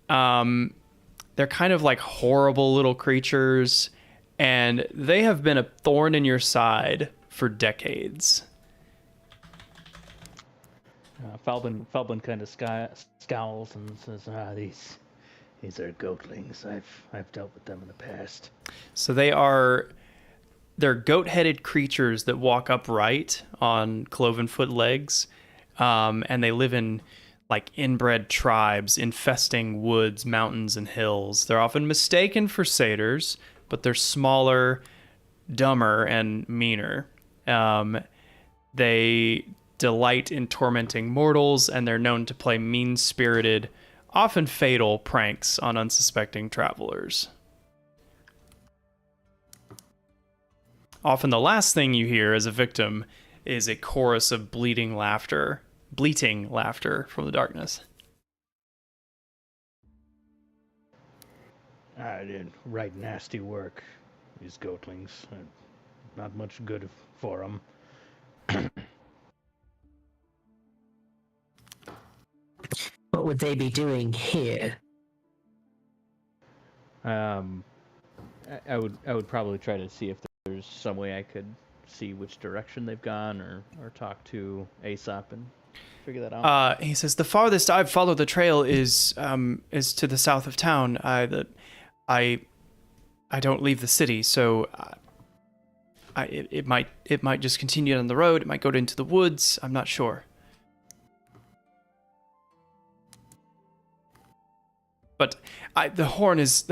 They're kind of like horrible little creatures, and they have been a thorn in your side for decades. Falbin kind of scowls and says, these are goatlings. I've dealt with them in the past. So they're goat-headed creatures that walk upright on cloven-foot legs, and they live in like inbred tribes infesting woods, mountains, and hills. They're often mistaken for satyrs, but they're smaller, dumber, and meaner. They delight in tormenting mortals, and they're known to play mean-spirited, often fatal pranks on unsuspecting travelers. Often the last thing you hear as a victim is a chorus of bleating laughter from the darkness. I did right nasty work, these goatlings. not much good for them. What would they be doing here? I would probably try to see if there's some way I could see which direction they've gone, or talk to Aesop and figure that out. He says the farthest I've followed the trail is to the south of town. I don't leave the city, so it might just continue down the road. It might go into the woods. I'm not sure. But the horn is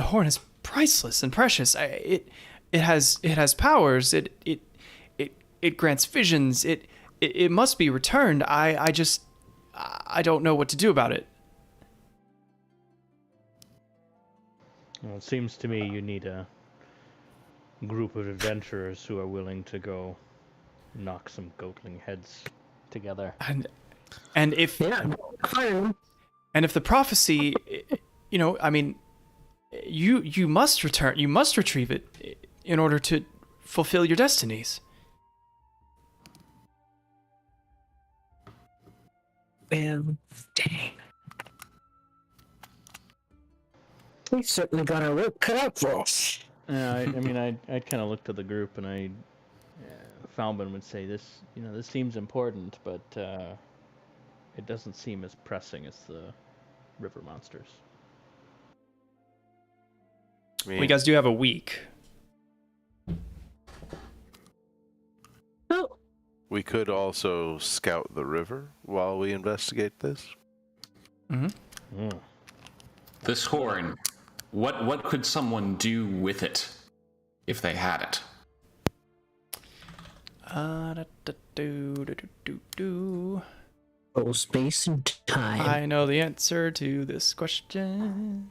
priceless and precious. It has powers. It grants visions. It must be returned. I don't know what to do about it. Well, it seems to me you need a group of adventurers who are willing to go knock some goatling heads together. And if the prophecy, I mean, you must return. You must retrieve it in order to fulfill your destinies. Well, dang. We certainly got our work cut out for us. Yeah, I mean, I kind of looked at the group, and Falbin would say this seems important, but it doesn't seem as pressing as the river monsters. You guys do have a week. Oh. We could also scout the river while we investigate this. Mm-hmm. This horn, what could someone do with it if they had it? Oh, space and time. I know the answer to this question.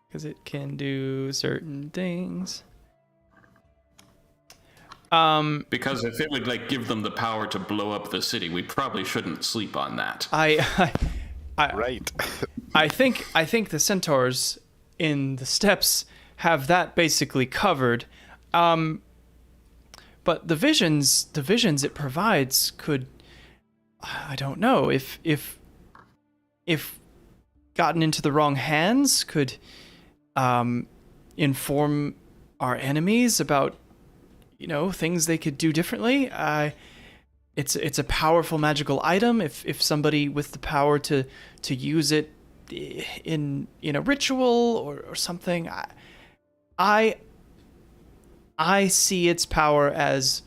Because it can do certain things. Because if it would give them the power to blow up the city, we probably shouldn't sleep on that. Right. I think the centaurs in the steppes have that basically covered. But the visions it provides could, I don't know, if gotten into the wrong hands, could inform our enemies about things they could do differently. It's a powerful magical item. If somebody with the power to use it in a ritual or something, I see its power as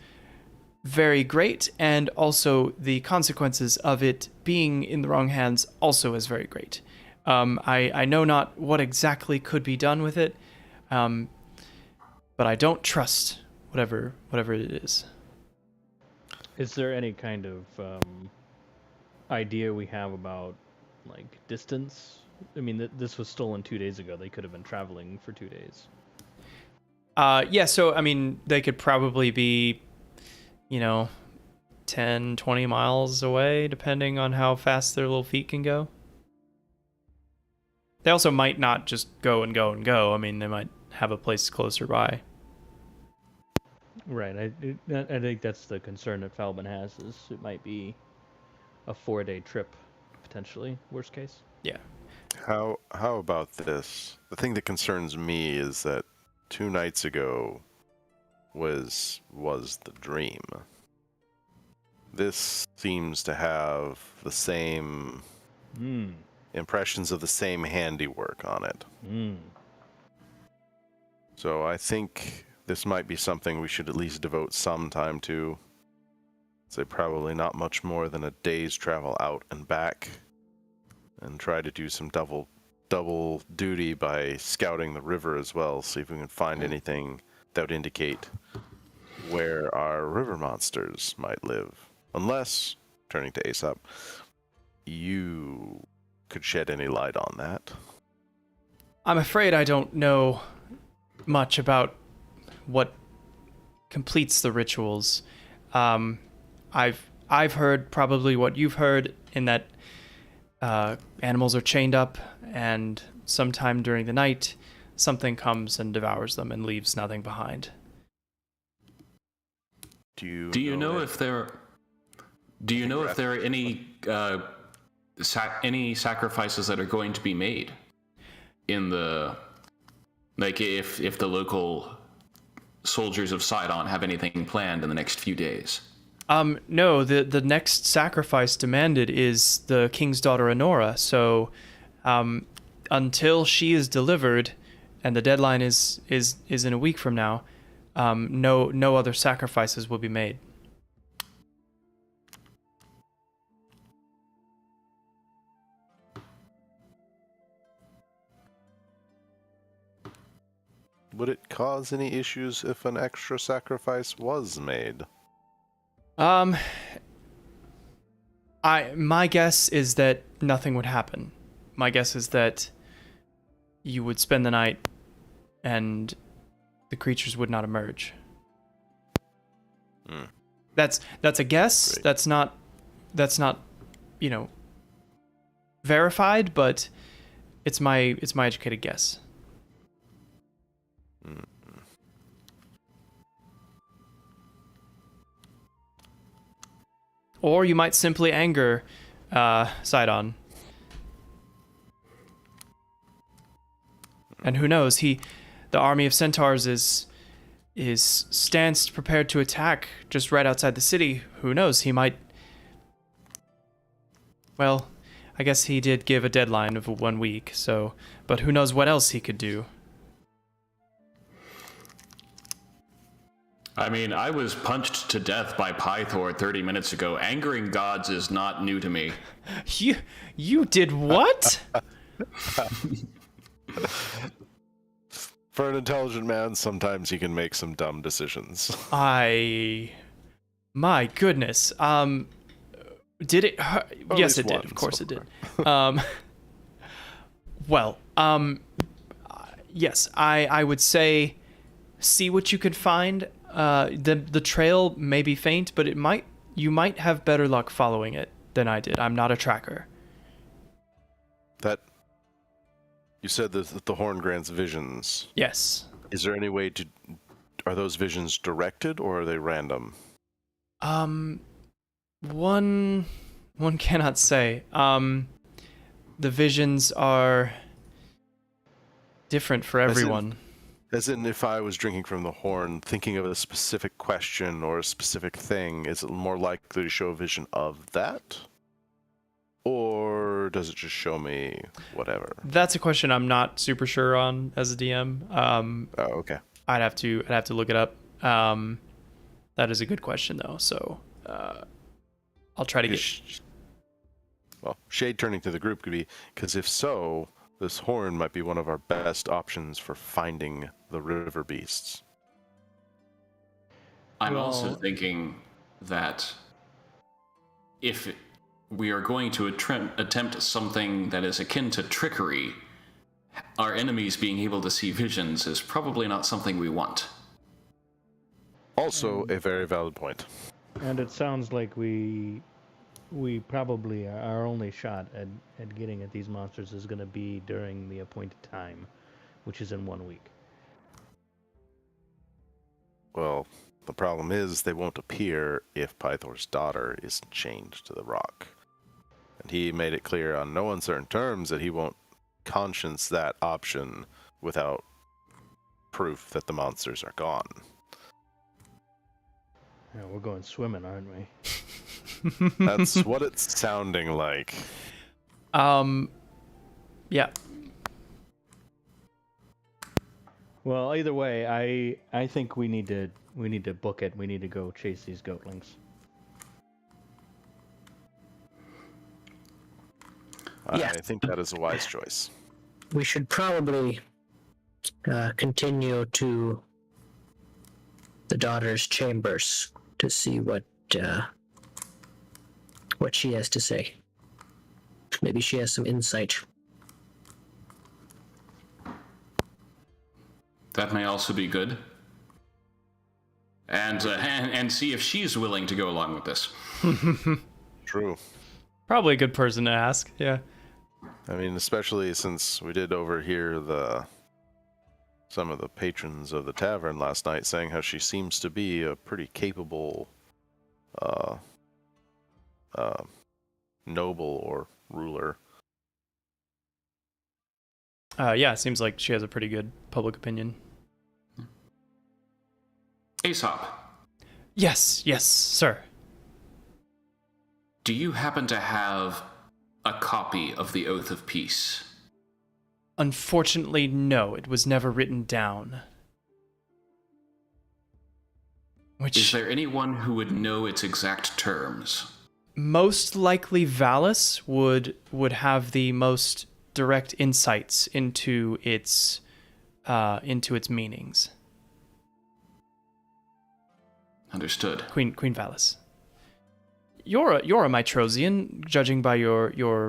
very great, and also the consequences of it being in the wrong hands also as very great. I know not what exactly could be done with it, but I don't trust whatever it is. Is there any kind of idea we have about distance? I mean, this was stolen 2 days ago. They could have been traveling for 2 days. Yeah, so I mean, they could probably be 10, 20 miles away, depending on how fast their little feet can go. They also might not just go and go and go. I mean, they might have a place closer by. Right. I think that's the concern that Falbin has, is it might be a 4-day trip, potentially, worst case. Yeah. How about this? The thing that concerns me is that 2 nights ago was the dream. This seems to have the same impressions of the same handiwork on it. So I think this might be something we should at least devote some time to. Say probably not much more than a day's travel out and back, and try to do some double duty by scouting the river as well, see if we can find anything that would indicate where our river monsters might live. Unless, turning to Aesop, you could shed any light on that. I'm afraid I don't know much about what completes the rituals. I've heard probably what you've heard, in that animals are chained up, and sometime during the night, something comes and devours them and leaves nothing behind. Do you know if there are any any sacrifices that are going to be made in the, like, if the local soldiers of Sidon have anything planned in the next few days? No, the next sacrifice demanded is the king's daughter Enora. So, until she is delivered, and the deadline is in a week from now, no other sacrifices will be made. Would it cause any issues if an extra sacrifice was made? My guess is that nothing would happen. My guess is that you would spend the night and the creatures would not emerge. That's a guess. Great. That's not, verified, but it's my educated guess. Or you might simply anger Sidon. And who knows, the army of centaurs is stands prepared to attack just right outside the city. Who knows, he might... Well, I guess he did give a deadline of 1 week, so... But who knows what else he could do. I mean, I was punched to death by Pythor 30 minutes ago. Angering gods is not new to me. You did what? For an intelligent man, sometimes he can make some dumb decisions. My goodness. Did it hurt? Yes, it did. Of course it did. Yes, I would say see what you could find. The trail may be faint, but you might have better luck following it than I did. I'm not a tracker. You said that the horn grants visions. Yes. Is there any way are those visions directed or are they random? One cannot say. The visions are different for everyone. As in, if I was drinking from the horn, thinking of a specific question or a specific thing, is it more likely to show a vision of that? Or does it just show me whatever? That's a question I'm not super sure on as a DM. Oh, okay. I'd have to look it up. That is a good question though. So I'll try to get. Well, shade turning to the group could be because if so, this horn might be one of our best options for finding the river beasts. I'm also thinking that if we are going to attempt something that is akin to trickery, our enemies being able to see visions is probably not something we want. Also, a very valid point. And it sounds like we probably, our only shot at getting at these monsters is going to be during the appointed time, which is in 1 week. Well, the problem is they won't appear if Pythor's daughter isn't chained to the rock. And he made it clear on no uncertain terms that he won't conscience that option without proof that the monsters are gone. Yeah, we're going swimming, aren't we? That's what it's sounding like. Yeah. Well, either way, I think we need to book it. We need to go chase these goatlings. Yeah. I think that is a wise choice. We should probably continue to the daughter's chambers to see what she has to say. Maybe she has some insight. That may also be good. And see if she's willing to go along with this. True. Probably a good person to ask. Yeah. I mean, especially since we did overhear the some of the patrons of the tavern last night, saying how she seems to be a pretty capable noble or ruler. Yeah, it seems like she has a pretty good public opinion. Aesop, Yes, sir. do you happen to have a copy of the Oath of Peace? Unfortunately, no. It was never written down. Is there anyone who would know its exact terms? Most likely Valis would have the most direct insights into its meanings. Understood. Queen Valis. You're a Mytrosian, judging by your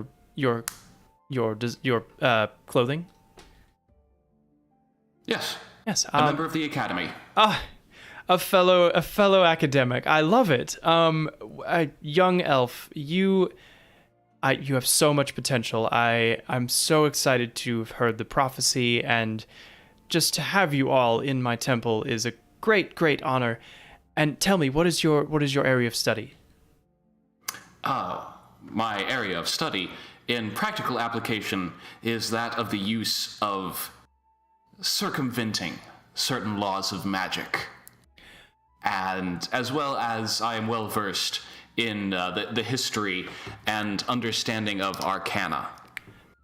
clothing. Yes. Yes. A member of the Academy. A fellow academic. I love it. A young elf. You have so much potential. I'm so excited to have heard the prophecy, and just to have you all in my temple is a great honor. And tell me, what is your area of study? My area of study in practical application is that of the use of circumventing certain laws of magic. And as well as I am well versed in the history and understanding of arcana.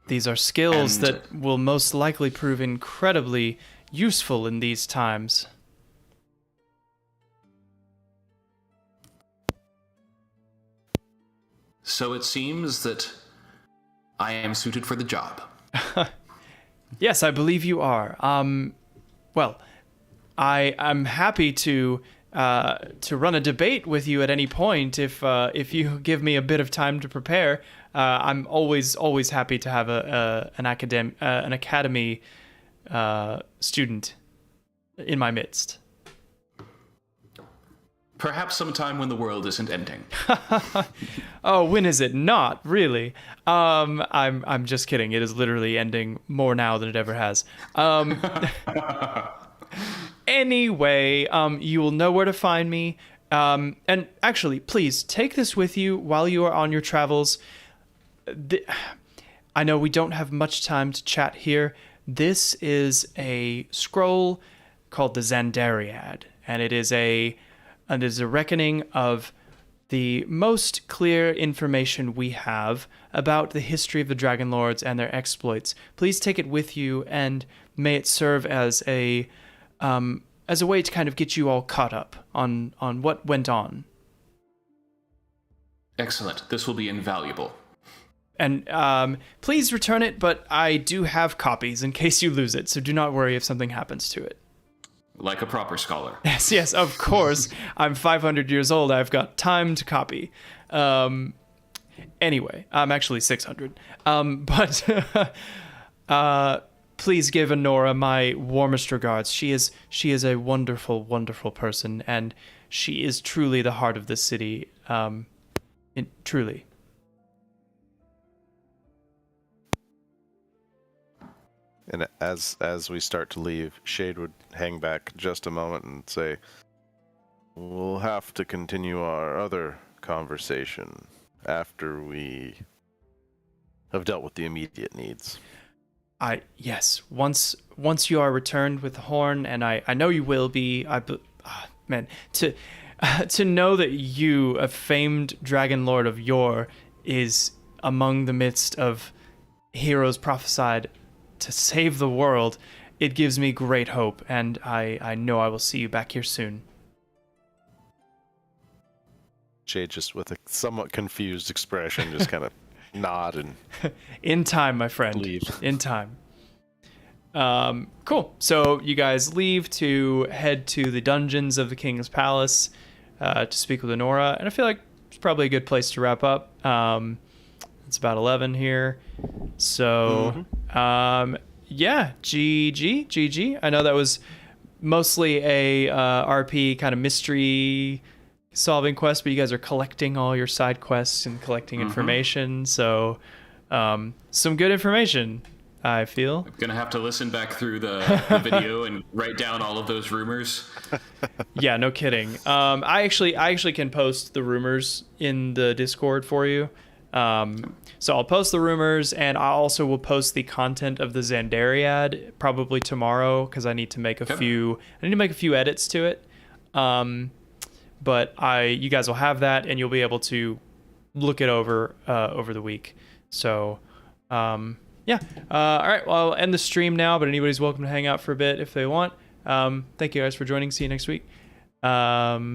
These are skills that will most likely prove incredibly useful in these times. So it seems that I am suited for the job. Yes, I believe you are. Well, I'm happy to run a debate with you at any point if you give me a bit of time to prepare. I'm always happy to have an academy student in my midst. Perhaps sometime when the world isn't ending. Oh, when is it not? Really? I'm just kidding. It is literally ending more now than it ever has. Anyway, you will know where to find me. And actually, please take this with you while you are on your travels. I know we don't have much time to chat here. This is a scroll called the Xandariad, and it is a reckoning of the most clear information we have about the history of the Dragonlords and their exploits. Please take it with you, and may it serve as a way to kind of get you all caught up on what went on. Excellent. This will be invaluable. And please return it, but I do have copies in case you lose it, so do not worry if something happens to it. Like a proper scholar. Yes, of course. I'm 500 years old. I've got time to copy. Anyway, I'm actually 600. But please give Honora my warmest regards. She is a wonderful, wonderful person, and she is truly the heart of this city. Truly. And as we start to leave, Shade would hang back just a moment and say, "We'll have to continue our other conversation after we have dealt with the immediate needs." Yes. Once you are returned with the horn, and I know you will be. Man, to know that you, a famed Dragonlord of yore, is among the midst of heroes prophesied to save the world, it gives me great hope, and I know I will see you back here soon. Shade, just with a somewhat confused expression, just kind of nod and in time, my friend. leave. In time. Cool. So you guys leave to head to the dungeons of the King's Palace to speak with Honora, and I feel like it's probably a good place to wrap up. It's about 11 here. So, yeah, GG. I know that was mostly a RP kind of mystery solving quest, but you guys are collecting all your side quests and collecting information. So, some good information. I feel. I'm gonna have to listen back through the video and write down all of those rumors. Yeah, no kidding. I actually can post the rumors in the Discord for you. So I'll post the rumors, and I also will post the content of the Xandariad probably tomorrow because I need to make a few edits to it. But you guys will have that, and you'll be able to look it over the week. So yeah. All right. Well, I'll end the stream now, but anybody's welcome to hang out for a bit if they want. Thank you guys for joining. See you next week.